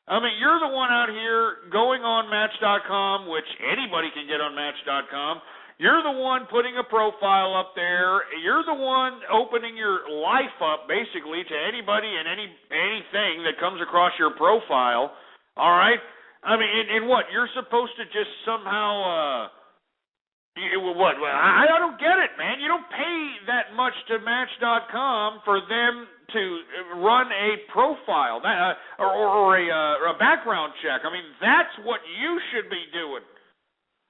I mean, you're the one out here going on Match.com, which anybody can get on Match.com. You're the one putting a profile up there. You're the one opening your life up, basically, to anybody and anything that comes across your profile. All right? I mean, and what? You're supposed to just somehow... What? I don't get it, man. You don't pay that much to Match.com for them to run a profile or a background check. I mean, that's what you should be doing.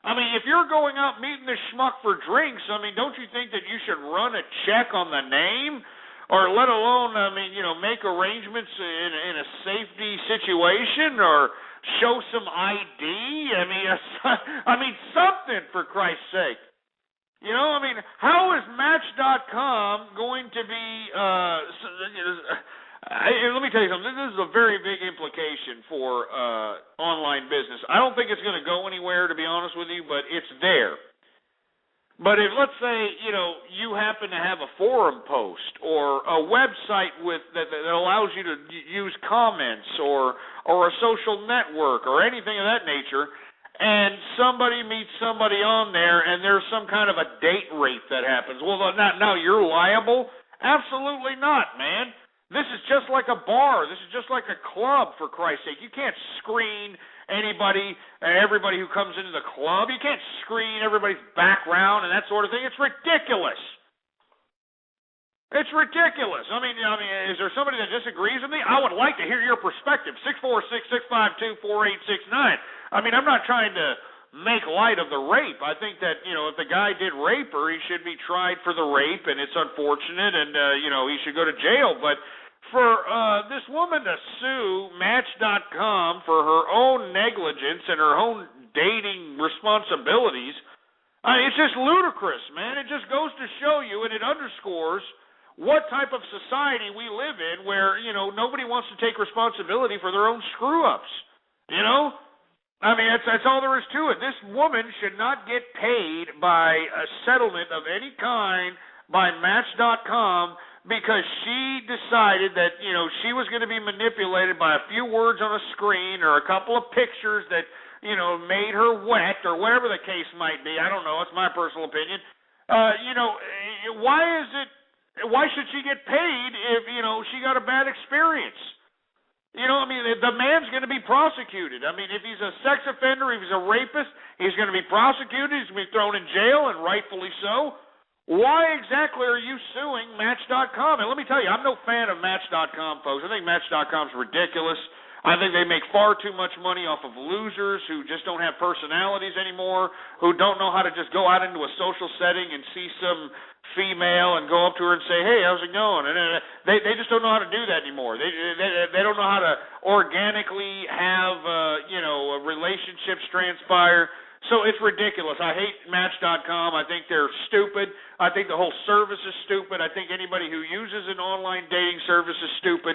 I mean, if you're going out meeting this schmuck for drinks, I mean, don't you think that you should run a check on the name? Or let alone, make arrangements in a safety situation or show some ID? I mean, something, for Christ's sake. How is Match.com going to be... let me tell you something. This is a very big implication for online business. I don't think it's going to go anywhere, to be honest with you, but it's there. But if, let's say, you happen to have a forum post or a website that allows you to use comments or a social network or anything of that nature, and somebody meets somebody on there and there's some kind of a date rape that happens, well, now you're liable? Absolutely not, man. This is just like a bar. This is just like a club, for Christ's sake. You can't screen everybody who comes into the club. You can't screen everybody's background and that sort of thing. It's ridiculous. It's ridiculous. I mean, is there somebody that disagrees with me? I would like to hear your perspective. 646-652-4869. I mean, I'm not trying to make light of the rape. I think that, if the guy did rape her, he should be tried for the rape, and it's unfortunate, and, he should go to jail. But for this woman to sue Match.com for her own negligence and her own dating responsibilities, it's just ludicrous, man. It just goes to show you, and it underscores what type of society we live in where, nobody wants to take responsibility for their own screw-ups, I mean, that's all there is to it. This woman should not get paid by a settlement of any kind by Match.com because she decided that, she was going to be manipulated by a few words on a screen or a couple of pictures that, made her wet or whatever the case might be. I don't know. It's my personal opinion. Why should she get paid if, she got a bad experience? The man's going to be prosecuted. I mean, if he's a sex offender, if he's a rapist, he's going to be prosecuted. He's going to be thrown in jail, and rightfully so. Why exactly are you suing Match.com? And let me tell you, I'm no fan of Match.com, folks. I think Match.com's ridiculous. I think they make far too much money off of losers who just don't have personalities anymore, who don't know how to just go out into a social setting and see some female and go up to her and say, hey, how's it going? And they just don't know how to do that anymore. They don't know how to organically have relationships transpire. So it's ridiculous. I hate Match.com. I think they're stupid. I think the whole service is stupid. I think anybody who uses an online dating service is stupid.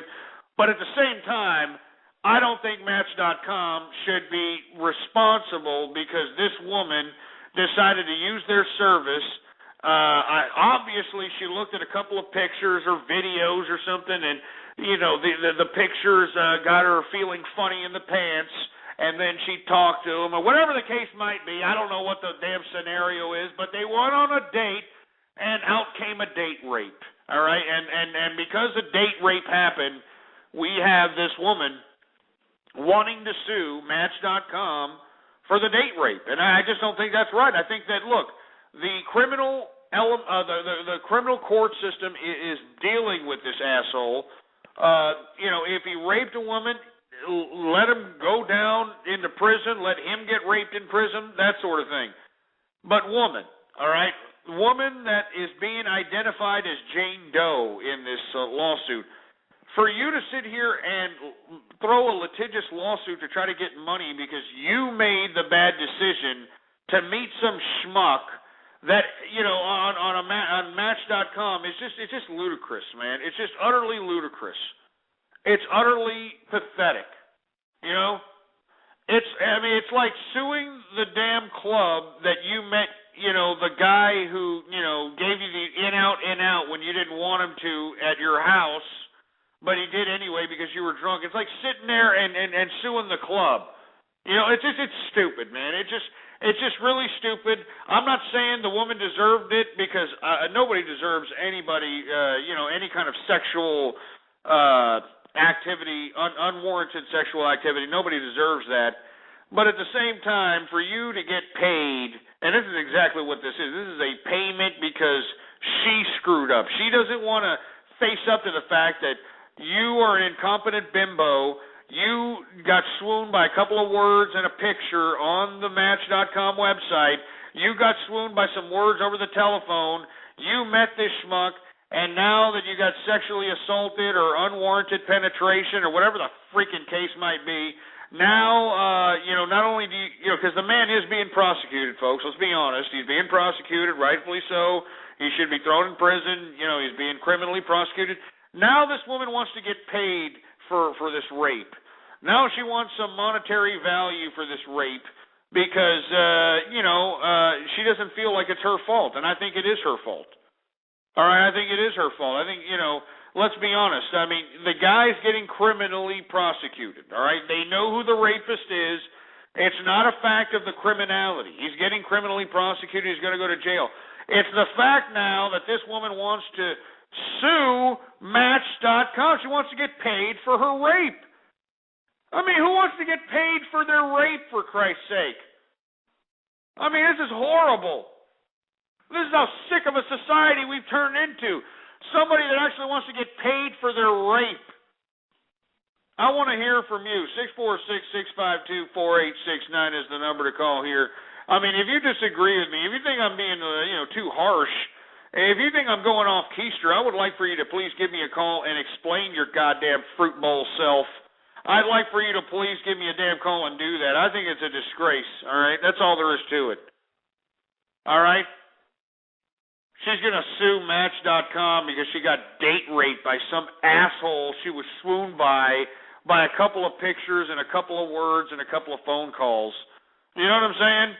But at the same time, I don't think Match.com should be responsible because this woman decided to use their service. Obviously, she looked at a couple of pictures or videos or something, and the pictures got her feeling funny in the pants, and then she talked to him or whatever the case might be. I don't know what the damn scenario is, but they went on a date, and out came a date rape. All right, and because the date rape happened, we have this woman wanting to sue Match.com for the date rape, and I just don't think that's right. I think that, look, the criminal the criminal court system is dealing with this asshole. If he raped a woman, let him go down into prison, let him get raped in prison, that sort of thing. But woman, all right, woman that is being identified as Jane Doe in this lawsuit, for you to sit here and throw a litigious lawsuit to try to get money because you made the bad decision to meet some schmuck that, on Match.com, it's just ludicrous, man. It's just utterly ludicrous. It's utterly pathetic. It's like suing the damn club that you met, the guy who, gave you the in out when you didn't want him to at your house, but he did anyway because you were drunk. It's like sitting there and suing the club. It's stupid, man. It's just really stupid. I'm not saying the woman deserved it because nobody deserves anybody, any kind of sexual activity, unwarranted sexual activity. Nobody deserves that. But at the same time, for you to get paid, and this is exactly what this is. This is a payment because she screwed up. She doesn't want to face up to the fact that you are an incompetent bimbo. You got swooned by a couple of words and a picture on the Match.com website. You got swooned by some words over the telephone. You met this schmuck, and now that you got sexually assaulted or unwarranted penetration or whatever the freaking case might be, now, not only do you, because the man is being prosecuted, folks. Let's be honest. He's being prosecuted, rightfully so. He should be thrown in prison. He's being criminally prosecuted. Now this woman wants to get paid for this rape. Now she wants some monetary value for this rape because, she doesn't feel like it's her fault, and I think it is her fault. All right, I think it is her fault. I think, let's be honest. I mean, the guy's getting criminally prosecuted, all right? They know who the rapist is. It's not a fact of the criminality. He's getting criminally prosecuted. He's going to go to jail. It's the fact now that this woman wants to sue Match.com. She wants to get paid for her rape. I mean, who wants to get paid for their rape, for Christ's sake? I mean, this is horrible. This is how sick of a society we've turned into. Somebody that actually wants to get paid for their rape. I want to hear from you. 646-652-4869 is the number to call here. I mean, if you disagree with me, if you think I'm being, too harsh, if you think I'm going off keister, I would like for you to please give me a call and explain your goddamn fruit bowl self. I'd like for you to please give me a damn call and do that. I think it's a disgrace, all right? That's all there is to it. All right? She's going to sue Match.com because she got date raped by some asshole she was swooned by a couple of pictures and a couple of words and a couple of phone calls. You know what I'm saying?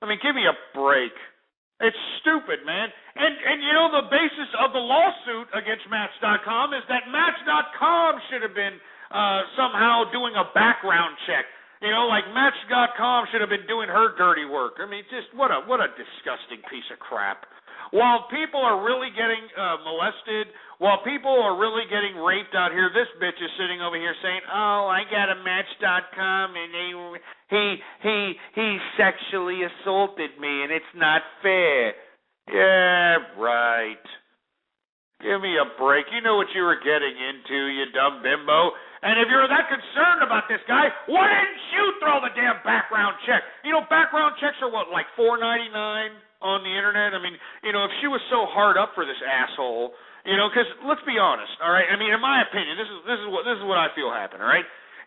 I mean, give me a break. It's stupid, man. And the basis of the lawsuit against Match.com is that Match.com should have been somehow doing a background check. Like Match.com should have been doing her dirty work. I mean, just what a disgusting piece of crap. While people are really getting molested, while people are really getting raped out here, this bitch is sitting over here saying, "Oh, I got a Match.com and he sexually assaulted me and it's not fair." Yeah, right. Give me a break. You know what you were getting into, you dumb bimbo. And if you're that concerned about this guy, why didn't you throw the damn background check? Background checks are what, like $4.99 on the internet? I mean, if she was so hard up for this asshole, because let's be honest, all right? I mean, in my opinion, this is what I feel happened, all right?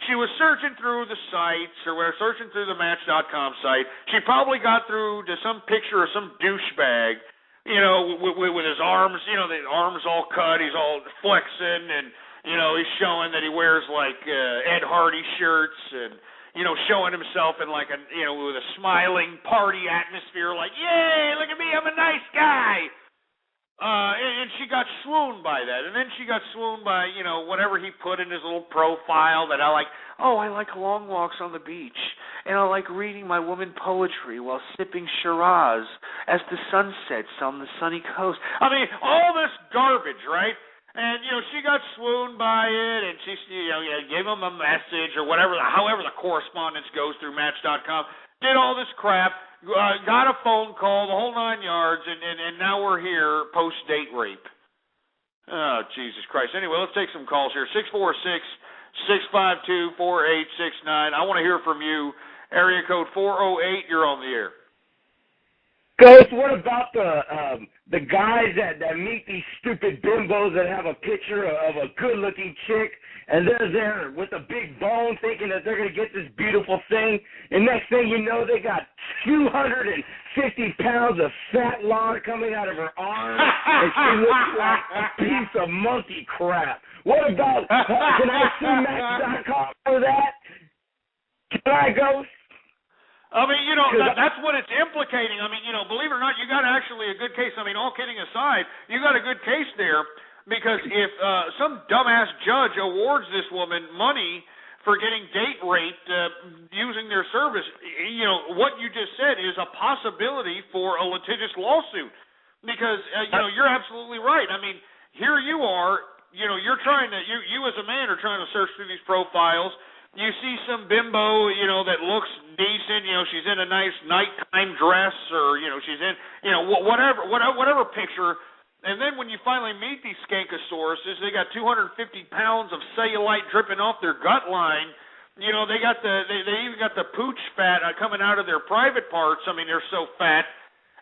She was searching through the sites, or searching through the Match.com site. She probably got through to some picture of some douchebag, with his arms, the arms all cut, he's all flexing, and he's showing that he wears like Ed Hardy shirts, and showing himself in like with a smiling party atmosphere, like, "Yay, look at me, I'm a nice guy." And she got swooned by that, and then she got swooned by whatever he put in his little profile that I like. "Oh, I like long walks on the beach, and I like reading my woman poetry while sipping Shiraz as the sun sets on the sunny coast." I mean, all this garbage, right? And, she got swooned by it, and she, gave him a message or whatever, however the correspondence goes through Match.com, did all this crap, got a phone call, the whole 9 yards, and now we're here post-date rape. Oh, Jesus Christ. Anyway, let's take some calls here. 646-652-4869. I want to hear from you. Area code 408, you're on the air. Ghost, what about the guys that meet these stupid bimbos that have a picture of a good-looking chick, and they're there with a big bone thinking that they're going to get this beautiful thing, and next thing you know, they got 250 pounds of fat lard coming out of her arm, and she looks like a piece of monkey crap. What about, can I sue Match.com for that? Can I, Ghost? I mean, that's what it's implicating. I mean, believe it or not, you got actually a good case. I mean, all kidding aside, you got a good case there, because if some dumbass judge awards this woman money for getting date raped using their service, what you just said is a possibility for a litigious lawsuit, because, you're absolutely right. I mean, here you are, you're trying to, you as a man are trying to search through these profiles. You see some bimbo, that looks decent, she's in a nice nighttime dress, or, she's in, whatever picture, and then when you finally meet these skankosauruses, they got 250 pounds of cellulite dripping off their gut line, they even got the pooch fat coming out of their private parts. I mean, they're so fat,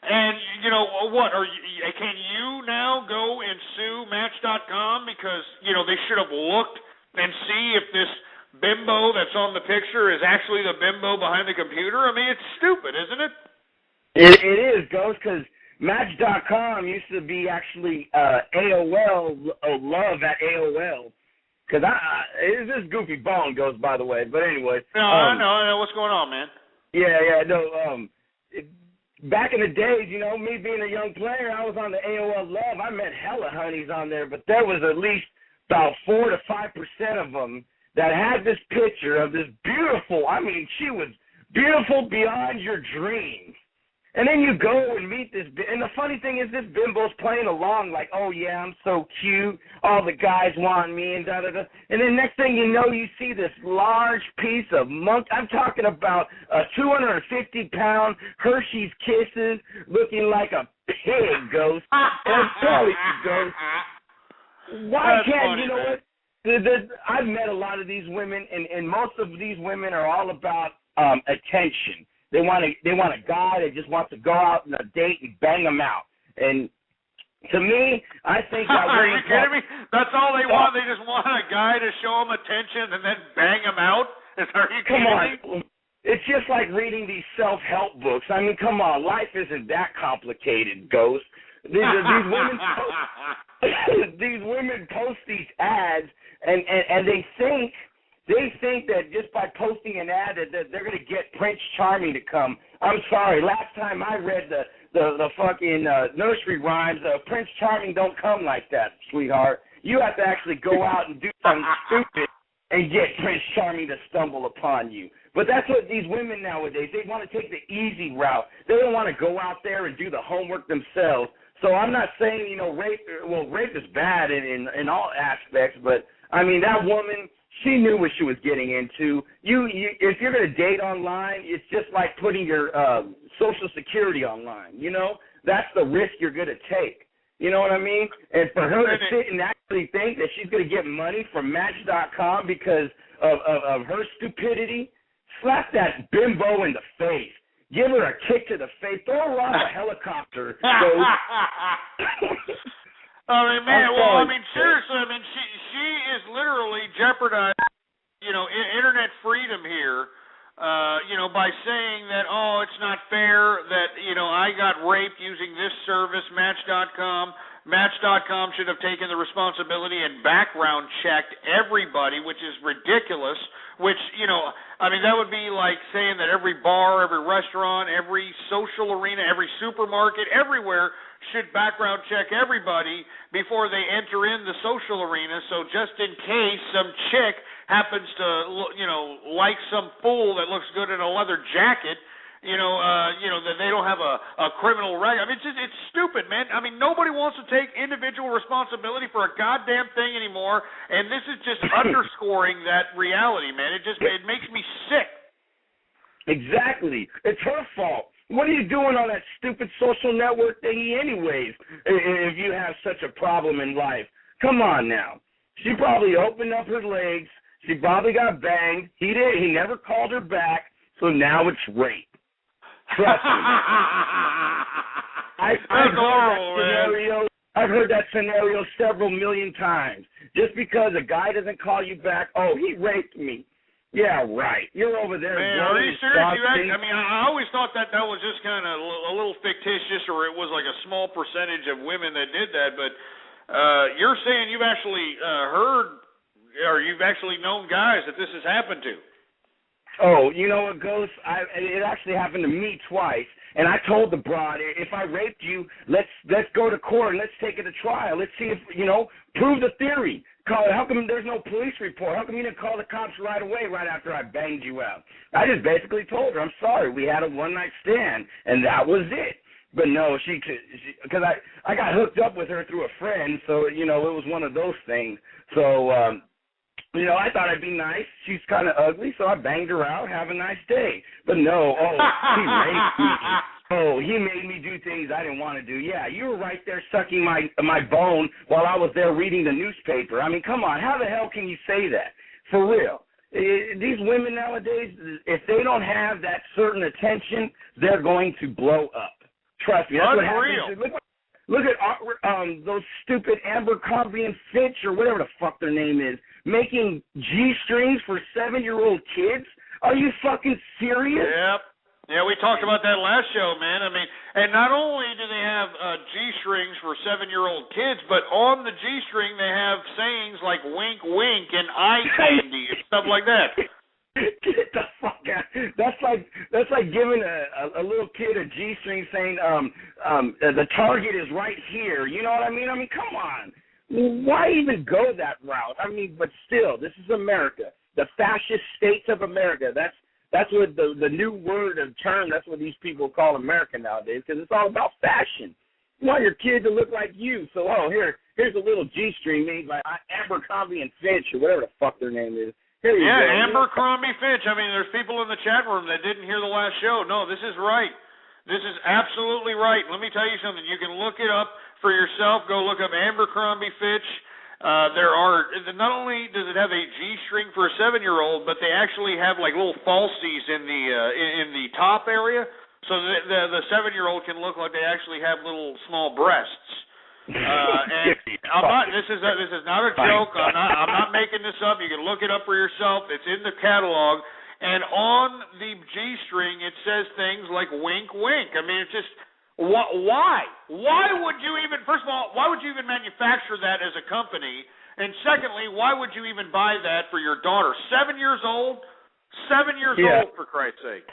and, can you now go and sue Match.com because, they should have looked and see if this bimbo that's on the picture is actually the bimbo behind the computer? I mean, it's stupid, isn't it? It is, Ghost, because Match.com used to be actually AOL, love at AOL. Because this goofy bone goes, by the way. But anyway. No, I know. What's going on, man? Back in the days, you know, me being a young player, I was on the AOL Love. I met hella honeys on there, but there was at least about 4 to 5% of them that had this picture of this beautiful, I mean, she was beautiful beyond your dreams. And then you go and meet this, and the funny thing is this bimbo's playing along like, oh, yeah, I'm so cute, all the guys want me, and da-da-da. And then next thing you know, you see this large piece of I'm talking about a 250-pound Hershey's Kisses looking like a pig, Ghost. And I'm telling you, Ghost, why can't, you know what? I've met a lot of these women, and most of these women are all about attention. They want a guy that just wants to go out on a date and bang them out. And to me, I think that are you kidding me? That's all they want. They just want a guy to show them attention and then bang them out. Are you kidding me? It's just like reading these self-help books. I mean, come on, life isn't that complicated, Ghost. These women post these ads, and they think that just by posting an ad that they're going to get Prince Charming to come. I'm sorry. Last time I read the fucking nursery rhymes, Prince Charming don't come like that, sweetheart. You have to actually go out and do something stupid and get Prince Charming to stumble upon you. But that's what these women nowadays, they want to take the easy route. They don't want to go out there and do the homework themselves. So I'm not saying, you know, rape is bad in all aspects, but, I mean, that woman, she knew what she was getting into. If you're going to date online, it's just like putting your Social Security online, you know? That's the risk you're going to take. You know what I mean? And for her to sit and actually think that she's going to get money from Match.com because of her stupidity, slap that bimbo in the face. Give her a kick to the face. Throw her off a helicopter. I mean, man, well, I mean, seriously, I mean, she is literally jeopardizing, you know, internet freedom here, you know, by saying that, oh, it's not fair that, you know, I got raped using this service, Match.com. Match.com should have taken the responsibility and background checked everybody, which is ridiculous, which, you know, I mean, that would be like saying that every bar, every restaurant, every social arena, every supermarket, everywhere should background check everybody before they enter in the social arena. So just in case some chick happens to, you know, like some fool that looks good in a leather jacket, you know, that they don't have a criminal record. I mean, it's stupid, man. I mean, nobody wants to take individual responsibility for a goddamn thing anymore, and this is just underscoring that reality, man. It makes me sick. Exactly. It's her fault. What are you doing on that stupid social network thingy anyways, if you have such a problem in life? Come on now. She probably opened up her legs. She probably got banged. He never called her back, so now it's rape. Trust me. I've heard that scenario several million times. Just because a guy doesn't call you back, oh, he raped me. Yeah, right. You're over there. Man, are you serious? I mean, I always thought that was just kind of a little fictitious, or it was like a small percentage of women that did that. But you're saying you've actually heard, or you've actually known guys that this has happened to. Oh, you know what, Ghost? It actually happened to me twice, and I told the broad, if I raped you, let's go to court and let's take it to trial. Let's see if, you know, prove the theory. How come there's no police report? How come you didn't call the cops right away, right after I banged you out? I just basically told her, I'm sorry, we had a one-night stand, and that was it. But no, because I got hooked up with her through a friend, so, you know, it was one of those things. So, you know, I thought I'd be nice. She's kind of ugly, so I banged her out. Have a nice day. But no, he raped me. Oh, he made me do things I didn't want to do. Yeah, you were right there sucking my bone while I was there reading the newspaper. I mean, come on. How the hell can you say that? For real. These women nowadays, if they don't have that certain attention, they're going to blow up. Trust me. That's what happens. Look at those stupid Abercrombie and Fitch or whatever the fuck their name is, making G-strings for 7-year-old kids. Are you fucking serious? Yep. Yeah, we talked about that last show, man. I mean, and not only do they have G-strings for 7-year-old kids, but on the G-string they have sayings like wink, wink, and eye candy and stuff like that. Get the fuck out. That's like giving a little kid a G-string saying the target is right here. You know what I mean? I mean, come on. Why even go that route? I mean, but still, this is America, the fascist states of America. That's what the new word and term. That's what these people call America nowadays, because it's all about fashion. You want your kid to look like you. So, here's a little G-string made by Abercrombie and Finch, or whatever the fuck their name is. Here you go. Abercrombie Finch. I mean, there's people in the chat room that didn't hear the last show. No, this is right. This is absolutely right. Let me tell you something. You can look it up for yourself. Go look up Abercrombie Fitch. There are, not only does it have a G-string for a 7-year-old, but they actually have like little falsies in the top area, so the 7-year-old can look like they actually have little small breasts. And this is not a joke. I'm not making this up. You can look it up for yourself. It's in the catalog. And on the G-string, it says things like wink, wink. I mean, it's just, why? Why would you even, first of all, why would you even manufacture that as a company? And secondly, why would you even buy that for your daughter? 7 years old? 7 years old, for Christ's sake.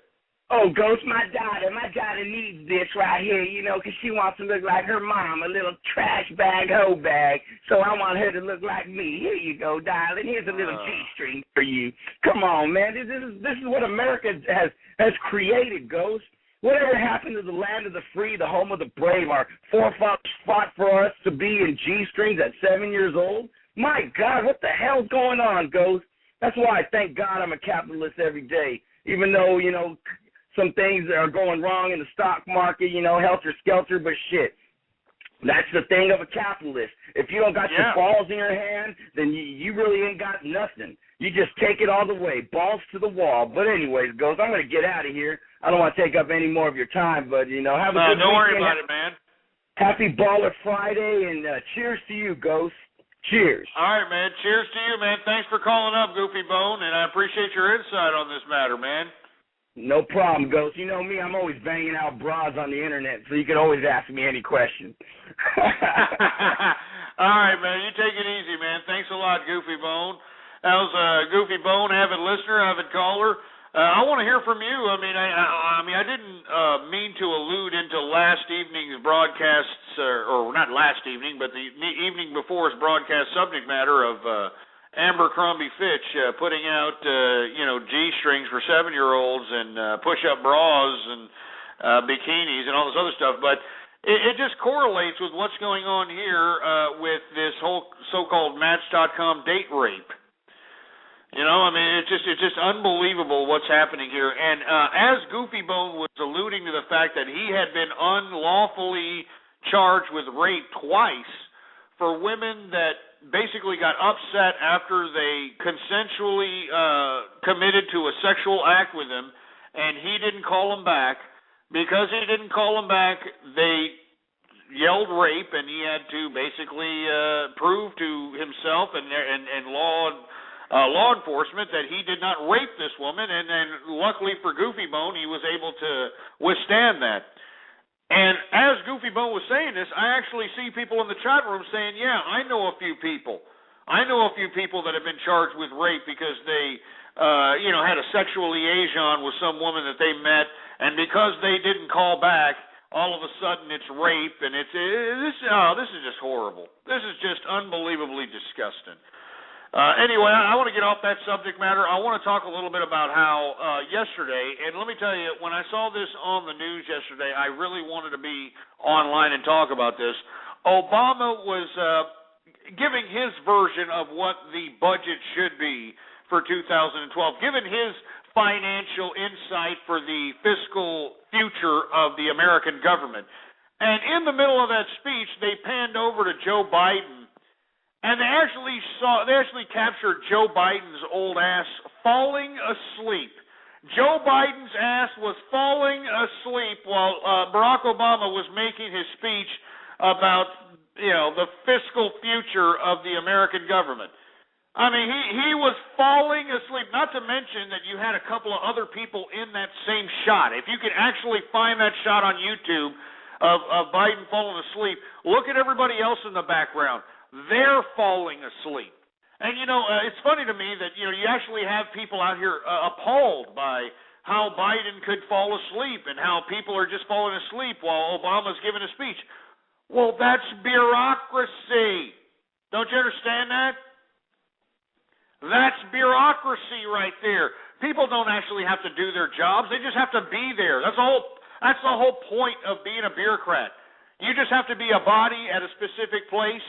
Oh, Ghost, my daughter needs this right here, you know, 'cause she wants to look like her mom, a little trash bag, hoe bag. So I want her to look like me. Here you go, darling. Here's a little G-string for you. Come on, man. This is what America has created, Ghost. Whatever happened to the land of the free, the home of the brave? Our forefathers fought for us to be in G-strings at 7 years old. My God, what the hell's going on, Ghost? That's why I thank God I'm a capitalist every day, even though, you know, some things are going wrong in the stock market, you know, helter-skelter, but shit. That's the thing of a capitalist. If you don't got your balls in your hand, then you really ain't got nothing. You just take it all the way, balls to the wall. But anyways, Ghost, I'm going to get out of here. I don't want to take up any more of your time, but, you know, have a good Don't worry weekend. about it, man. Happy Baller Friday, and cheers to you, Ghost. Cheers. All right, man. Cheers to you, man. Thanks for calling up, Goofy Bone, and I appreciate your insight on this matter, man. No problem, Ghost. You know me, I'm always banging out bras on the internet, so you can always ask me any question. All right, man. You take it easy, man. Thanks a lot, Goofy Bone. That was Goofy Bone, avid listener, avid caller. I want to hear from you. I mean, I didn't mean to allude into last evening's broadcasts, or not last evening, but the evening before's broadcast subject matter of Abercrombie Fitch putting out, G-strings for 7-year-olds and push-up bras and bikinis and all this other stuff. But it just correlates with what's going on here with this whole so-called Match.com date rape. You know, I mean, it's just unbelievable what's happening here. And as Goofy Bone was alluding to the fact that he had been unlawfully charged with rape twice for women that basically got upset after they consensually committed to a sexual act with him, and he didn't call them back. Because he didn't call them back, they yelled rape, and he had to basically prove to himself and law enforcement that he did not rape this woman, and luckily for Goofy Bone, he was able to withstand that. And as Goofy Bone was saying this, I actually see people in the chat room saying, yeah, I know a few people. I know a few people that have been charged with rape because they, had a sexual liaison with some woman that they met, and because they didn't call back, all of a sudden it's rape, and this is just horrible. This is just unbelievably disgusting. Anyway, I want to get off that subject matter. I want to talk a little bit about how yesterday, and let me tell you, when I saw this on the news yesterday, I really wanted to be online and talk about this. Obama was giving his version of what the budget should be for 2012, giving his financial insight for the fiscal future of the American government. And in the middle of that speech, they panned over to Joe Biden. And they actually captured Joe Biden's old ass falling asleep. Joe Biden's ass was falling asleep while Barack Obama was making his speech about, the fiscal future of the American government. I mean, he was falling asleep, not to mention that you had a couple of other people in that same shot. If you could actually find that shot on YouTube of Biden falling asleep, look at everybody else in the background. They're falling asleep. And, it's funny to me that, you actually have people out here appalled by how Biden could fall asleep and how people are just falling asleep while Obama's giving a speech. Well, that's bureaucracy. Don't you understand that? That's bureaucracy right there. People don't actually have to do their jobs. They just have to be there. That's the whole point of being a bureaucrat. You just have to be a body at a specific place.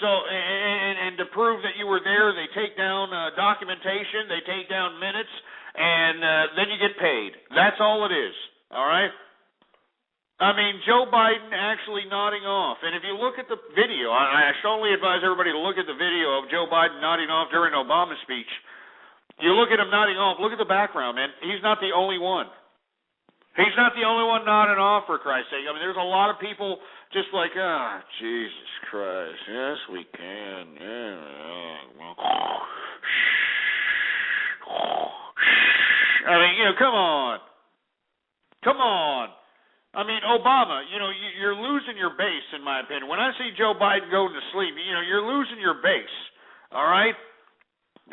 So, and to prove that you were there, they take down documentation, they take down minutes, and then you get paid. That's all it is. All right? I mean, Joe Biden actually nodding off. And if you look at the video, I strongly advise everybody to look at the video of Joe Biden nodding off during Obama's speech. You look at him nodding off, look at the background, man. He's not the only one. He's not the only one nodding off, for Christ's sake. I mean, there's a lot of people just like, Jesus Christ, yes, we can. I mean, come on. Come on. I mean, Obama, you're losing your base, in my opinion. When I see Joe Biden going to sleep, you're losing your base, all right?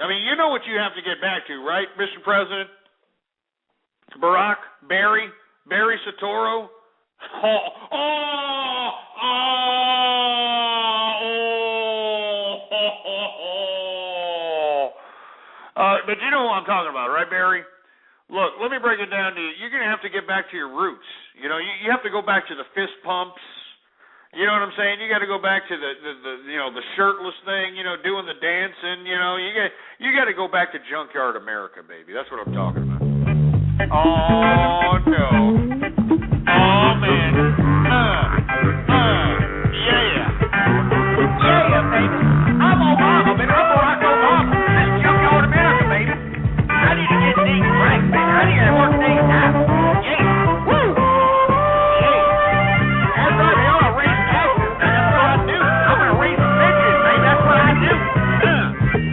I mean, you know what you have to get back to, right, Mr. President? Barack, Barry Soetoro. But you know what I'm talking about, right, Barry? Look, let me break it down to you. You're going to have to get back to your roots. You have to go back to the fist pumps. You know what I'm saying? You got to go back to the shirtless thing, doing the dancing, you got to go back to Junkyard America, baby. That's what I'm talking about. Oh, no. Oh, man. Yeah. Yeah, baby. I'm Obama, baby. I'm Barack Obama. This is Junkyard America, baby. I need to get things right, baby. I need to work things out. Yeah. Woo. Yeah. That's right. They ought to raise taxes, man. That's what I do. I'm going to raise the pensions, baby. That's what I do.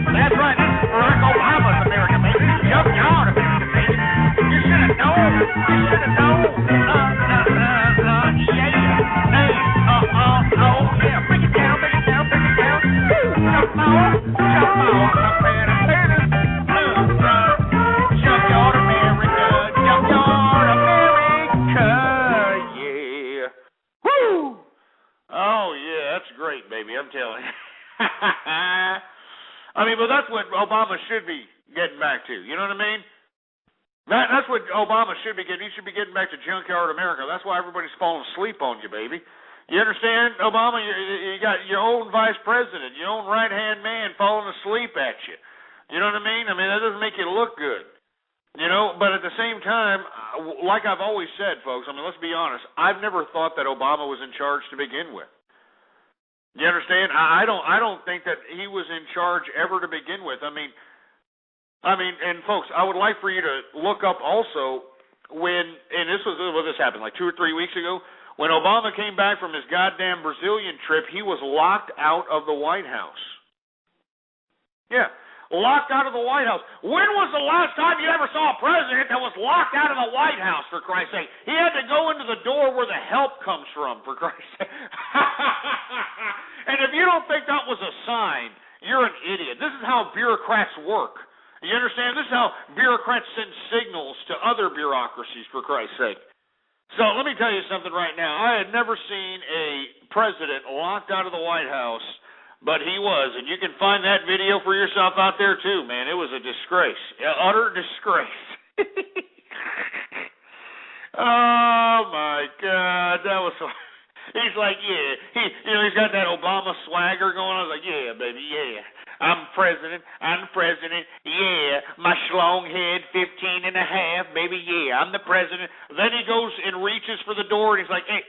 That's right. This is Barack Obama's America, baby. This is Junkyard America, baby. You should have known. You should have known. Yeah. Break it down. Jump on. Junkyard America. Yeah. Woo! Oh, yeah, that's great, baby. I'm telling you. I mean, but that's what Obama should be getting back to. You know what I mean? That's what Obama should be getting. He should be getting back to Junkyard America. That's why everybody's falling asleep on you, baby. You understand, Obama? You got your own vice president, your own right-hand man falling asleep at you. You know what I mean? I mean, that doesn't make you look good. But at the same time, like I've always said, folks, I mean, let's be honest, I've never thought that Obama was in charge to begin with. You understand? I don't think that he was in charge ever to begin with. I mean, and folks, I would like for you to look up also and this happened like 2 or 3 weeks ago, when Obama came back from his goddamn Brazilian trip, he was locked out of the White House. Yeah, locked out of the White House. When was the last time you ever saw a president that was locked out of the White House, for Christ's sake? He had to go into the door where the help comes from, for Christ's sake. And if you don't think that was a sign, you're an idiot. This is how bureaucrats work. You understand? This is how bureaucrats send signals to other bureaucracies, for Christ's sake. So let me tell you something right now. I had never seen a president locked out of the White House, but he was. And you can find that video for yourself out there too, man. It was a disgrace. Utter disgrace. Oh, my God. That was so... He's like, yeah. He's got that Obama swagger going on. I was like, yeah, baby, yeah. I'm president. Yeah, my schlong head, 15 and a half, baby. Yeah, I'm the president. Then he goes and reaches for the door, and he's like, hey,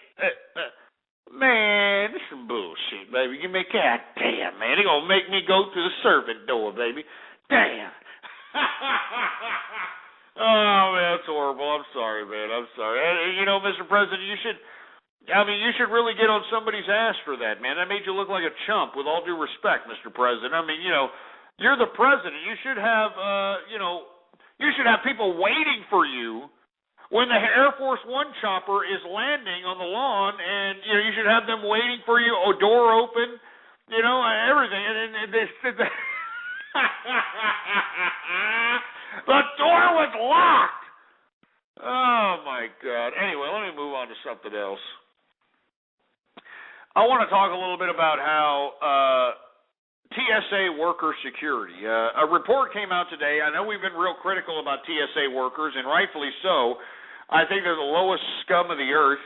man, this is some bullshit, baby. You make God damn, man. They're going to make me go to the servant door, baby. Damn. Oh, man, that's horrible. I'm sorry, man. I'm sorry. Mr. President, you should really get on somebody's ass for that, man. That made you look like a chump, with all due respect, Mr. President. I mean, you're the president. You should have, you should have people waiting for you when the Air Force One chopper is landing on the lawn, and, you should have them waiting for you, door open, everything. And the door was locked. Oh, my God. Anyway, let me move on to something else. I want to talk a little bit about how TSA worker security. A report came out today. I know we've been real critical about TSA workers, and rightfully so. I think they're the lowest scum of the earth.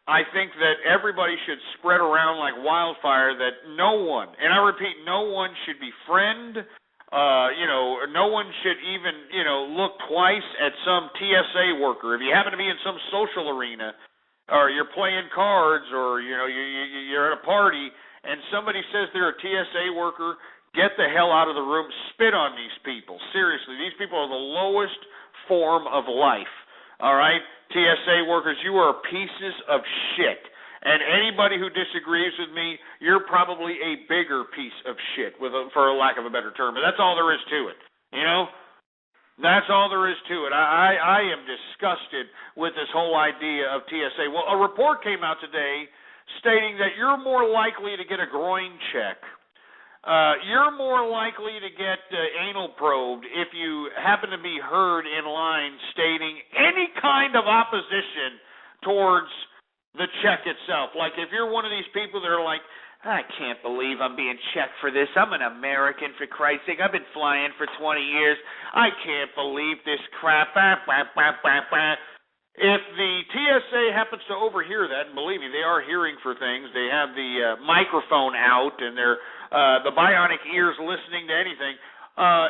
I think that everybody should spread around like wildfire that no one, and I repeat, no one should befriend, no one should even, look twice at some TSA worker. If you happen to be in some social arena, or you're playing cards, or you're at a party, and somebody says they're a TSA worker, get the hell out of the room. Spit on these people. Seriously, these people are the lowest form of life. All right, TSA workers, you are pieces of shit. And anybody who disagrees with me, you're probably a bigger piece of shit, for a lack of a better term. But that's all there is to it. That's all there is to it. I am disgusted with this whole idea of TSA. Well, a report came out today stating that you're more likely to get a groin check. You're more likely to get anal probed if you happen to be heard in line stating any kind of opposition towards the check itself. Like if you're one of these people that are like, I can't believe I'm being checked for this. I'm an American, for Christ's sake. I've been flying for 20 years. I can't believe this crap. If the TSA happens to overhear that, and believe me, they are hearing for things. They have the microphone out, and they're the bionic ears listening to anything.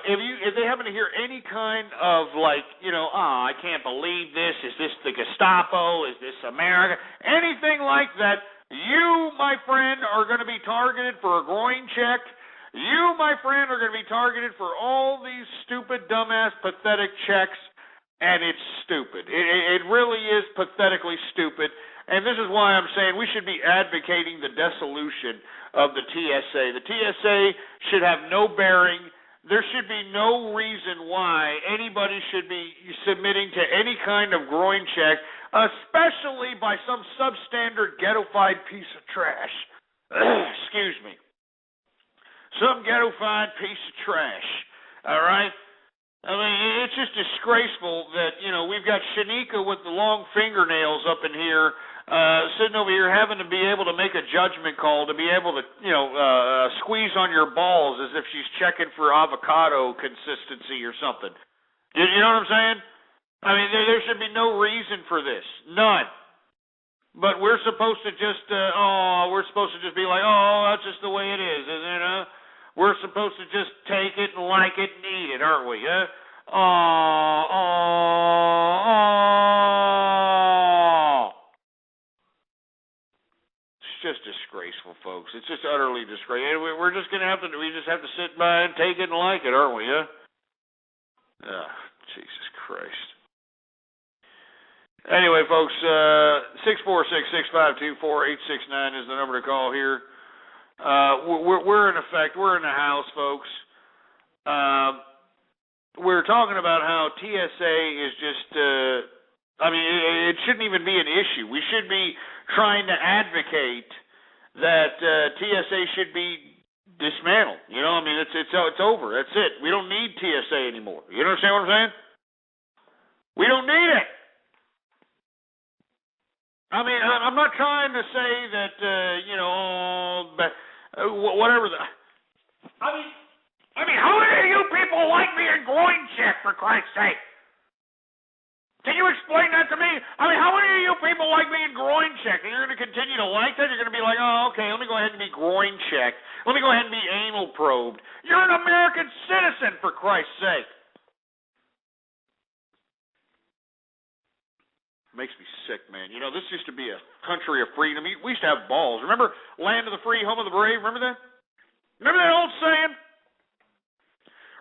If they happen to hear any kind of I can't believe this. Is this the Gestapo? Is this America? Anything like that. You, my friend, are going to be targeted for a groin check. You, my friend, are going to be targeted for all these stupid, dumbass, pathetic checks, and it's stupid. It really is pathetically stupid, and this is why I'm saying we should be advocating the dissolution of the TSA. The TSA should have no bearing. There should be no reason why anybody should be submitting to any kind of groin check, especially by some substandard ghetto-fied piece of trash. Excuse me. Some ghetto-fied piece of trash. All right? I mean, it's just disgraceful that, we've got Shanika with the long fingernails up in here, sitting over here having to be able to make a judgment call, to be able to, squeeze on your balls as if she's checking for avocado consistency or something. You know what I'm saying? I mean, there should be no reason for this. None. But we're supposed to just, be like, that's just the way it is, isn't it? We're supposed to just take it and like it and eat it, aren't we? It's just disgraceful, folks. It's just utterly disgraceful. We're just going to have to, we just have to sit by and take it and like it, aren't we? Jesus Christ. Anyway, folks, 646-652-4869 is the number to call here. We're in effect, we're in the house, folks. We're talking about how TSA is just, it shouldn't even be an issue. We should be trying to advocate that TSA should be dismantled. It's over. That's it. We don't need TSA anymore. You understand what I'm saying? We don't need it. I mean, I'm not trying to say that, whatever the... I mean, how many of you people like me in groin check, for Christ's sake? Can you explain that to me? I mean, how many of you people like me in groin check? And you're going to continue to like that? You're going to be like, okay, let me go ahead and be groin checked. Let me go ahead and be anal probed. You're an American citizen, for Christ's sake. Makes me sick, man. This used to be a country of freedom. We used to have balls. Remember, land of the free, home of the brave? Remember that? Remember that old saying?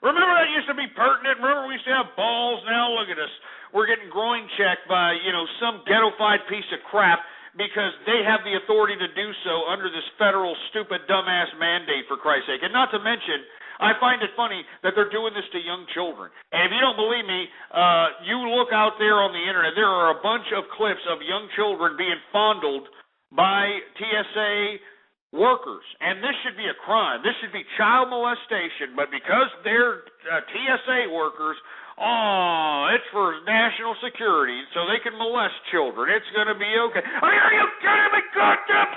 Remember that used to be pertinent? Remember we used to have balls? Now look at us. We're getting groin checked by, some ghetto-fied piece of crap because they have the authority to do so under this federal stupid dumbass mandate, for Christ's sake. And not to mention, I find it funny that they're doing this to young children. And if you don't believe me, you look out there on the internet. There are a bunch of clips of young children being fondled by TSA workers. And this should be a crime. This should be child molestation. But because they're TSA workers, Oh, it's for national security, so they can molest children. It's going to be okay. I mean, are you kidding me? Goddamn!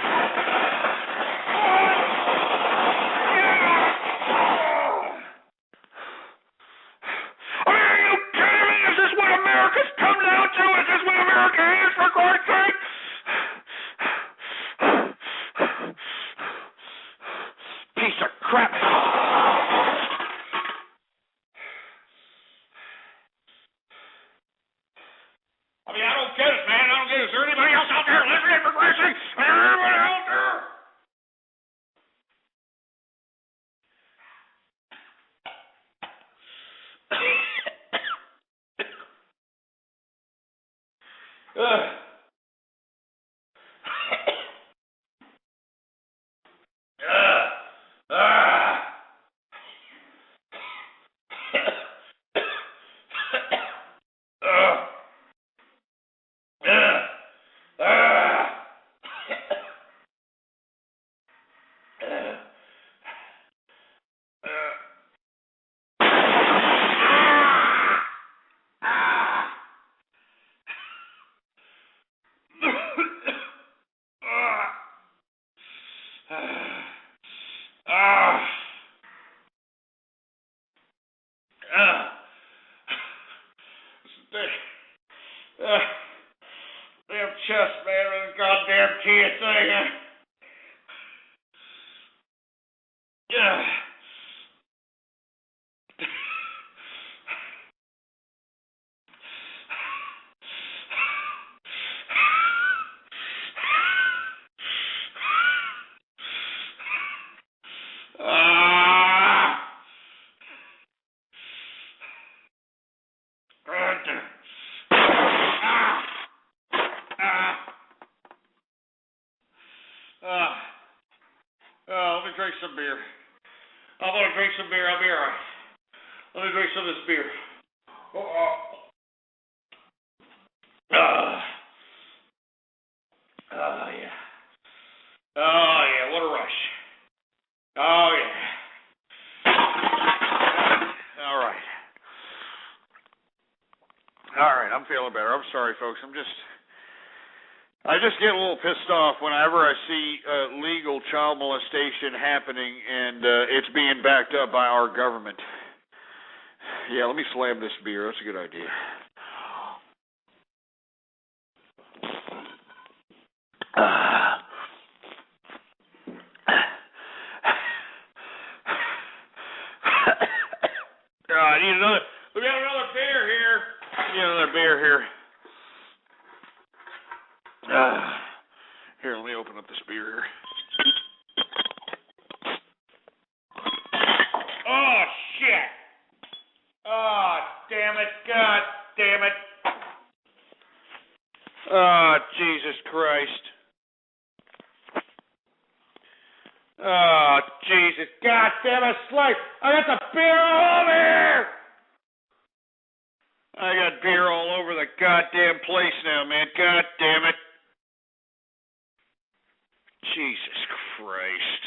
I mean, are you kidding me? Is this what America's come down to? Is this what America is, for Christ's sake? Piece of crap. I mean, I don't get it, man. I don't get it. Is there anybody else out there listening, for Christ's sake? Is there anybody out there? Damn chest, man, with this goddamn TSA. Let me drink some beer. I'm going to drink some beer. I'll be all right. Let me drink some of this beer. Yeah. Oh, yeah, what a rush. Oh, yeah. All right. All right, I'm feeling better. I'm sorry, folks. I just get a little pissed off whenever I see legal child molestation happening and it's being backed up by our government. Yeah, let me slam this beer. That's a good idea. I need another. We got another beer here. Here, let me open up this beer here. Oh, shit. Oh, damn it. God damn it. Oh, Jesus Christ. Oh, Jesus. God damn it, Slice. I got the beer all over here. I got beer all over the goddamn place now, man. God damn it. Jesus Christ.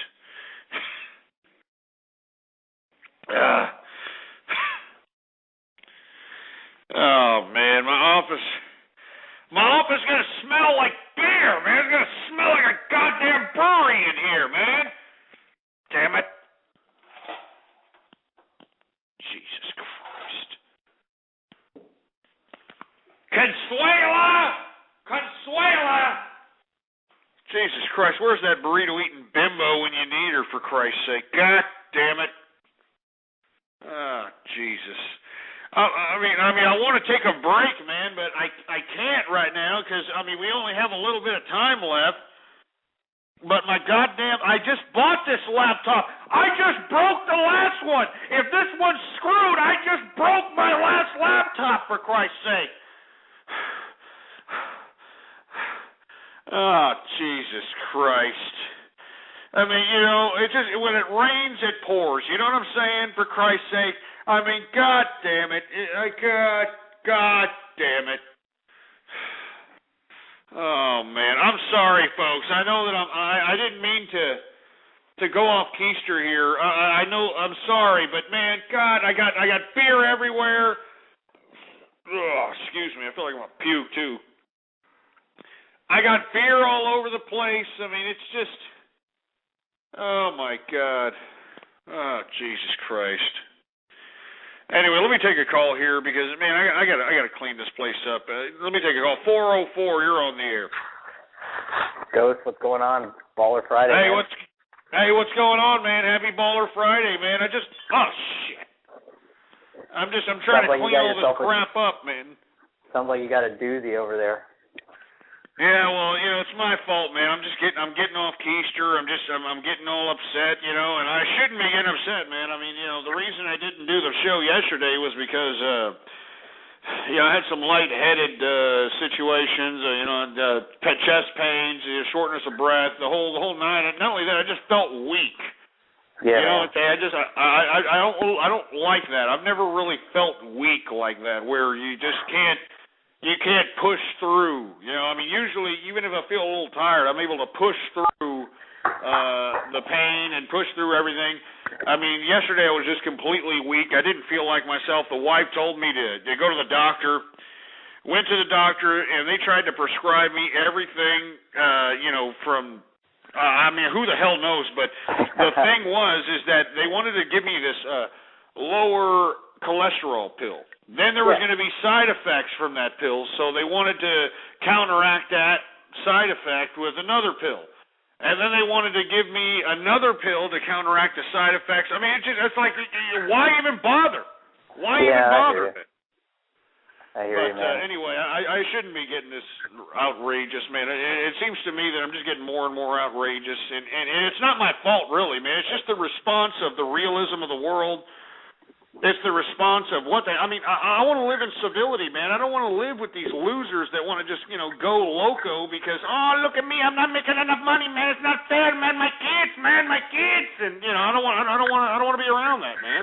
Oh, man, my office is going to smell like beer, man. It's going to smell like a goddamn brewery in here, man. Damn it. Jesus Christ. Consuela! Jesus Christ, where's that burrito-eating bimbo when you need her, for Christ's sake? God damn it. Oh, Jesus. I mean, I want to take a break, man, but I can't right now because, we only have a little bit of time left. But my goddamn, I just bought this laptop. I just broke the last one. If this one's screwed, I just broke my last laptop, for Christ's sake. Oh, Jesus Christ. It just, when it rains, it pours. You know what I'm saying? For Christ's sake. God damn it. God damn it. Oh, man. I'm sorry, folks. I know that I didn't mean to go off keister here. I know, I'm sorry, but man, God, I got beer everywhere. excuse me, I feel like I'm going to puke, too. I got fear all over the place. I mean, it's just, oh, my God. Oh, Jesus Christ. Anyway, let me take a call here because, man, I got to clean this place up. Let me take a call. 404, you're on the air. Ghost, what's going on? Baller Friday. Hey, man. what's going on, man? Happy Baller Friday, man. Oh, shit. I'm trying to clean all this crap up, man. Sounds like you got a doozy over there. Yeah, well, it's my fault, man. I'm getting off keister. I'm getting all upset, and I shouldn't be getting upset, man. I mean, the reason I didn't do the show yesterday was because, I had some lightheaded situations, chest pains, shortness of breath, the whole night. And not only that, I just felt weak. Yeah. I don't like that. I've never really felt weak like that, where you just can't. You can't push through. Usually, even if I feel a little tired, I'm able to push through the pain and push through everything. Yesterday I was just completely weak. I didn't feel like myself. The wife told me to go to the doctor. Went to the doctor, and they tried to prescribe me everything, from, who the hell knows. But the thing is that they wanted to give me this lower cholesterol pill. Then there was going to be side effects from that pill, so they wanted to counteract that side effect with another pill. And then they wanted to give me another pill to counteract the side effects. I mean, it's like, why even bother? Why even bother? I hear you, man. Anyway, I shouldn't be getting this outrageous, man. It seems to me that I'm just getting more and more outrageous, and it's not my fault, really, man. It's just the response of the realism of the world. It's the response of what I want to live in civility, man. I don't want to live with these losers that want to just, go loco because, oh, look at me, I'm not making enough money, man. It's not fair, man. My kids, and I don't want to be around that, man.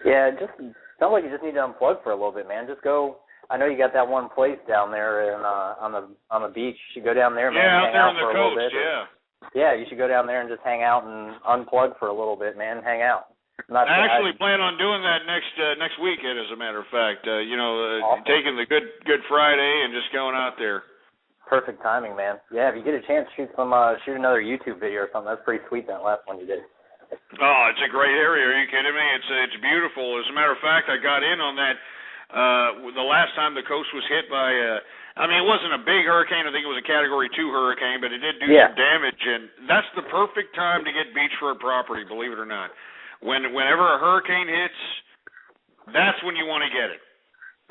Yeah, it just sounds like you just need to unplug for a little bit, man. Just go. I know you got that one place down there on the beach. You should go down there, man. Yeah, out there on for the a coast. little bit. Yeah, you should go down there and just hang out and unplug for a little bit, man. Hang out. I actually plan on doing that next weekend, as a matter of fact. Awesome. Taking the Good Friday and just going out there. Perfect timing, man. Yeah, if you get a chance, shoot another YouTube video or something. That's pretty sweet, that last one you did. Oh, it's a great area. Are you kidding me? It's beautiful. As a matter of fact, I got in on that the last time the coast was hit by. It wasn't a big hurricane. I think it was a Category 2 hurricane, but it did do some damage, and that's the perfect time to get beachfront property. Believe it or not. Whenever a hurricane hits, that's when you want to get it.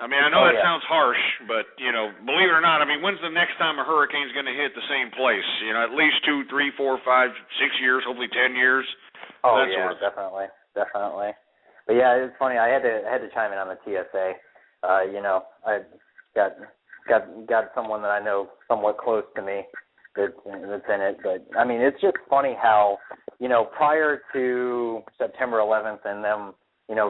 I know that sounds harsh, but, believe it or not, when's the next time a hurricane's going to hit the same place? At least 2, 3, 4, 5, 6 years, hopefully 10 years. Oh, yeah, definitely. But, yeah, it's funny. I had to chime in on the TSA. I got someone that I know somewhat close to me that's in it. But, it's just funny how, prior to September 11th and them,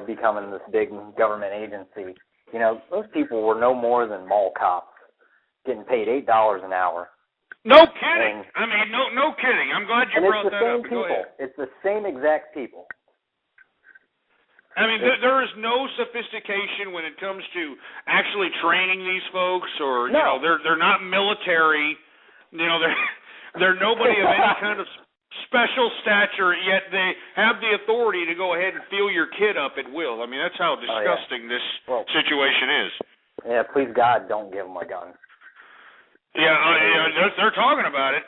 becoming this big government agency, those people were no more than mall cops getting paid $8 an hour. No kidding. No kidding. I'm glad you brought that up. Go ahead. It's the same exact people. There is no sophistication when it comes to actually training these folks, or they're not military. They're nobody of any kind of special stature, yet they have the authority to go ahead and fill your kid up at will. That's how disgusting this situation is. Yeah, please God, don't give them a gun. Yeah, they're talking about it.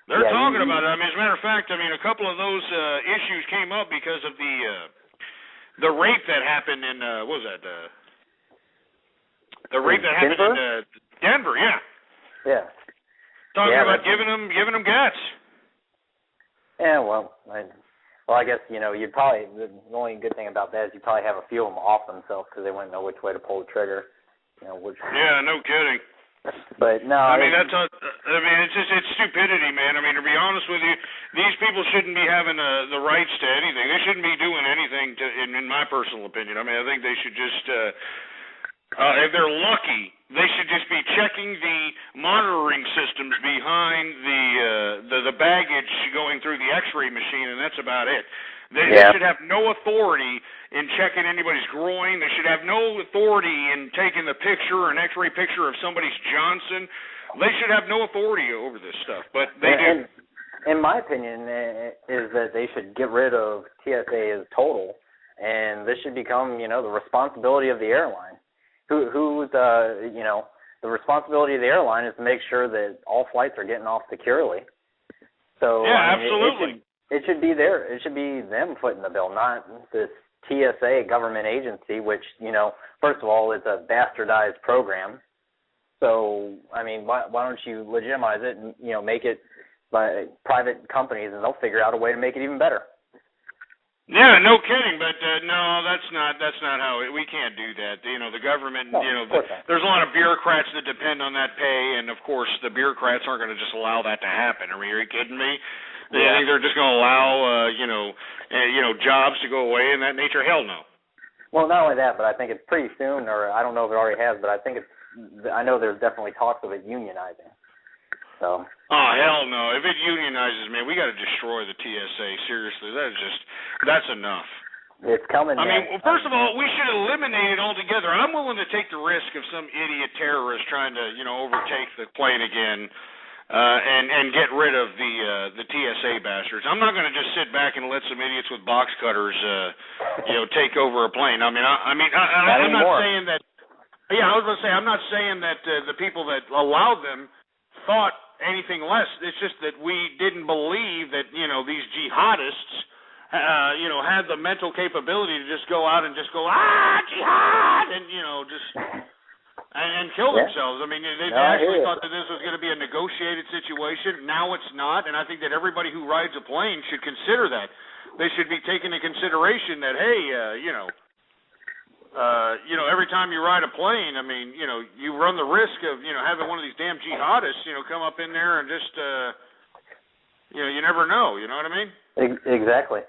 They're talking about it. As a matter of fact, a couple of those issues came up because of the rape that happened in what was that? The rape that happened in Denver. Yeah. Yeah. Talking about giving them guts. Yeah, I guess, you'd probably, the only good thing about that is you probably have a few of them off themselves because they wouldn't know which way to pull the trigger. Yeah, no kidding. But no, it's stupidity, man. To be honest with you, these people shouldn't be having the rights to anything. They shouldn't be doing anything in my personal opinion. I think they should just If they're lucky, they should just be checking the monitoring systems behind the baggage going through the X-ray machine, and that's about it. They should have no authority in checking anybody's groin. They should have no authority in taking the picture, an X-ray picture of somebody's Johnson. They should have no authority over this stuff, but they do. In my opinion, is that they should get rid of TSA as total, and this should become, the responsibility of the airline. The responsibility of the airline is to make sure that all flights are getting off securely. So absolutely. It should be there. It should be them footing the bill, not this TSA government agency, which, first of all, it's a bastardized program. So, why don't you legitimize it and, make it by private companies, and they'll figure out a way to make it even better. Yeah, no kidding, but no, that's not how we can't do that. The government, there's a lot of bureaucrats that depend on that pay, and of course the bureaucrats aren't going to just allow that to happen. Are you kidding me? They think they're just going to allow jobs to go away and that nature? Hell no. Well, not only that, but I think it's pretty soon, or I don't know if it already has, but I know there's definitely talks of it unionizing. So. Oh, hell no. If it unionizes, man, we got to destroy the TSA. Seriously, that's enough. It's coming. First of all, we should eliminate it altogether. I'm willing to take the risk of some idiot terrorist trying to, overtake the plane again and get rid of the TSA bastards. I'm not going to just sit back and let some idiots with box cutters, take over a plane. I'm not saying that. Yeah, I was going to say, I'm not saying that the people that allowed them thought anything less. It's just that we didn't believe that, these jihadists, had the mental capability to just go out and just go, jihad, and, and kill themselves. They actually thought that this was going to be a negotiated situation. Now it's not, and I think that everybody who rides a plane should consider that. They should be taking into consideration that, hey, every time you ride a plane, you run the risk of, having one of these damn jihadists, come up in there and just, you never know. You know what I mean? Exactly.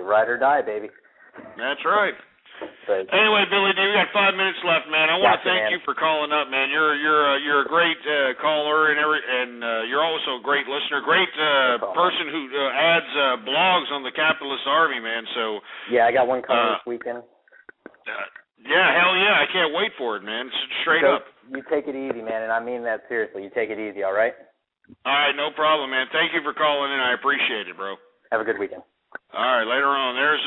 Ride or die, baby. That's right. But, anyway, Billy D, we got 5 minutes left, man. I want to thank you for calling up, man. You're a great caller, and you're also a great listener, great person who adds blogs on the Capitalist Army, man. So yeah, I got one coming this weekend. Yeah, hell yeah. I can't wait for it, man. Straight up. You take it easy, man, and I mean that seriously. You take it easy, all right? All right, no problem, man. Thank you for calling in. I appreciate it, bro. Have a good weekend. All right, later on. There's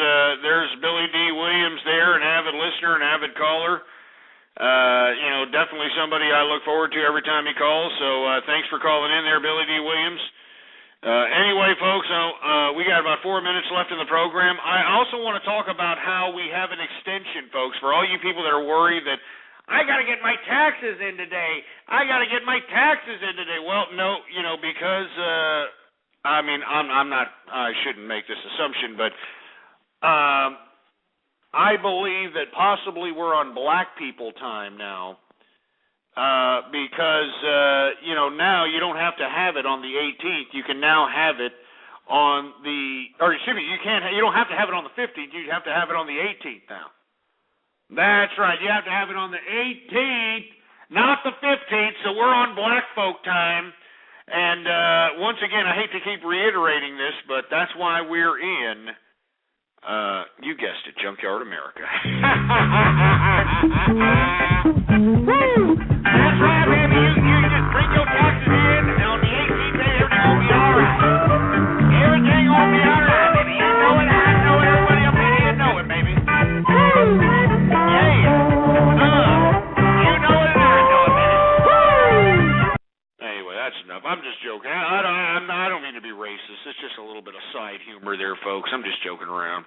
Billy D. Williams there, an avid listener, an avid caller. Definitely somebody I look forward to every time he calls. So thanks for calling in there, Billy D. Williams. Anyway, folks, we got about 4 minutes left in the program. I also want to talk about how we have an extension, folks, for all you people that are worried that I got to get my taxes in today. Well, no, because I shouldn't make this assumption, but I believe that possibly we're on black people time now. Because now you don't have to have it on the 18th. You can now have it on you don't have to have it on the 15th. You have to have it on the 18th now. That's right. You have to have it on the 18th, not the 15th. So we're on black folk time. And once again, I hate to keep reiterating this, but that's why we're in, you guessed it, Junkyard America. Woo! That's right, baby. You just bring your taxes in, and on the 18th day, everything will be all right. Everything will be all right, baby. You know it, I know it, everybody up in here know it, baby. Woo! Yeah. You know it, and I know it, baby. Woo! Anyway, that's enough. I'm just joking. I don't mean to be racist. It's just a little bit of side humor there, folks. I'm just joking around.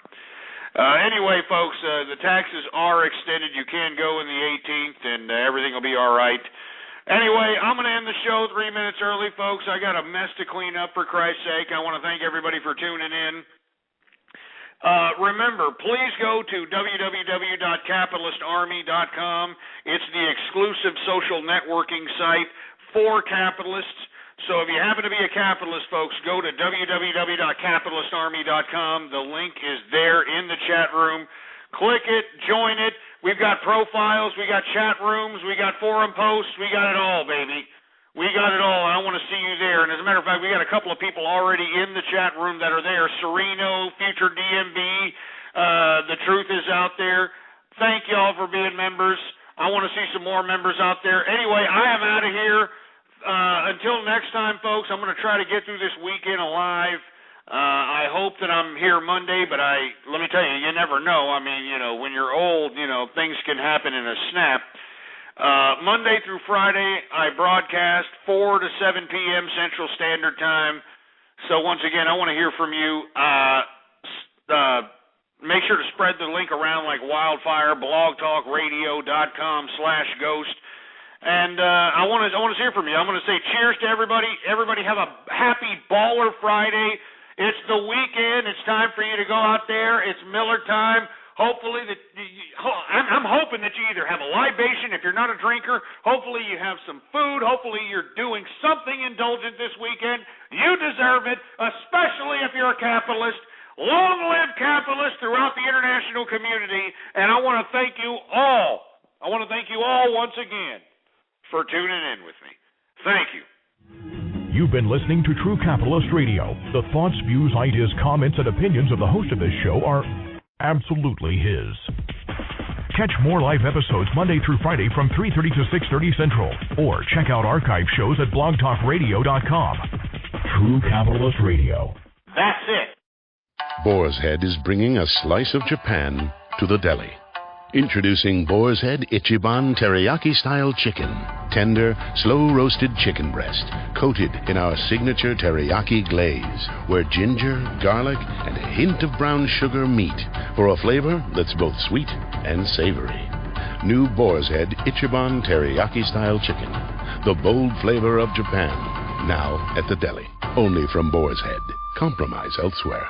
Anyway, folks, the taxes are extended. You can go in the 18th, and everything will be all right. Anyway, I'm going to end the show 3 minutes early, folks. I got a mess to clean up, for Christ's sake. I want to thank everybody for tuning in. Remember, please go to www.capitalistarmy.com. It's the exclusive social networking site for capitalists. So if you happen to be a capitalist, folks, go to www.capitalistarmy.com. The link is there in the chat room. Click it, join it. We've got profiles, we got chat rooms, we got forum posts, we got it all, baby. We got it all, and I want to see you there. And as a matter of fact, we got a couple of people already in the chat room that are there. Sereno, Future DMB, The Truth is out there. Thank y'all for being members. I want to see some more members out there. Anyway, I am out of here. Until next time, folks, I'm going to try to get through this weekend alive. I hope that I'm here Monday, but let me tell you, you never know. I mean, when you're old, things can happen in a snap. Monday through Friday, I broadcast 4 to 7 p.m. Central Standard Time. So once again, I want to hear from you. Make sure to spread the link around like wildfire, blogtalkradio.com/ghost. And I want to hear from you. I'm going to say cheers to everybody. Everybody have a happy Baller Friday. It's the weekend. It's time for you to go out there. It's Miller time. Hopefully, I'm hoping that you either have a libation if you're not a drinker. Hopefully, you have some food. Hopefully, you're doing something indulgent this weekend. You deserve it, especially if you're a capitalist. Long live capitalists throughout the international community. And I want to thank you all. I want to thank you all once again for tuning in with me. Thank you. You've been listening to True Capitalist Radio. The thoughts, views, ideas, comments, and opinions of the host of this show are absolutely his. Catch more live episodes Monday through Friday from 3:30 to 6:30 Central, or check out archive shows at blogtalkradio.com. True Capitalist Radio. That's it. Boar's Head is bringing a slice of Japan to the deli. Introducing Boar's Head Ichiban Teriyaki-style chicken. Tender, slow-roasted chicken breast, coated in our signature teriyaki glaze, where ginger, garlic, and a hint of brown sugar meet for a flavor that's both sweet and savory. New Boar's Head Ichiban Teriyaki-style chicken. The bold flavor of Japan. Now at the deli. Only from Boar's Head. Compromise elsewhere.